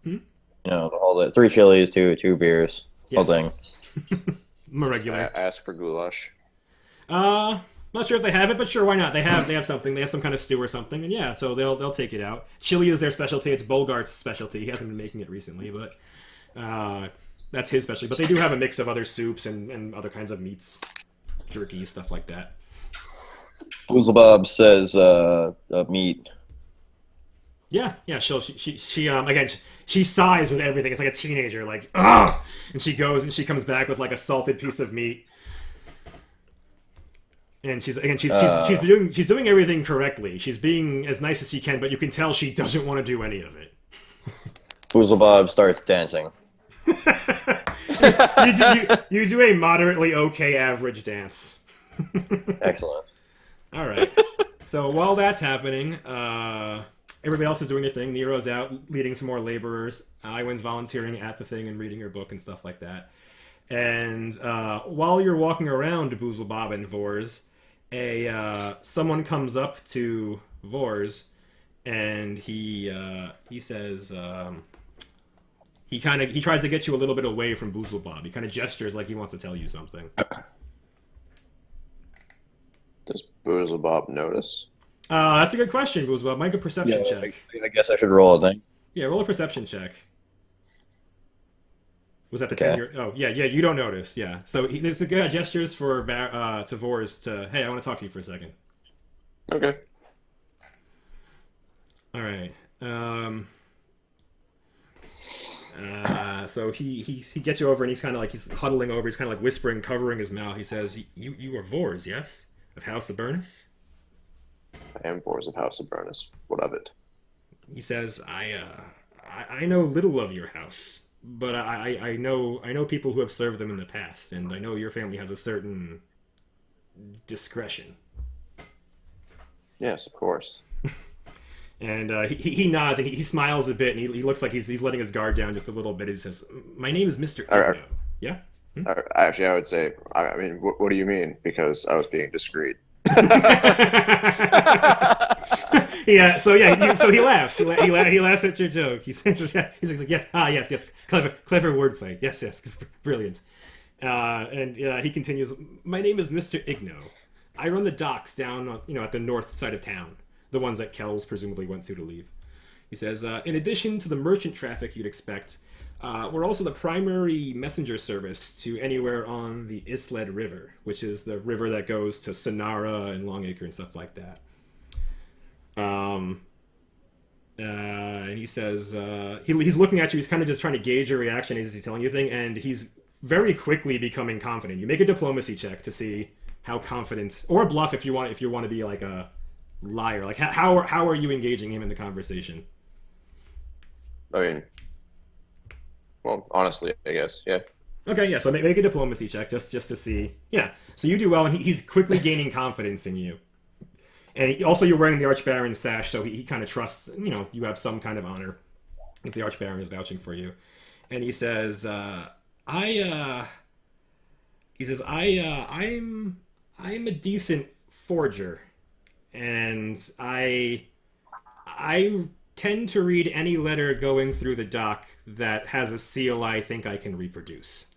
Hmm? You know, all the 3 chilies, two beers, Yes. whole thing. I'm a I regular. asked for goulash. Not sure if they have it, but sure, why not? They have something. They have some kind of stew or something, and yeah, so they'll take it out. Chili is their specialty. It's Bogart's specialty. He hasn't been making it recently, but that's his specialty. But they do have a mix of other soups and other kinds of meats, jerky, stuff like that. Boozlebob says meat. Yeah. She again she sighs with everything. It's like a teenager, like ah, and she goes and she comes back with like a salted piece of meat. And she's doing everything correctly. She's being as nice as she can, but you can tell she doesn't want to do any of it. Boozlebob starts dancing. You do a moderately okay average dance. Excellent. All right. So while that's happening, everybody else is doing their thing. Nero's out leading some more laborers. Iwan's volunteering at the thing and reading her book and stuff like that. And while you're walking around Boozlebob and Vors, someone comes up to Vors, and he says he tries to get you a little bit away from Boozlebob. He kind of gestures like he wants to tell you something. Does Boozlebob notice? That's a good question, Boozlebob. Make a perception check. I guess I should roll it then. Yeah, roll a perception check. Was that the Okay. 10-year? Oh, yeah, you don't notice. Yeah. So there's the guy gestures for to Vors to, hey, I want to talk to you for a second. Okay. All right. So he gets you over and he's kind of like he's huddling over. He's kind of like whispering, covering his mouth. He says, "You are Vors, yes, of House of Burnus?" I am Vors of House of Burnus. What of it? He says, I know little of your house, but I know people who have served them in the past, and I know your family has a certain discretion." Yes, of course. And he nods and he smiles a bit, and he looks like he's letting his guard down just a little bit. He says, "My name is Mr. Alright. Igno." Yeah? Actually, I would say, I mean, what do you mean? Because I was being discreet. Yeah, so he laughs. He laughs at your joke. He's like, yes, yes, clever wordplay. Yes, brilliant. And he continues, "My name is Mr. Igno. I run the docks down, at the north side of town, the ones that Kells presumably wants you to leave." He says, "In addition to the merchant traffic you'd expect, we're also the primary messenger service to anywhere on the Isled River, which is the river that goes to Sonara and Longacre and stuff like that." And he says, he's looking at you, he's kind of just trying to gauge your reaction as he's telling you thing, and he's very quickly becoming confident. You make a diplomacy check to see how confident, or a bluff if you want to be like a liar. Like, how are you engaging him in the conversation? I mean, well, honestly, I guess, yeah. Okay, yeah, so make a diplomacy check just to see. Yeah, so you do well, and he's quickly gaining confidence in you. And you're wearing the Archbaron's sash, so he kind of trusts, you have some kind of honor if the Archbaron is vouching for you. And he says, I'm a decent forger, and I tend to read any letter going through the dock that has a seal I think I can reproduce.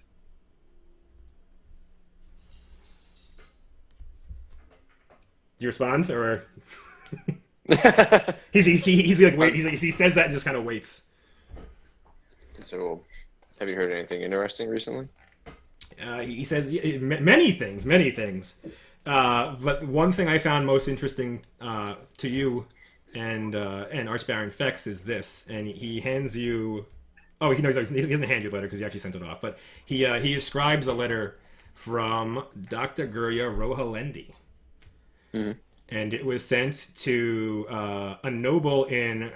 Do you respond, or he's like wait? He says that and just kind of waits. So, have you heard anything interesting recently? He says many things. But one thing I found most interesting to you and Archbaron Fex is this, and he hands you. Oh, he doesn't hand you the letter because he actually sent it off. But he ascribes a letter from Dr. Gurya Rohalendi. Mm-hmm. And it was sent to a noble in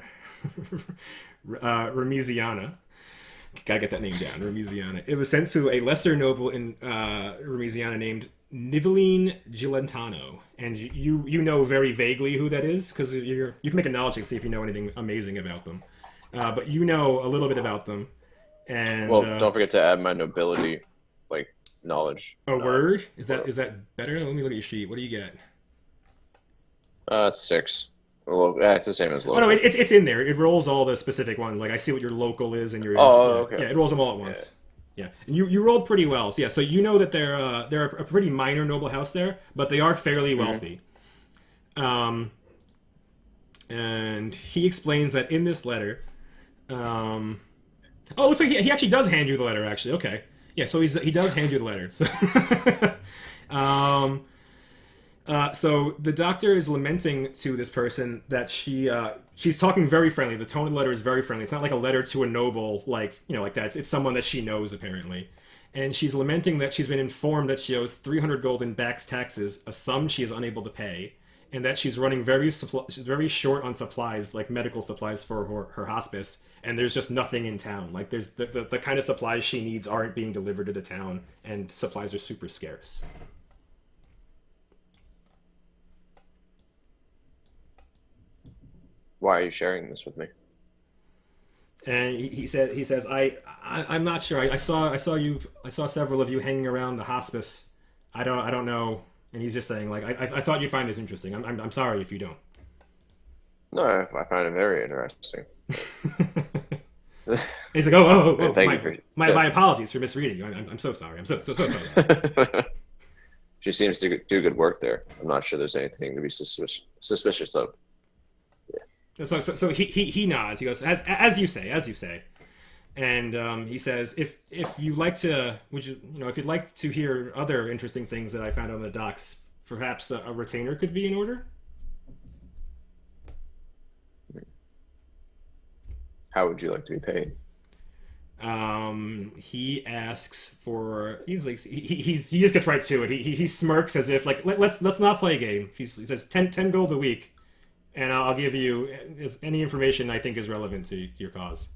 Remisiana Gotta get that name down, Remisiana. It was sent to a lesser noble in Remisiana named Niveline Gilentano. And you know very vaguely who that is, because you can make a knowledge check to see if you know anything amazing about them. But you know a little bit about them. And Well, don't forget to add my nobility, like, knowledge. a word? Is that better? Let me look at your sheet. What do you get? It's 6. Well, it's the same as Oh local. no, it's in there. It rolls all the specific ones. Like I see what your local is and your. Okay. Yeah, it rolls them all at once. Yeah, and you rolled pretty well. So, yeah, so you know that they're a pretty minor noble house there, but they are fairly wealthy. And he explains that in this letter. Oh, it looks like he actually does hand you the letter. Actually, okay. Yeah, so he does hand you the letter. So, so the doctor is lamenting to this person that she's talking very friendly. The tone of the letter is very friendly. It's not like a letter to a noble, like like that. It's someone that she knows apparently, and she's lamenting that she's been informed that she owes 300 gold in back taxes, a sum she is unable to pay, and that she's running she's very short on supplies, like medical supplies for her hospice. And there's just nothing in town. Like there's the kind of supplies she needs aren't being delivered to the town, and supplies are super scarce. Why are you sharing this with me? And he says I'm not sure. I saw several of you hanging around the hospice. I don't know. And he's just saying like I thought you'd find this interesting. I'm sorry if you don't. No, I find it very interesting. He's like, oh Thank you for, my apologies for misreading you. I'm so sorry. I'm so sorry. She seems to do good work there. I'm not sure there's anything to be suspicious of. So he nods. He goes, as you say, and he says, if you like to, if you'd like to hear other interesting things that I found on the docks, perhaps a retainer could be in order. How would you like to be paid? He asks for. He's like he just gets right to it. He smirks as if like let's not play a game. He says 10 gold a week, and I'll give you any information I think is relevant to your cause.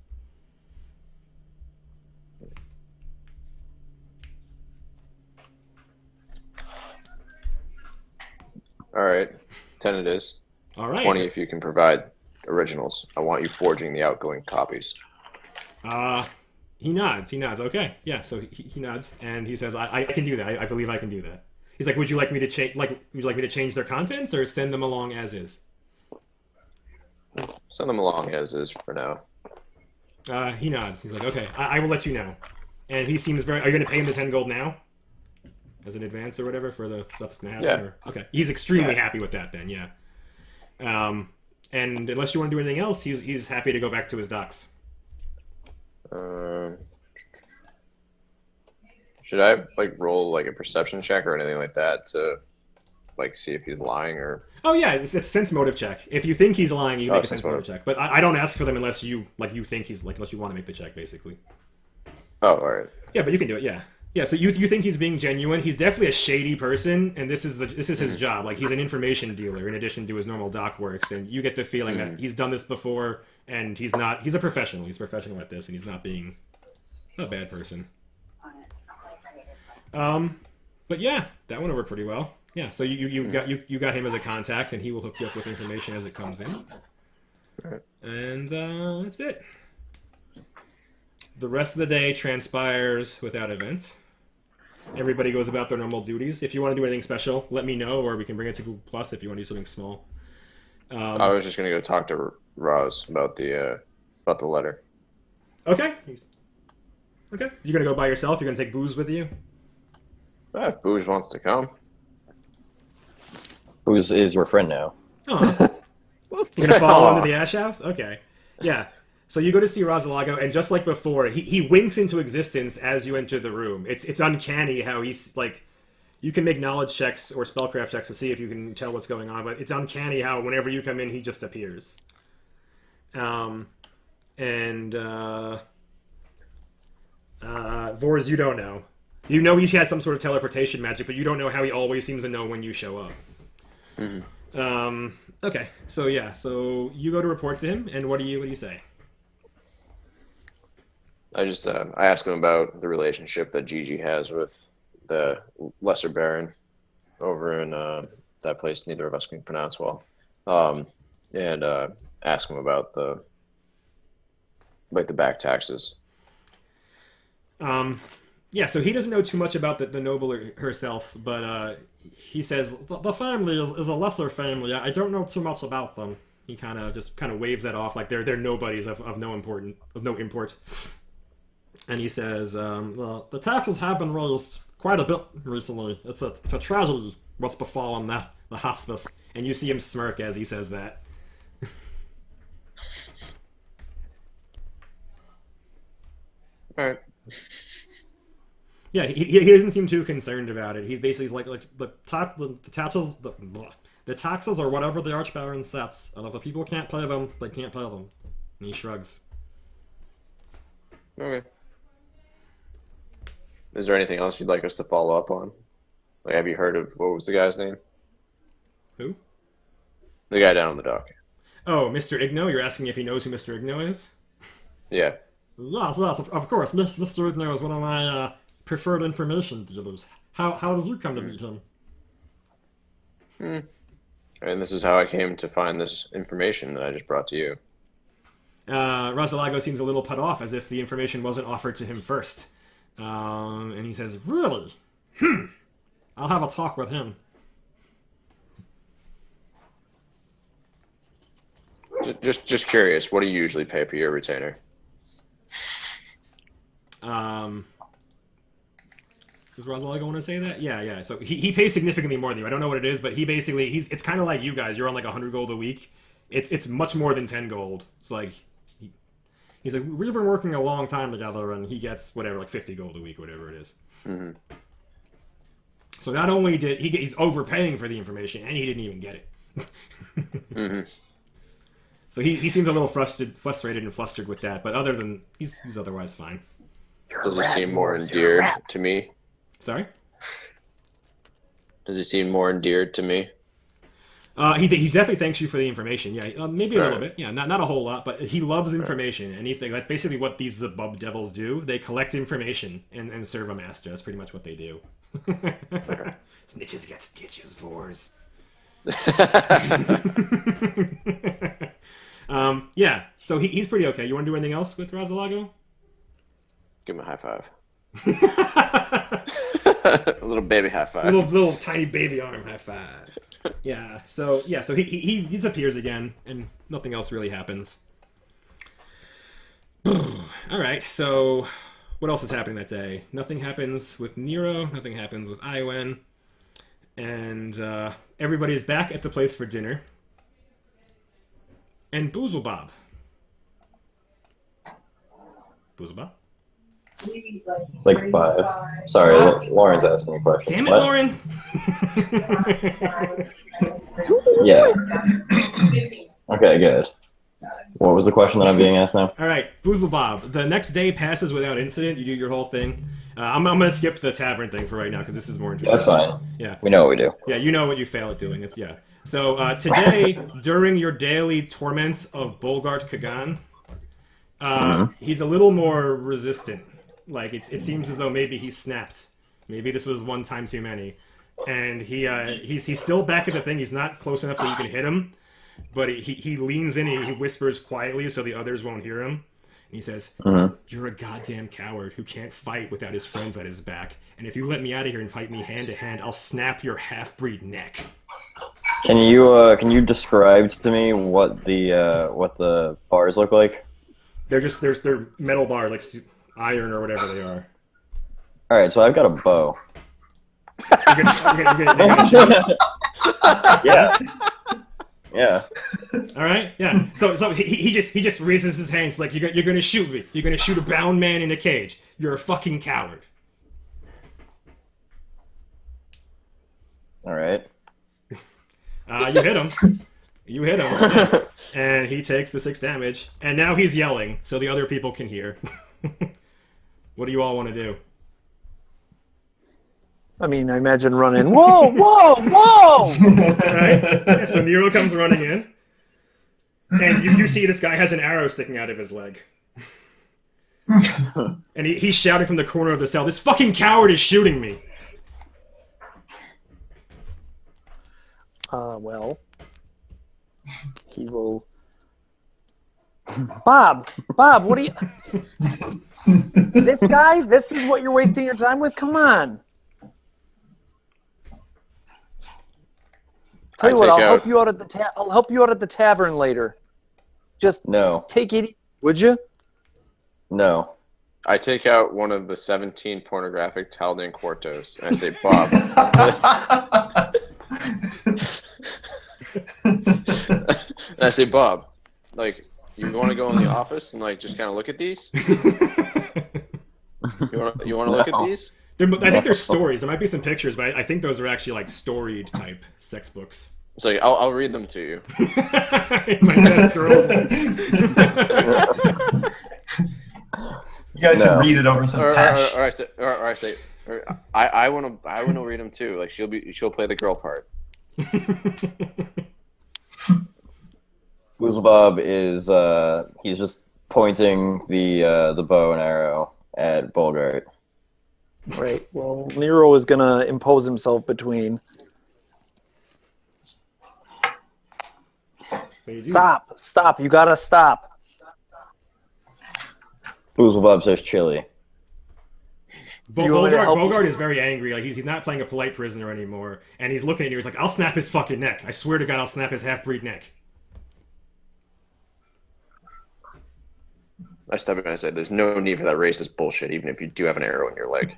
All right, 10 it is. All right. 20 if you can provide originals. I want you forging the outgoing copies. He nods. Okay, yeah. So he nods and he says, "I can do that. I believe I can do that." He's like, "Would you like me to change? Would you like me to change their contents or send them along as is?" Send them along as is for now. He nods. He's like, "Okay, I will let you know." And he seems very. Are you going to pay him the 10 gold now, as an advance or whatever for the stuff that's going to happen? Yeah. Or, okay, he's extremely happy with that. Then, yeah. And unless you want to do anything else, he's happy to go back to his docks. Should I like roll like a perception check or anything like that to like see if he's lying or? Oh yeah, it's a sense motive check. If you think he's lying, you make a sense sense motive check. But I don't ask for them unless you think he's like unless you want to make the check basically. Oh, all right. Yeah, but you can do it. Yeah. Yeah, so you think he's being genuine? He's definitely a shady person, and this is his job. Like he's an information dealer in addition to his normal dock works, and you get the feeling that he's done this before, and he's a professional. He's a professional at this, and he's not being a bad person. But yeah, that went over pretty well. Yeah, so you got him as a contact, and he will hook you up with information as it comes in. And that's it. The rest of the day transpires without event. Everybody goes about their normal duties. If you want to do anything special, let me know, or we can bring it to Google Plus if you want to do something small. I was just gonna go talk to Roz about the letter. Okay. Okay. You're gonna go by yourself. You're gonna take Booze with you. If Booze wants to come. Who's is your friend now? Oh. You're gonna follow him to the Ash House? Okay. Yeah. So you go to see Rosalago, and just like before, he winks into existence as you enter the room. It's uncanny how he's like, you can make knowledge checks or spellcraft checks to see if you can tell what's going on, but it's uncanny how whenever you come in, he just appears. Vors, you don't know. You know he has some sort of teleportation magic, but you don't know how he always seems to know when you show up. Mm-hmm. Okay, so yeah, so you go to report to him, and what do you say? I just I asked him about the relationship that Gigi has with the Lesser Baron over in that place neither of us can pronounce well, and ask him about the back taxes. Yeah, so he doesn't know too much about the noble herself, but he says the family is a lesser family. I don't know too much about them. He kind of waves that off like they're nobodies of no import. And he says, the taxes have been raised quite a bit recently. It's a tragedy what's befallen the hospice. And you see him smirk as he says that. All right. Yeah, he doesn't seem too concerned about it. He's basically like the taxes are whatever the Archbaron sets, and if the people can't pay them, they can't pay them. And he shrugs. Okay. Is there anything else you'd like us to follow up on? Like, have you heard of what was the guy's name? Who? The guy down on the dock. Oh, Mr. Igno? You're asking if he knows who Mr. Igno is? Yeah. Yes, of course. Mr. Igno is one of my preferred information dealers. How did you come to meet him? And this is how I came to find this information that I just brought to you. Rosalago seems a little put off, as if the information wasn't offered to him first. And he says, "Really? I'll have a talk with him." Just curious, what do you usually pay for your retainer? Does Rosalago want to say that? Yeah. So he pays significantly more than you. I don't know what it is, but he basically it's kind of like you guys. You're on like 100 gold a week. It's much more than 10 gold. It's like he's like, we've been working a long time together, and he gets whatever, like 50 gold a week, whatever it is. Mm-hmm. So not only did he's overpaying for the information, and he didn't even get it. Mm-hmm. So he seems a little frustrated and flustered with that, but other than he's otherwise fine. Does he seem more endeared to me? Sorry? Does he seem more endeared to me? He definitely thanks you for the information. Yeah, maybe a little bit. Yeah, not a whole lot, but he loves information. And that's basically what these Zabub devils do. They collect information and serve a master. That's pretty much what they do. Snitches get stitches, Vors. Yeah, so he's pretty okay. You want to do anything else with Rosalago? Give him a high five. A little baby high five. Little tiny baby arm high five. So he disappears again, and nothing else really happens. All right, so what else is happening that day? Nothing happens with Nero. Nothing happens with Iwen, and everybody's back at the place for dinner. And Boozlebob. Boozlebob? Like 5. Sorry, Lauren's asking a question. Damn it, What? Lauren! Yeah. Okay, good. What was the question that I'm being asked now? All right, Boozlebob. The next day passes without incident. You do your whole thing. I'm going to skip the tavern thing for right now because this is more interesting. That's fine. Yeah. We know what we do. Yeah, you know what you fail at doing. Yeah. So today, during your daily torments of Bolgart Kagan, he's a little more resistant. Like it seems as though maybe he snapped. Maybe this was one time too many, and he's still back at the thing. He's not close enough so you can hit him, but he leans in and he whispers quietly so the others won't hear him. And he says, "You're a goddamn coward who can't fight without his friends at his back. And if you let me out of here and fight me hand to hand, I'll snap your half-breed neck." Can you describe to me what the bars look like? They're metal bars, like iron or whatever they are. All right, so I've got a bow. You're gonna shoot? Yeah. Yeah. All right, yeah. So he just raises his hands like you're gonna shoot me. You're gonna shoot a bound man in a cage. You're a fucking coward. All right. You hit him. Yeah. And he takes the 6 damage. And now he's yelling, so the other people can hear. What do you all want to do? I mean, I imagine running. Whoa, whoa, whoa! Right? Yeah, so Nero comes running in. And you see this guy has an arrow sticking out of his leg. And he's shouting from the corner of the cell, "This fucking coward is shooting me!" Well, he will. Bob, what are you? This guy? This is what you're wasting your time with? Come on. Tell you what, I'll help you out at the I'll help you out at the tavern later. Just No. take it, would you? No. I take out one of the 17 pornographic Taldan Quartos and I say, Bob. And I say, Bob, like, you want to go in the office and like just kind of look at these? You want to look at these? I think there's stories. There might be some pictures, but I think those are actually like storied type sex books. It's like I'll read them to you. My best girl voice. You guys should read it over some hash. I want to read them too. Like she'll play the girl part. Boozlebob is he's just pointing the bow and arrow at Bolgart. Right. Well, Nero is gonna impose himself between. Stop! You gotta stop. Boozlebob says chili. Bogart is very angry. Like he's not playing a polite prisoner anymore, and he's looking at you. He's like, "I'll snap his fucking neck. I swear to God, I'll snap his half-breed neck." I step in and I say, "There's no need for that racist bullshit, even if you do have an arrow in your leg."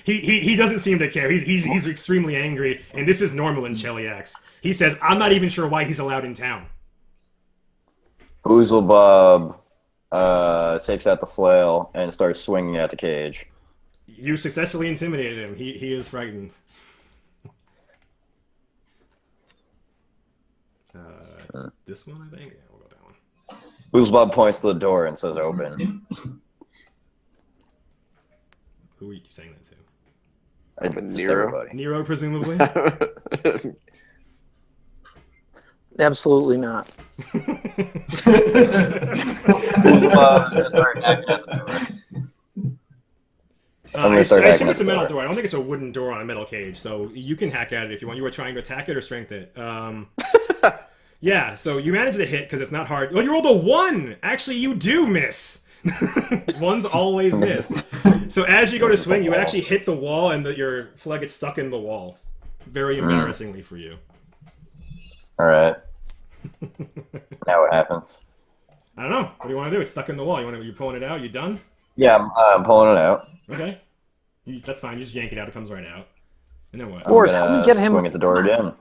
he doesn't seem to care. He's extremely angry, and this is normal in Cheliax. He says, "I'm not even sure why he's allowed in town." Boozlebob takes out the flail and starts swinging at the cage. You successfully intimidated him. He is frightened. This one, I think. Yeah, we'll go that one. Boozlebob points to the door and says, "Open." Who are you saying that to? Nero. Nero, presumably. Absolutely not. I assume it's a metal door. I don't think it's a wooden door on a metal cage, so you can hack at it if you want. You were trying to attack it or strength it. Yeah, so you manage to hit because it's not hard. Oh, you rolled a 1! Actually, you do miss. Ones always miss. So as you go to swing, you actually hit the wall and your flag gets stuck in the wall. Very embarrassingly for you. Alright. Now what happens? I don't know. What do you want to do? It's stuck in the wall. You pulling it out? You done? Yeah, I'm pulling it out. Okay. That's fine. You just yank it out. It comes right out. And then what? Boris, help me get him. Swing at the door again.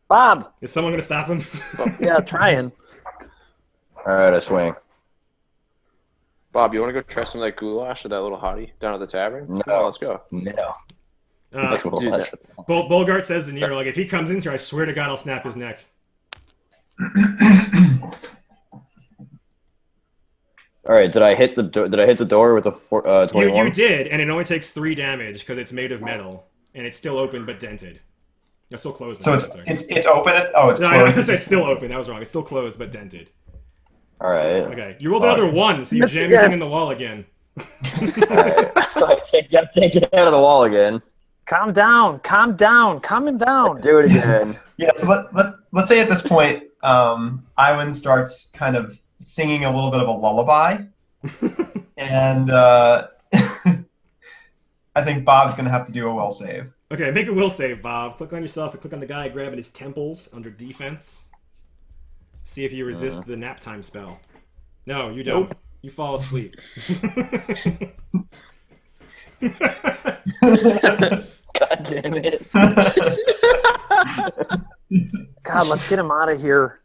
Bob! Is someone going to stop him? Yeah, trying. Alright, I swing. Bob, you want to go try some of that goulash or that little hottie down at the tavern? No. Come on, let's go. No. Bolgart says to Nero, like, if he comes in here, I swear to God, I'll snap his neck. Alright, did I hit the door with a 21? You did, and it only takes 3 damage because it's made of metal, and it's still open but dented. It's still closed. So it's open. It's no, closed. I said it's still open. That was wrong. It's still closed but dented. Alright. Okay, you rolled another 1, so you jam your thing in the wall again. Alright, so I take it out of the wall again. Calm down. Calm him down. Do it again. Yeah, so let's say at this point, Iwan starts kind of singing a little bit of a lullaby, and I think Bob's going to have to do a will save. Okay, make a will save, Bob. Click on yourself and click on the guy grabbing his temples under defense. See if you resist the nap time spell. No, you don't. Nope. You fall asleep. God damn it. God, let's get him out of here.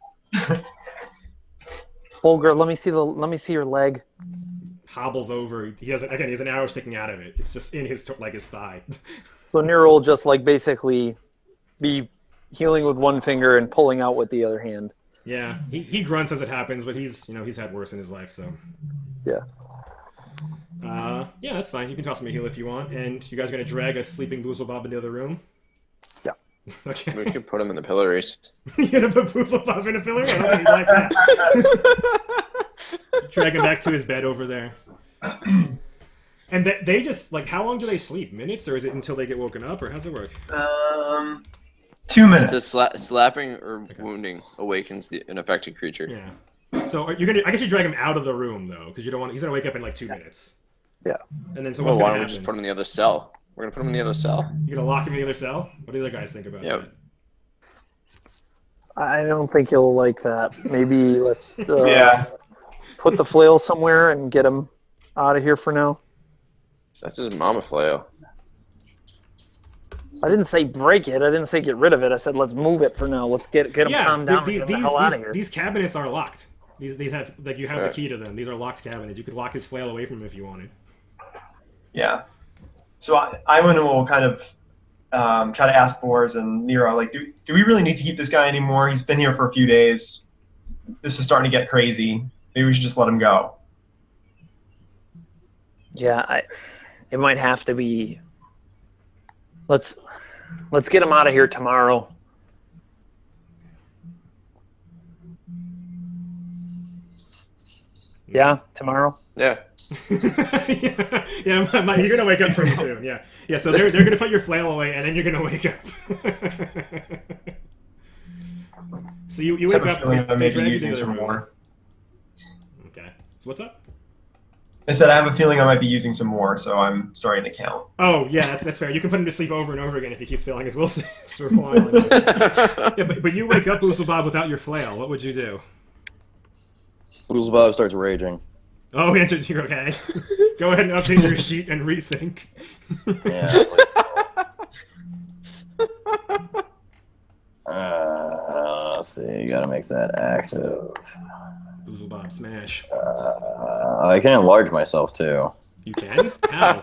Bolger, let me see your leg. Hobbles over. He has an arrow sticking out of it. It's just in his his thigh. So Nero will just basically be healing with one finger and pulling out with the other hand. Yeah, he grunts as it happens, but he's had worse in his life, so. Yeah. Yeah, that's fine. You can toss him a heal if you want. And you guys are gonna drag a sleeping Boozlebob into the other room? Yeah. Okay. We could put him in the pillories. You're gonna put Boozlebob in a pillory? I don't think he'd like that. Drag him back to his bed over there. And they just, like, how long do they sleep? Minutes, or is it until they get woken up, or how's it work? 2 minutes. So slapping or wounding awakens an affected creature. Yeah. So you're gonna, I guess you drag him out of the room though, because you don't want. He's gonna wake up in like 2 minutes. Yeah. And then so Well, what's why gonna don't we happen? just put him in the other cell? We're gonna put him in the other cell. You're gonna lock him in the other cell? What do the other guys think about Yep. that? I don't think you'll like that. Maybe let's Yeah. put the flail somewhere and get him out of here for now. That's his mama flail. I didn't say break it. I didn't say get rid of it. I said let's move it for now. Let's get him calmed down and get him the hell out of here. These cabinets are locked. These have, like, you have the key to them. These are locked cabinets. You could lock his flail away from him if you wanted. Yeah. So Iwan will kind of try to ask Boris and Nero, like, do we really need to keep this guy anymore? He's been here for a few days. This is starting to get crazy. Maybe we should just let him go. Yeah, it might have to be. Let's get him out of here tomorrow. Yeah, tomorrow. Yeah. yeah, you're gonna wake up pretty soon. Yeah, yeah. So they're gonna put your flail away, and then you're gonna wake up. So you I have wake a up. feeling I may They be drag you to using the other some room. more. Okay. So what's up? I said I have a feeling I might be using some more, so I'm starting to count. Oh yeah, that's fair. You can put him to sleep over and over again if he keeps failing his will saves for a while. Yeah, but you wake up, Boozle Bob, without your flail. What would you do? Boozlebob starts raging. Oh, he answered you. Okay. Go ahead and update your sheet and resync. Yeah. Let's see. You gotta make that active. Boozle Bob, smash. I can enlarge myself too. You can? How?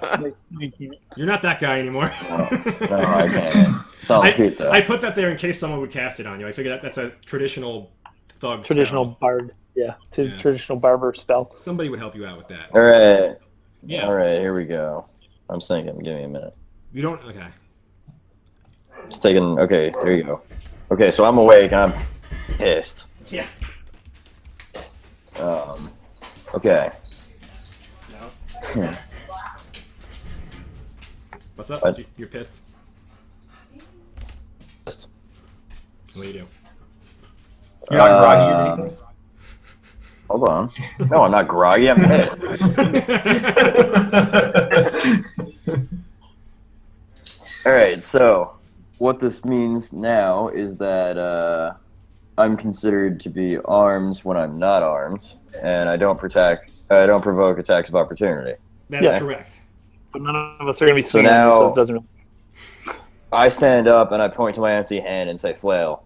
You're not that guy anymore. No, I can't. Sounds cute though. I put that there in case someone would cast it on you. I figured that's a traditional thug Traditional spell. bard. Yeah, Yes. traditional barber spell. Somebody would help you out with that. All right. Yeah. All right. Here we go. I'm thinking. Give me a minute. You don't. Okay. Just taking. Okay. There you go. Okay. So I'm awake and I'm pissed. Yeah. Okay. No. What's up? What? You're pissed. Pissed. What do you do? You're not groggy or anything? Hold on. No, I'm not groggy. I'm pissed. All right. So, what this means now is that I'm considered to be armed when I'm not armed, and I don't provoke attacks of opportunity. That is correct. But none of us are going to be So swinging, now- so it doesn't really... I stand up and I point to my empty hand and say, "Flail."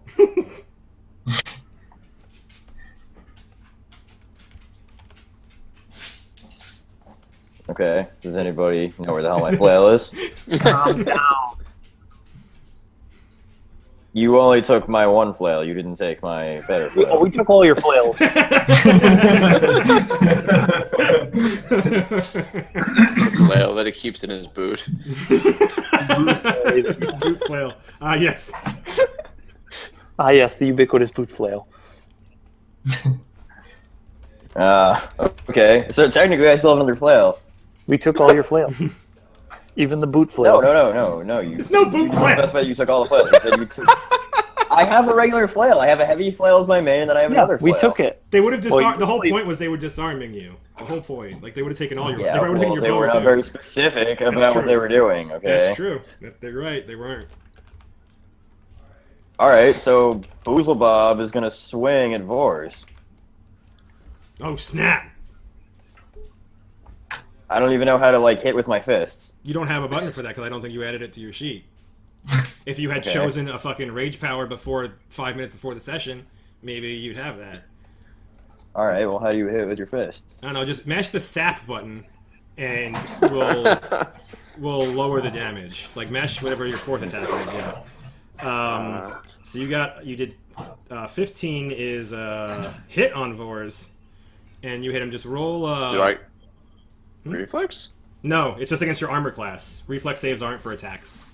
Okay. Does anybody know where the hell my flail is? Calm down. You only took my one flail. You didn't take my better flail. Oh, we took all your flails. The flail that he keeps in his boot. Boot flail. Ah, yes. Ah, yes, the ubiquitous boot flail. Okay. So technically, I still have another flail. We took all your flail. Even the boot flail. No. You, There's no boot you flail. specified you took all the flails. You said you took... I have a regular flail. I have a heavy flail as my main, and then I have another flail. We took it. They would have disarmed. Well, The whole you- point was they were disarming you. The whole point, like they would have taken all your. Yeah, they would have taken well, your they bow were not too. very specific about true. what they were doing, okay? That's true. They're right. They weren't. Alright, so Boozlebob is going to swing at Vors. Oh snap! I don't even know how to, like, hit with my fists. You don't have a button for that because I don't think you added it to your sheet. If you had Okay. chosen a fucking rage power before 5 minutes before the session, maybe you'd have that. Alright, well, how do you hit with your fists? I don't know. Just mash the sap button, and we'll lower the damage. Like mash whatever your fourth attack is. Yeah. So you did 15 is hit on Vors, and you hit him. Just roll. Do I... Reflex? No, it's just against your armor class. Reflex saves aren't for attacks.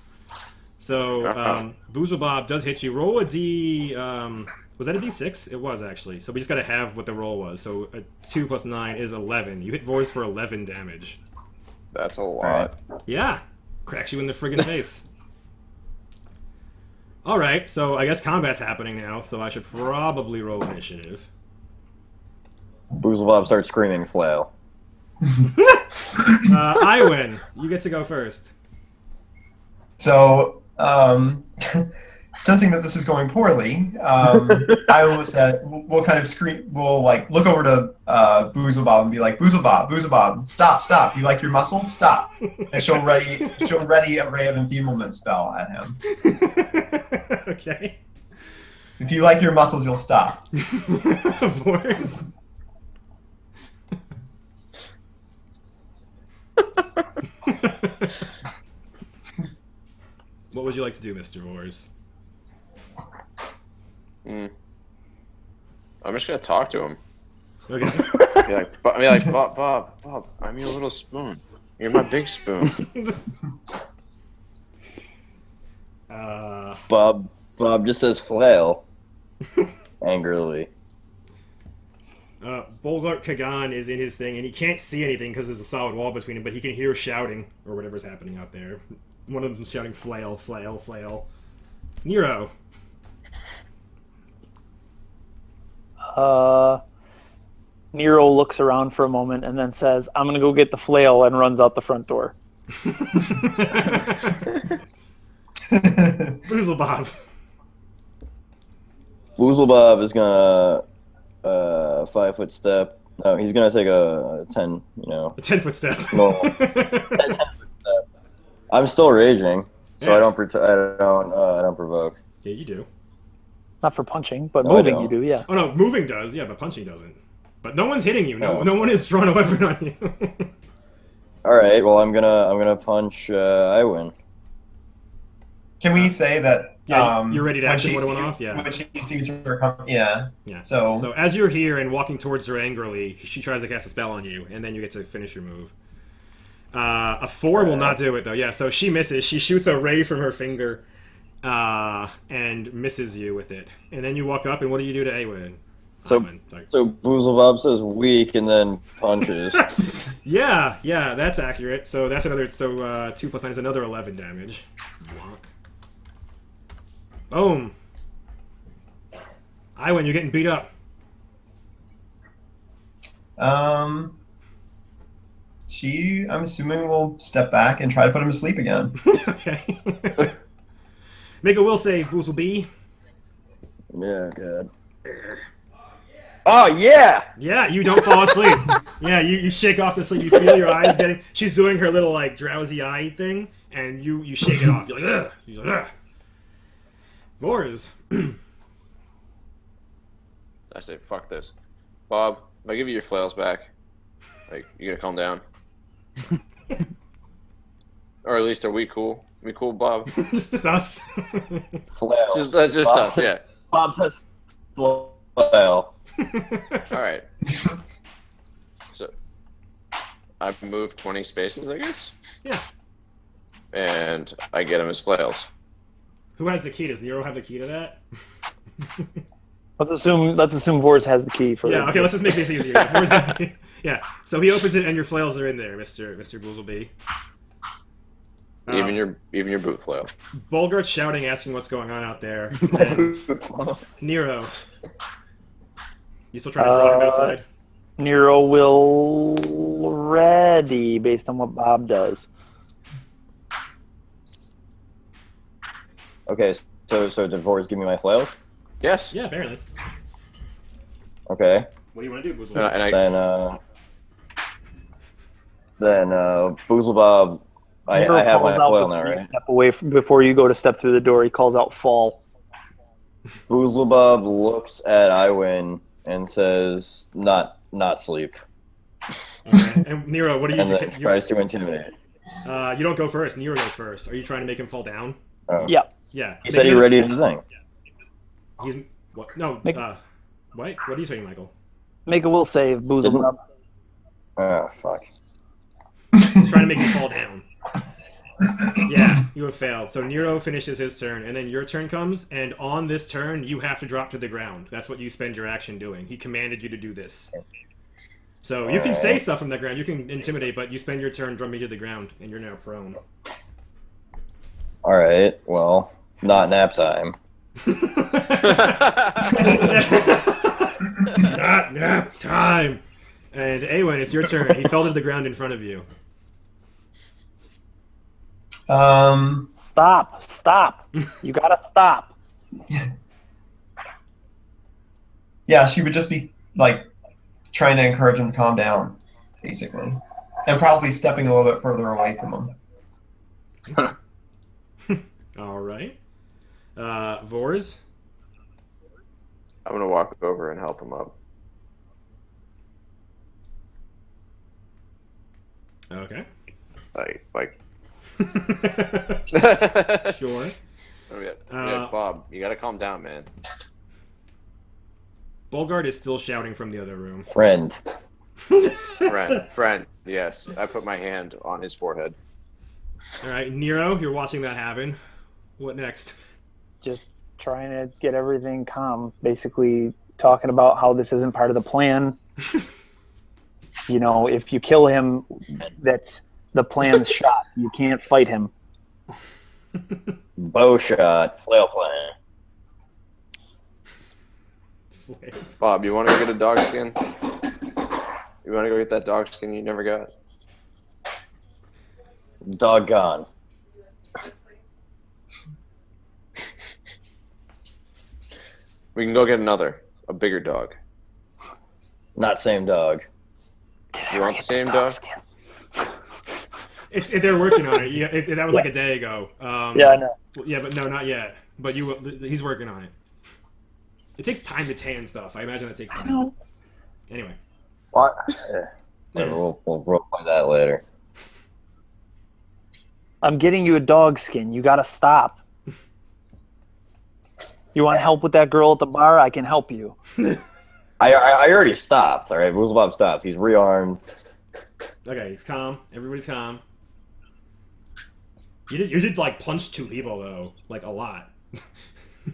So Boozlebob does hit you. Roll a d. Was that a D6? It was, actually. So we just gotta have what the roll was. So a 2 plus 9 is 11. You hit Vors for 11 damage. That's a lot. Yeah! Cracks you in the friggin' face. Alright, so I guess combat's happening now, so I should probably roll initiative. Boozlebob starts screaming flail. I win. You get to go first. So, sensing that this is going poorly, I will kind of scream. We'll like look over to Boozlebob and be like, Boozlebob, stop! You like your muscles? Stop! And she'll ready a ray of enfeeblement spell at him. Okay. If you like your muscles, you'll stop. Vors. What would you like to do, Mr. Vors? I'm just gonna talk to him. Okay. Be like, Bob, I'm your little spoon. You're my big spoon. Bob just says flail. Angrily. Bolgart Kagan is in his thing, and he can't see anything because there's a solid wall between him, but he can hear shouting, or whatever's happening out there. One of them's shouting, flail, flail, flail. Nero. Nero looks around for a moment and then says, I'm going to go get the flail, and runs out the front door. Boozlebob. Boozlebob is gonna 5-foot step. No, he's gonna take a 10. A 10-foot step. No, 10-foot step. I'm still raging, so Yeah. I don't provoke. Yeah, you do. Not for punching, but No, I moving don't. you do, yeah. Oh no, moving does, yeah, but punching doesn't. But no one's hitting you. No, Oh. no one is drawing a weapon on you. All right, well I'm gonna punch Iwin. Can we say that? Yeah, you're ready to when action she what it went sees- off? Yeah. When she sees her come, yeah. Yeah. So as you're here and walking towards her angrily, she tries to cast a spell on you, and then you get to finish your move. A 4 will not do it, though. Yeah, so she misses. She shoots a ray from her finger and misses you with it. And then you walk up, and what do you do to Awen? So Boozlebob says weak and then punches. Yeah, that's accurate. So that's another. So 2 plus 9 is another 11 damage. Block. Boom. Iwan, you're getting beat up. I'm assuming will step back and try to put him to sleep again. Okay. Make a will save, Boozleby. Yeah, good. Oh yeah! Yeah, you don't fall asleep. Yeah, you shake off the sleep. You feel your eyes getting. She's doing her little like drowsy eye thing, and you shake it off. You're like, ugh. She's like, ugh. Vors. I say, fuck this. Bob, if I give you your flails back, like, you gonna calm down? Or at least are we cool? We cool, Bob? just us. Flail. Just Bob us, says- yeah. Bob says flail. Alright. So, I've moved 20 spaces, I guess? Yeah. And I get him his flails. Who has the key? Does Nero have the key to that? Let's assume Vors has the key for Yeah. Okay. Let's just make this easier. Vors has the key. Yeah. So he opens it, and your flails are in there, Mister Boozleby. Even your boot flail. Bolgart's shouting, asking what's going on out there. And Nero. You still trying to draw him outside? Nero will ready based on what Bob does. Okay, so did Vors give me my flails? Yes. Yeah, apparently. Okay. What do you want to do, Boozleby? And I Then Boozlebob, I Nero have my calls out flail now, before you right? Step away before you go to step through the door. He calls out "fall." Boozlebob looks at Iwin and says, "Not sleep," Okay. And Nero, what do and you then do? tries to intimidate. You don't go first. Nero goes first. Are you trying to make him fall down? Oh. Yeah. Yeah. He said he ready to the thing. He's what? No. Make- What? What are you saying, Michael? Make a will save, Boozlebob. Oh fuck. He's trying to make him fall down. Yeah, you have failed. So Nero finishes his turn, and then your turn comes, and on this turn, you have to drop to the ground. That's what you spend your action doing. He commanded you to do this. So you can say stuff from the ground, you can intimidate, but you spend your turn drumming to the ground, and you're now prone. Alright, well, not nap time. Not nap time! And Awen, it's your turn. He fell to the ground in front of you. Stop. You gotta stop. Yeah, she would just be like trying to encourage him to calm down, basically, and probably stepping a little bit further away from him. All right. Vors? I'm gonna walk over and help him up. Okay. Like. Sure. Bob, you gotta calm down, man. Bolgard is still shouting from the other room. Friend. Friend. Yes, I put my hand on his forehead. All right, Nero, you're watching that happen. What next? Just trying to get everything calm. Basically talking about how this isn't part of the plan. You know, if you kill him, that's the plan's shot. You can't fight him. Bow shot. Flail plan. Bob, you want to go get a dog skin? You want to go get that dog skin you never got? Doggone. We can go get a bigger dog. Not same dog. You want the same dog? They're working on it. Yeah, that was like a day ago. Yeah, I know. Yeah, but no, not yet. But he's working on it. It takes time to tan stuff. I imagine that takes time. I know. Anyway. What? We'll roleplay that later. I'm getting you a dog skin. You gotta stop. You want help with that girl at the bar? I can help you. I already stopped. All right, Boozlebob stopped. He's rearmed. Okay, he's calm. Everybody's calm. You did like punch 2 people though, like a lot.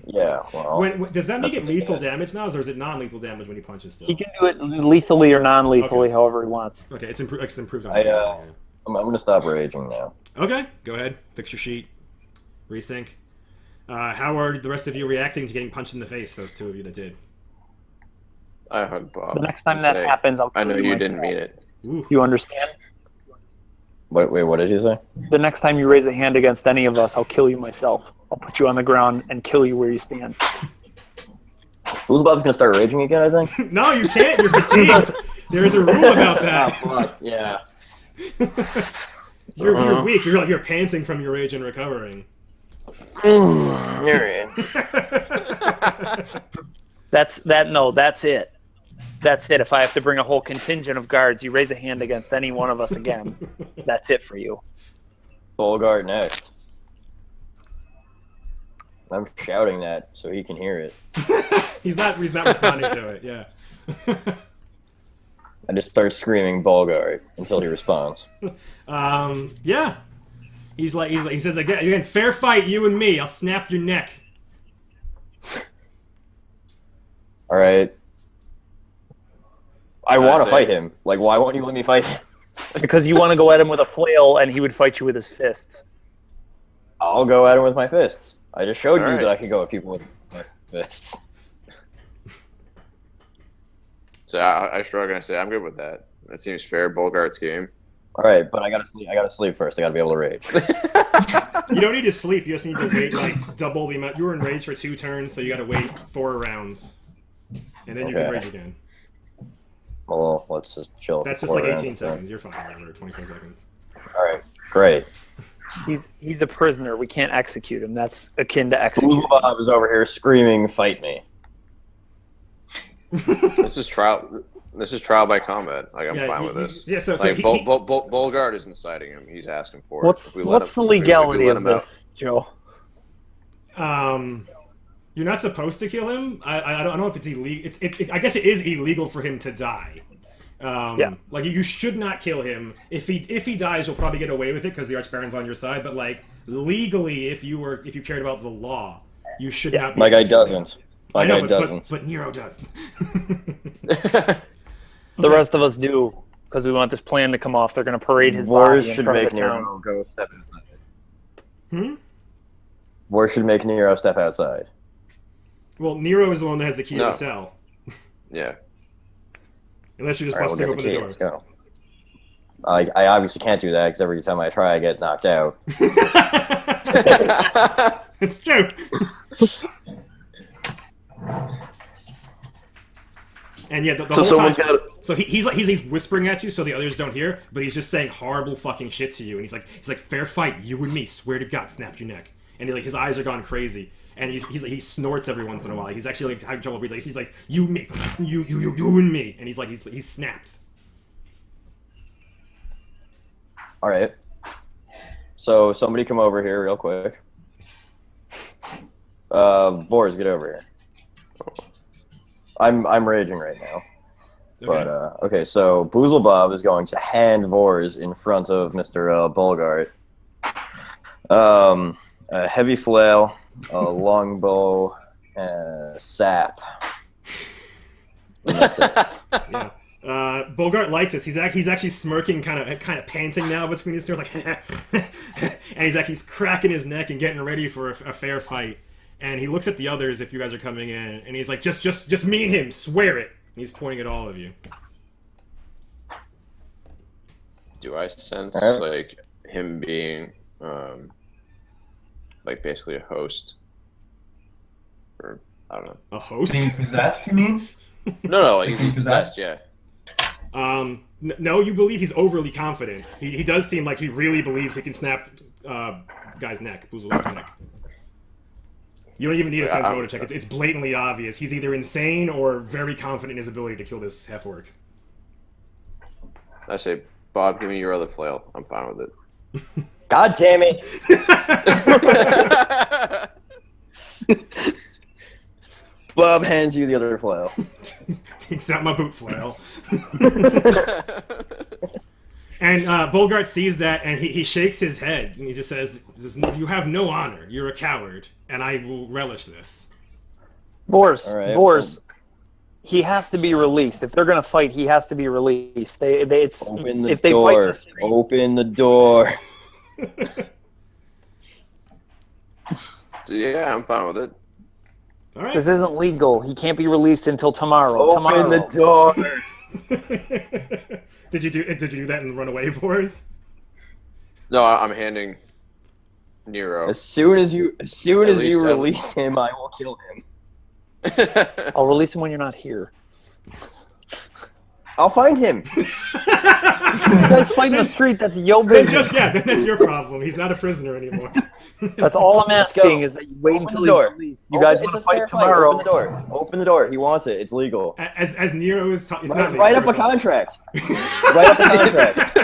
Yeah. Well. Does that make it lethal damage now, or is it non-lethal damage when he punches still? He can do it lethally or non-lethally, Okay. however he wants. Okay, it's improved on. I'm gonna stop raging now. Okay, go ahead. Fix your sheet. Resync. How are the rest of you reacting to getting punched in the face? Those 2 of you that did. I hug Bob. The next time and that say, happens, I'll I know kill you myself. didn't mean it. Ooh. You understand? Wait, what did you say? The next time you raise a hand against any of us, I'll kill you myself. I'll put you on the ground and kill you where you stand. Boozlebob's gonna start raging again, I think. No, you can't. You're fatigued. There's a rule about that. Fuck. Yeah. You're weak. You're panting from your rage and recovering. That's it. That's it. If I have to bring a whole contingent of guards, you raise a hand against any one of us again. That's it for you. Bolgard next. I'm shouting that so he can hear it. He's not responding to it. Yeah. I just start screaming Bolgard until he responds. Yeah. He says again, fair fight, you and me. I'll snap your neck. All right. I want to say- fight him. Like, why won't you let me fight him? Because you want to go at him with a flail, and he would fight you with his fists. I'll go at him with my fists. I just showed All you right. that I could go at people with my fists. So I shrug and I say, I'm good with that. That seems fair. Bolgart's game. All right, but I gotta sleep. I gotta sleep first. I gotta be able to rage. You don't need to sleep. You just need to wait like double the amount. You were in rage for 2 turns, so you got to wait 4 rounds, and then you can Okay. rage again. Well, let's just chill. That's just for like a 18 minute. seconds. You're fine. Or 24 seconds. All right, great. He's a prisoner. We can't execute him. That's akin to execute. Bob is over here screaming, "Fight me!" This is trial by combat. Like, I'm fine with this. Yeah. So Like, he- Bolgard isn't inciting him. He's asking for it. What's If we let the him- if we legality let of him out- this, Joe? You're not supposed to kill him. I don't know if it's illegal. I guess it is illegal for him to die. Yeah. Like you should not kill him. If he dies, you'll probably get away with it because the Archbaron's on your side. But like legally, if you cared about the law, you should not be. My guy able to kill him. doesn't. My guy doesn't. But Nero does. The rest of us do, because we want this plan to come off. They're going to parade his Wars body in should front of make the town. Nero go step outside. Hmm? Wars should make Nero step outside. Well, Nero is the one that has the key to No. the cell. Yeah. Unless you're just All right, busting we'll open get the the key. door. Let's go. I obviously can't do that because every time I try, I get knocked out. It's true. And yeah, the So whole someone's time, got. so he's whispering at you so the others don't hear, but he's just saying horrible fucking shit to you, and he's like fair fight, you and me, swear to God, snapped your neck, and his eyes are gone crazy, and he snorts every once in a while. He's actually like having trouble breathing. He's like you me, you and me, and he's snapped. All right. So somebody come over here real quick. Boris, get over here. I'm raging right now. Okay. But okay, so Boozle Bob is going to hand Vors in front of Mr. Bolgart. A heavy flail, a longbow, and a sap. And that's it. Yeah. Bogart likes this. He's actually smirking, kind of panting now between his tears, like, and he's cracking his neck and getting ready for a fair fight. And he looks at the others if you guys are coming in, and he's like, just me and him, swear it. And he's pointing at all of you. Do I sense like him being like basically a host? Or I don't know. A host? Being possessed, you mean? No, like he's Being possessed, possessed? yeah. No, you believe he's overly confident. He does seem like he really believes he can snap guy's neck, Boozle's neck. You don't even need a sense motive check. It's blatantly obvious. He's either insane or very confident in his ability to kill this half-orc. I say, Bob, give me your other flail. I'm fine with it. God damn it! Bob hands you the other flail. Takes out my boot flail. And Bogart sees that, and he shakes his head, and he just says, "You have no honor. You're a coward, and I will relish this." Boris, All right, Boris, he has to be released. If they're going to fight, he has to be released. Open the if they fight in door. the street, Open the door. So, yeah, I'm fine with it. All right. this isn't legal. He can't be released until tomorrow. Open the door. Did you do that and run away for us? No, I'm handing Nero. As soon as you least release him, I will kill him. I'll release him when you're not here. I'll find him. You guys fight in the street. That's your Then business. then that's your problem. He's not a prisoner anymore. That's all I'm Let's asking go. is that you wait Open until the door. he's released. You guys It's want a to fair fight tomorrow? Open the door. Open the door. He wants it. It's legal. As Nero is talking, Write up a contract. Write up a contract.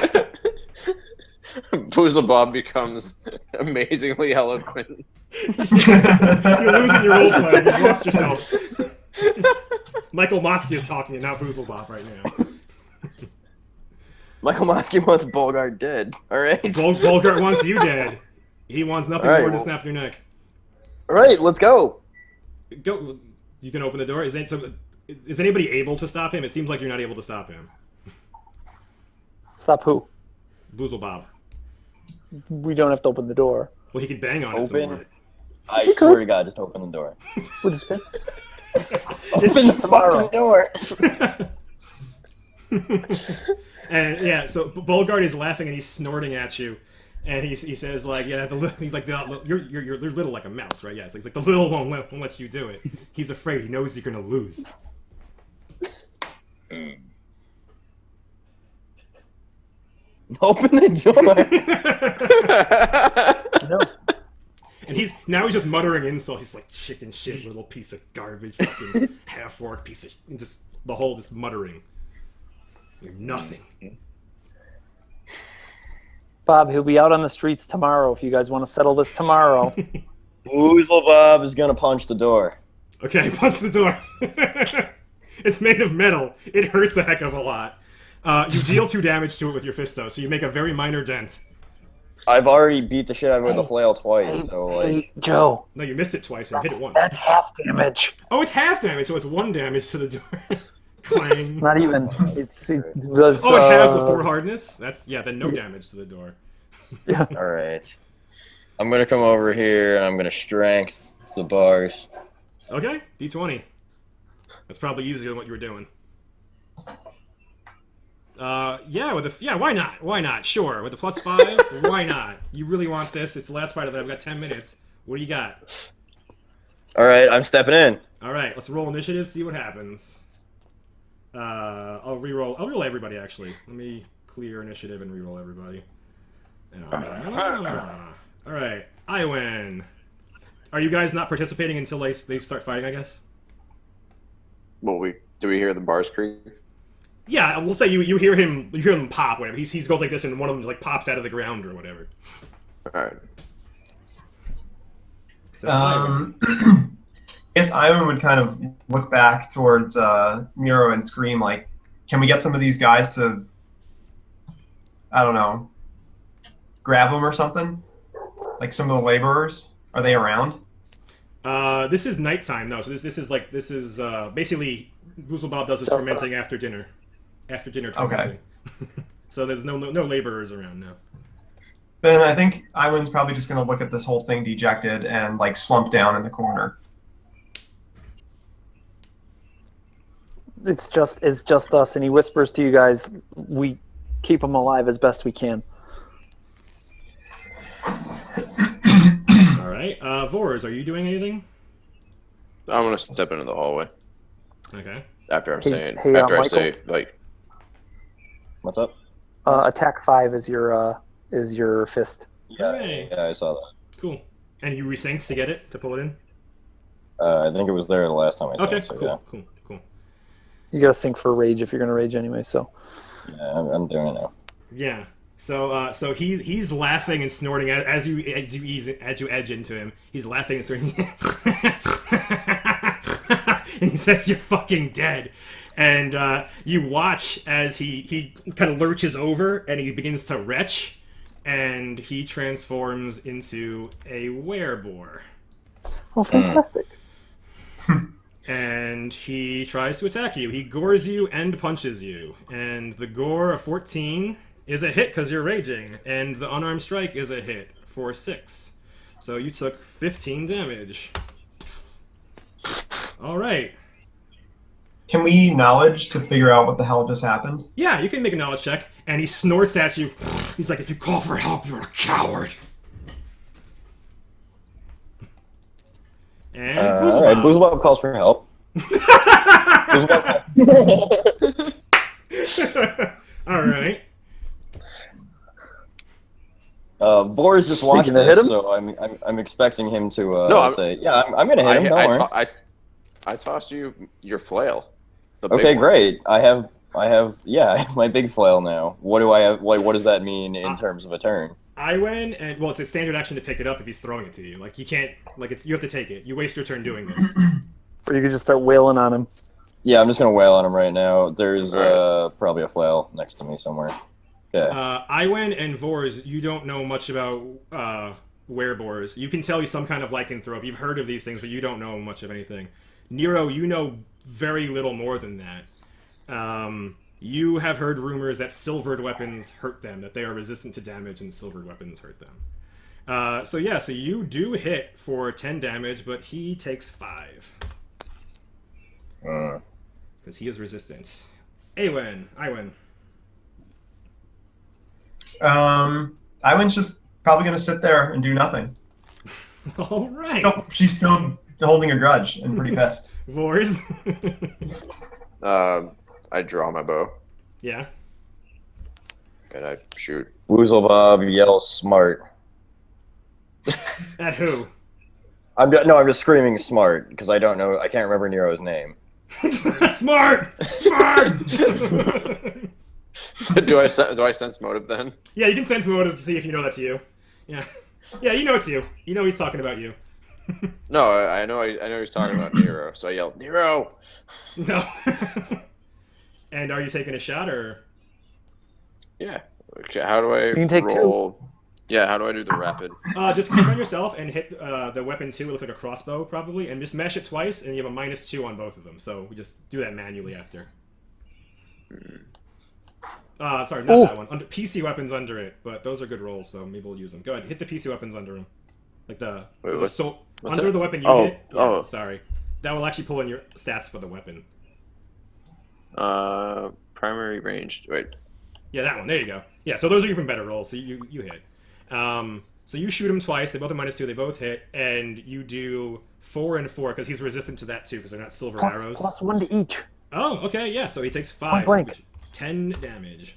Boozle Bob becomes amazingly eloquent. You're losing your role play. You've lost yourself. Michael Mosky is talking and not Boozlebop right now. Michael Mosky wants Bolgart dead. All right. Bogart wants you dead. He wants nothing All right, more than to well- snap your neck. All right. Let's go. Go. You can open the door. Is anybody able to stop him? It seems like you're not able to stop him. Stop who? Boozlebob. We don't have to open the door. Well, he could bang on it some more. Open. I swear to God, just open the door. With his fists? Open the fucking door. And yeah, so Bolgard is laughing and he's snorting at you, and he says like, yeah, he's like, you're little like a mouse, right? Yeah, so he's like, the little won't let you do it. He's afraid. He knows you're gonna lose. Open the door. No. And he's just muttering insults. He's like, chicken shit, little piece of garbage, fucking half-orc piece of, and just the whole just muttering. You're nothing. Bob, he'll be out on the streets tomorrow if you guys want to settle this tomorrow. Boozle Bob is gonna punch the door. Okay, punch the door. It's made of metal. It hurts a heck of a lot. You deal 2 damage to it with your fist, though, so you make a very minor dent. I've already beat the shit out of it with a flail twice, so like. Hey, Joe. No, you missed it twice and hit it once. That's half damage. Oh, it's half damage, so it's 1 damage to the door. Clang. Not even. It was. Oh, it has the 4 hardness? Then no damage to the door. Yeah. All right. I'm gonna come over here and I'm gonna strength the bars. Okay, D20. That's probably easier than what you were doing. Why not? Why not? Sure, with the +5, why not? You really want this? It's the last fight of that. I've got 10 minutes. What do you got? All right, I'm stepping in. All right, let's roll initiative. See what happens. I'll reroll. I'll roll everybody actually. Let me clear initiative and reroll everybody. All right, I win. Are you guys not participating until they start fighting? I guess. Well, do we hear the bars creak? Yeah, we'll say you hear him pop, whatever. He goes like this, and one of them like pops out of the ground or whatever. All right. So, I guess Ivan would kind of look back towards Miro and scream like, "Can we get some of these guys to, I don't know, grab them or something? Like some of the laborers? Are they around?" This is nighttime though, so this is basically Boozlebob does his Just tormenting us. after dinner. After dinner tormenting. So there's no laborers around now. Then I think Iwan's probably just gonna look at this whole thing dejected and like slump down in the corner. It's just us, and he whispers to you guys, "We keep him alive as best we can." All right, Vors, are you doing anything? I'm gonna step into the hallway Okay. after I'm Hey, saying hey, after I Michael? say like What's up? Attack 5 is your fist. Hooray. Yeah, I saw that. Cool. And you resynced to get it, to pull it in? I think it was there the last time I saw Okay, it. So cool. You gotta sync for rage if you're gonna rage anyway. So yeah, I'm doing it now. Yeah. So he's laughing and snorting as you edge into him. He's laughing and snorting. And he says, "You're fucking dead." And you watch as he kind of lurches over and he begins to retch, and he transforms into a wereboar. oh, fantastic! And he tries to attack you. He gores you and punches you. And the gore of 14 is a hit because you're raging. And the unarmed strike is a hit for 6. So you took 15 damage. Alright. Can we knowledge to figure out what the hell just happened? Yeah, you can make a knowledge check. And he snorts at you. He's like, "If you call for help, you're a coward." And All right, Boozlebob calls for help. Alright. Vors just watched Thinking to hit this, him? so I'm expecting him to No, say, "Yeah, I'm gonna hit him." Don't worry. I tossed you your flail. The big Okay, one. great. I have I have my big flail now. What do I have? Like, what does that mean in terms of a turn? I win, and well, it's a standard action to pick it up if he's throwing it to you. Like you can't, like you have to take it. You waste your turn doing this. Or you could just start wailing on him. Yeah, I'm just gonna wail on him right now. There's Alright. probably a flail next to me somewhere. Okay. Iwen and Vors, you don't know much about werebores. You can tell he's some kind of lycanthrope. You've heard of these things, but you don't know much of anything. Nero, you know very little more than that. You have heard rumors that silvered weapons hurt them, that they are resistant to damage and silvered weapons hurt them. So you do hit for 10 damage, but he takes 5. Because he is resistant. Iwen. Iwan's just probably going to sit there and do nothing. All right. She's still holding a grudge and pretty pissed. Vors. I draw my bow Yeah. and I shoot. Woozlebob yells smart. At who? I'm just screaming smart because I don't know. I can't remember Nero's name. Smart! do I sense motive then? Yeah, you can sense motive to see if you know that's you. Yeah. Yeah, you know it's you. You know he's talking about you. No, I know he's talking about Nero, so I yell, Nero! No. And are you taking a shot, or? Yeah. Okay, how do I You can take roll? Yeah, how do I do the rapid? Just click on yourself and hit the weapon 2. It looks like a crossbow, probably, and just mash it twice, and you have a -2 on both of them. So we just do that manually after. Sorry, not that one. PC weapons under it, but those are good rolls, so maybe we'll use them. Go ahead, hit the PC weapons under them. Like the... Wait, there's a what's under that? the weapon you Oh, hit. Yeah, oh. Sorry. That will actually pull in your stats for the weapon. Primary ranged. Wait. Yeah, that one. There you go. Yeah, so those are even better rolls, so you hit. So you shoot him twice. They both have -2. They both hit, and you do 4 and 4 because he's resistant to that too because they're not silver arrows. Plus 1 to each. Oh, okay, yeah. So he takes 5, blank. which- 10 damage.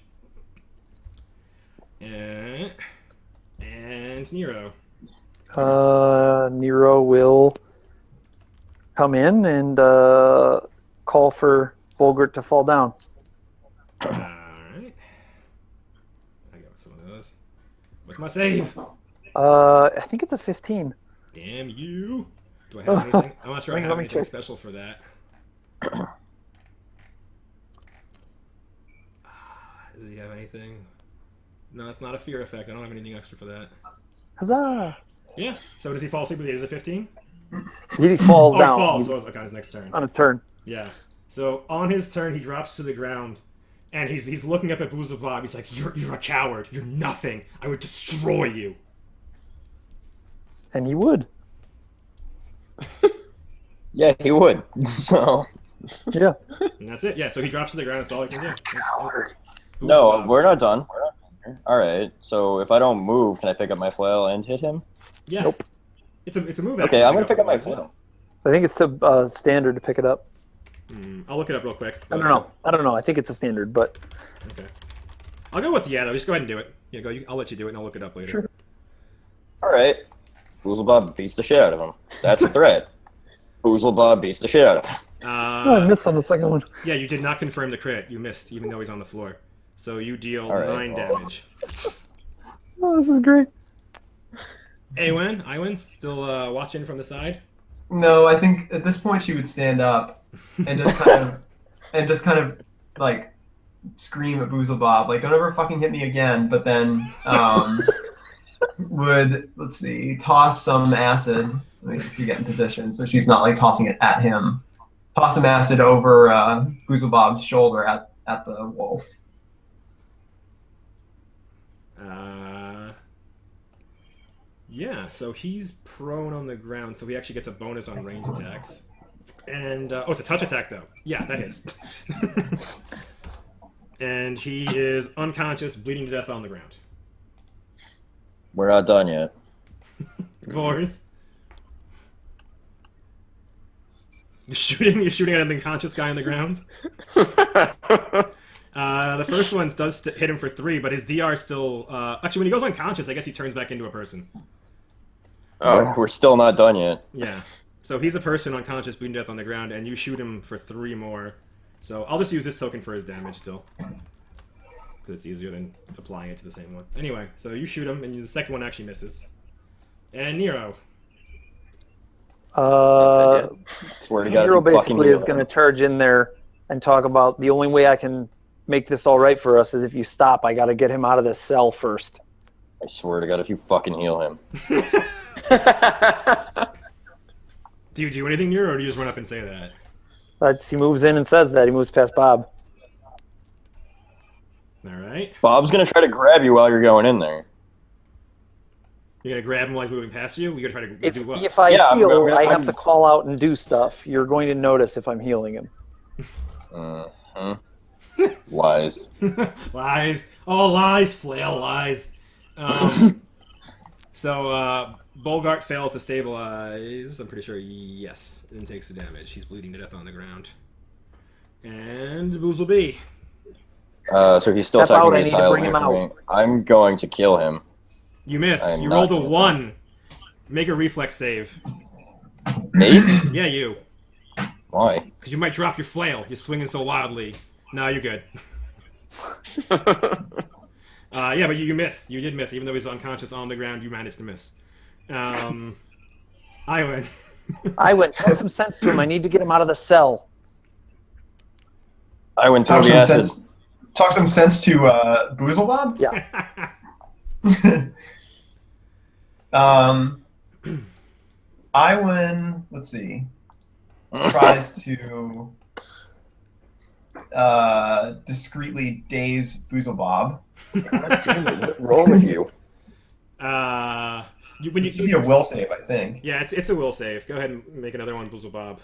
And Nero. Nero will come in and call for Volgert to fall down. All right. I got some of those. What's my save? I think it's a 15. Damn you. Do I have anything? I'm not sure I Let have me anything check. special for that. Does he have anything? No, it's not a fear effect. I don't have anything extra for that. Huzzah! Yeah. So does he fall asleep with it? Is it 15? He falls Oh, down he falls. So it's okay on his next turn. on his turn. Yeah. So on his turn, he drops to the ground, and he's looking up at Boozlebob. He's like, "You're a coward. You're nothing. I would destroy you." And he would. Yeah, he would. So Yeah. And that's it. Yeah. So he drops to the ground. That's all he can do. no, Boozlebob. we're not done. All right. So if I don't move, can I pick up my flail and hit him? Yeah. Nope. It's a move. Okay, action. I'm gonna pick up my flail. flail. I think it's the standard to pick it up. I'll look it up real quick. I don't know. I think it's a standard, but Okay. I'll go with yeah though. Just go ahead and do it. Yeah, go. I'll let you do it, and I'll look it up later. Sure. All right. Boozlebob beats the shit out of him. That's a threat. Boozlebob beats the shit out of him. I missed on the second one. Yeah, you did not confirm the crit. You missed, even though he's on the floor. So you deal All right. 9 damage. Oh, this is great. Iwen, still watching from the side. No, I think at this point she would stand up and just kind of like scream at Boozlebob, like, "Don't ever fucking hit me again!" But then would toss some acid. If you get in position, so she's not like tossing it at him. Toss some acid over Boozlebob's shoulder at the wolf. Yeah, so he's prone on the ground, so he actually gets a bonus on range attacks. And, it's a touch attack, though. Yeah, that hits. And he is unconscious, bleeding to death on the ground. We're not done yet. Gores. You're shooting at an unconscious guy on the ground? The first one does hit him for 3, but his DR still... actually, when he goes unconscious, I guess he turns back into a person. Oh, We're still not done yet. Yeah. So he's a person unconscious, bleeding to death on the ground, and you shoot him for 3 more. So I'll just use this token for his damage still. Because it's easier than applying it to the same one. Anyway, so you shoot him, and the second one actually misses. And Nero. Swear to God, Nero if you fucking basically heal is him. going to charge in there and talk about the only way I can make this all right for us is if you stop. I got to get him out of this cell first. I swear to God, if you fucking heal him. Do you do anything, Nero, or do you just run up and say that? He moves in and says that. He moves past Bob. Alright. Bob's gonna try to grab you while you're going in there. You're gonna grab him while he's moving past you? You're gonna try to do what? If I Yeah, heal, I'm I have to call out and do stuff. You're going to notice if I'm healing him. Lies. Lies. Oh, lies. Flail lies. So, Bolgart fails to stabilize. I'm pretty sure, yes. And takes the damage. He's bleeding to death on the ground. And Boozleby. So he's still Step out, taking I a need to tile bring away him from out. me. I'm going to kill him. You missed. I am You not rolled a gonna 1. Make a reflex save. Me? Yeah, you. Why? Because you might drop your flail. You're swinging so wildly. No, you're good. Yeah, but you missed. You did miss. Even though he's unconscious on the ground, you managed to miss. I win. I went, talk some sense to him. I need to get him out of the cell. I went Talk totally some acid. sense. talk some sense to Boozlebob? Yeah. Iwan, let's see, tries to discreetly daze Boozlebob. God damn it, what's wrong with you? When It should be a will save, I think. Yeah, it's a will save. Go ahead and make another one, Boozle Bob.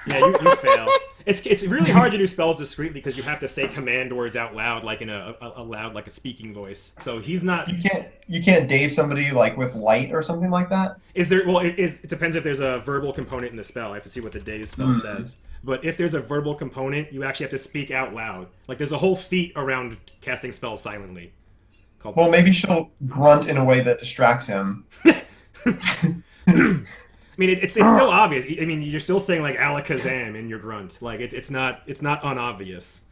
Yeah, you fail. It's really hard to do spells discreetly because you have to say command words out loud, like in a loud, like a speaking voice. So he's not. You can't daze somebody like with light or something like that. Is there? Well, it depends if there's a verbal component in the spell. I have to see what the daze spell says. But if there's a verbal component, you actually have to speak out loud. Like there's a whole feat around casting spells silently. Well, maybe she'll grunt in a way that distracts him. I mean, it's still obvious. I mean, you're still saying like Alakazam in your grunt. Like it's not unobvious.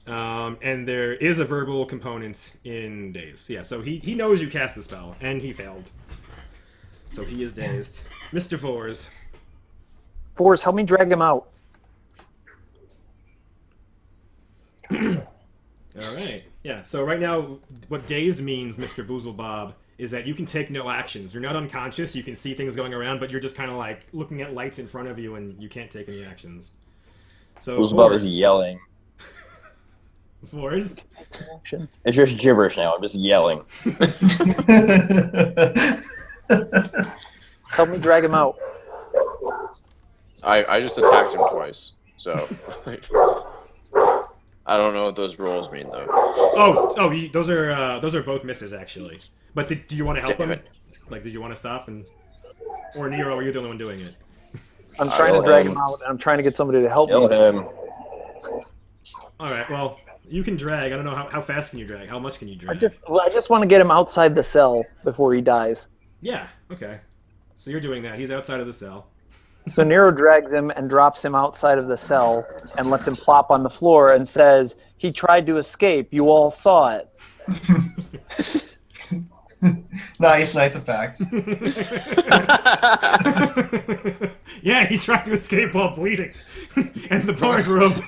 And there is a verbal component in Daze. Yeah, so he knows you cast the spell, and he failed. So he is dazed. Mr. Vors. Forrest, help me drag him out. All right. Yeah, so right now, what dazed means, Mr. Boozlebob, is that you can take no actions. You're not unconscious, you can see things going around, but you're just kind of like looking at lights in front of you and you can't take any actions. So Boozlebob is yelling. Vors? Actions. It's just gibberish now, I'm just yelling. Help me drag him out. I just attacked him twice, so I don't know what those rolls mean though. Those are both misses actually. But do you want to help Damn him? it. Like, did you want to stop or Nero? Are you the only one doing it? I'm trying to drag him out, and I'm trying to get somebody to help Kill me. him. All right. Well, you can drag. I don't know how fast can you drag. How much can you drag? I just want to get him outside the cell before he dies. Yeah. Okay. So you're doing that. He's outside of the cell. So Nero drags him and drops him outside of the cell and lets him plop on the floor and says, "He tried to escape. You all saw it." Nice effect. Yeah, he tried to escape while bleeding, and the bars were open.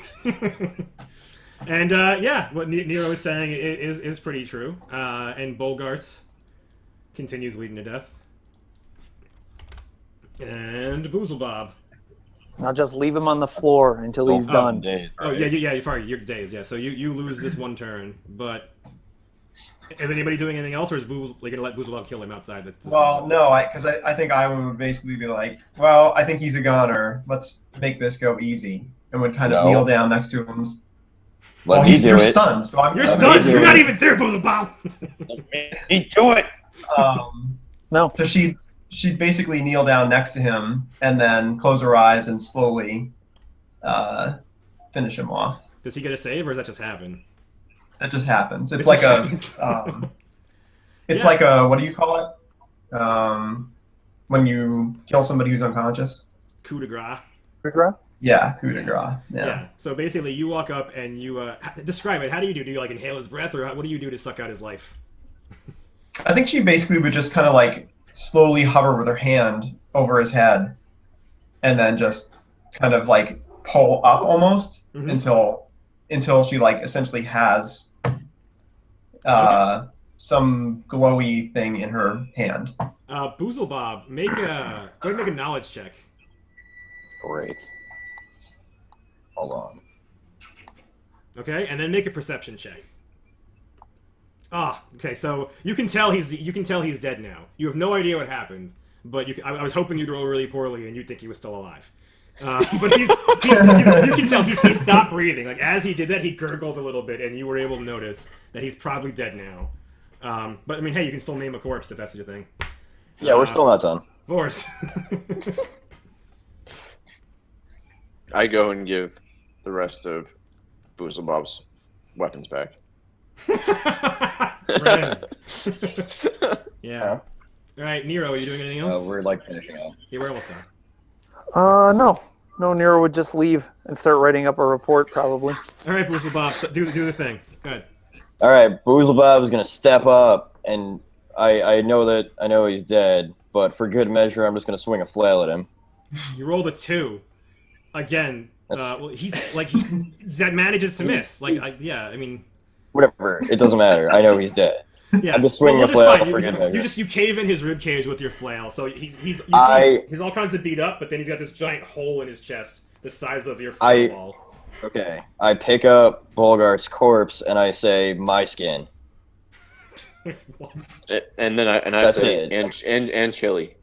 And yeah, what Nero is saying is pretty true. And Bolgart continues bleeding to death. And Boozlebob. I'll just leave him on the floor until he's done. Days, Oh right? yeah. Sorry, you're dazed. Yeah, so you lose this one turn. But is anybody doing anything else, or is gonna let Boozlebob kill him outside? Well, no, because I think I would basically be like, well, I think he's a goner. Let's make this go easy, and would kind of kneel down next to him. Let me do you're it. stunned, so I'm. You're stunned. You're not even there, Boozlebob. Let me do it. No. So she'd basically kneel down next to him and then close her eyes and slowly finish him off. Does he get a save, or does that just happen? That just happens. It's It like just a. happens. It's Yeah. like a, what do you call it? When you kill somebody who's unconscious. Coup de grace. Yeah, coup de grace. Yeah. So basically, you walk up and you describe it. How do you do? Do you like inhale his breath, or what do you do to suck out his life? I think she basically would just kind of like slowly hover with her hand over his head, and then just kind of like pull up almost until she like essentially has some glowy thing in her hand. Boozlebob, go ahead and make a knowledge check. Great. Hold on. Okay, and then make a perception check. Okay. So you can tell he's dead now. You have no idea what happened, but I was hoping you'd roll really poorly and you'd think he was still alive. But you can tell he stopped breathing. Like as he did that, he gurgled a little bit, and you were able to notice that he's probably dead now. But I mean, hey, you can still name a corpse if that's your thing. Yeah, we're still not done. Vorse. I go and give the rest of Boozlebob's weapons back. Friend. Yeah. All right, Nero, are you doing anything else? We're like finishing up. Yeah, we're almost done. No, Nero would just leave and start writing up a report, probably. All right, Boozlebob, so do the thing. Go ahead. All right, Boozlebob is gonna step up, and I know he's dead, but for good measure, I'm just gonna swing a flail at him. You rolled a 2. Again, Well, he's like that manages to miss. Like, I mean, Whatever. It doesn't matter. I know he's dead. yeah. I'm just swinging well, a flail fine. for good measure. You cave in his rib cage with your flail, so he's all kinds of beat up, but then he's got this giant hole in his chest, the size of your flail ball. Okay. I pick up Bolgart's corpse and I say, "My skin." And then I That's say, it. and chili.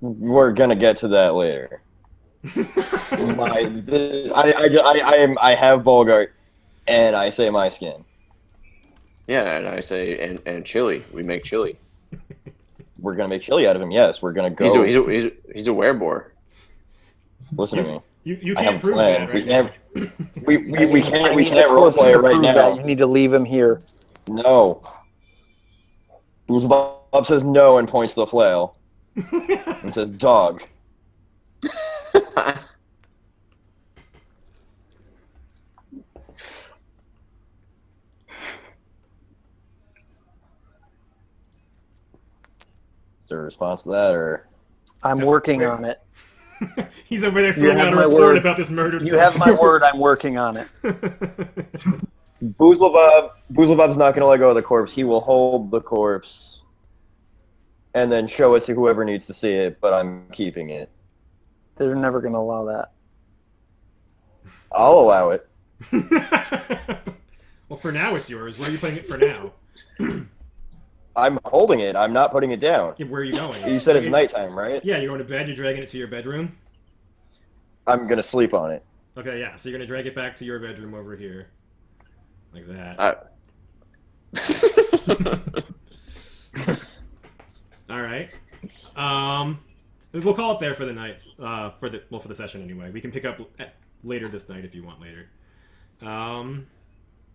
We're gonna get to that later. I have Bolgart, and I say my skin. Yeah, and I say, and chili. We make chili. We're gonna make chili out of him. Yes, we're gonna go. He's a wereboar. Listen to me. You I have can't a prove plan. that right now. We can't roleplay it right now. You need to leave him here. No. Boozlebob says no and points to the flail and says dog. Is there a response to that, or I'm working on it. He's over there filling out a report word. about this murder. You have my word. I'm working on it. Boozlebob's not going to let go of the corpse. He will hold the corpse and then show it to whoever needs to see it, but I'm keeping it. They're never going to allow that. I'll allow it. Well, for now it's yours. Where are you putting it for now? I'm holding it. I'm not putting it down. Yeah, where are you going? You said it's nighttime, right? Yeah, you're going to bed. You're dragging it to your bedroom. I'm going to sleep on it. Okay, yeah. So you're gonna drag it back to your bedroom over here, like that. All right. We'll call it there for the night. For the session anyway. We can pick up later this night if you want later. And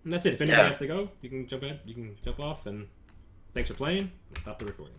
that's it. If anybody has to go, you can jump in. You can jump off. And thanks for playing. Let's stop the recording.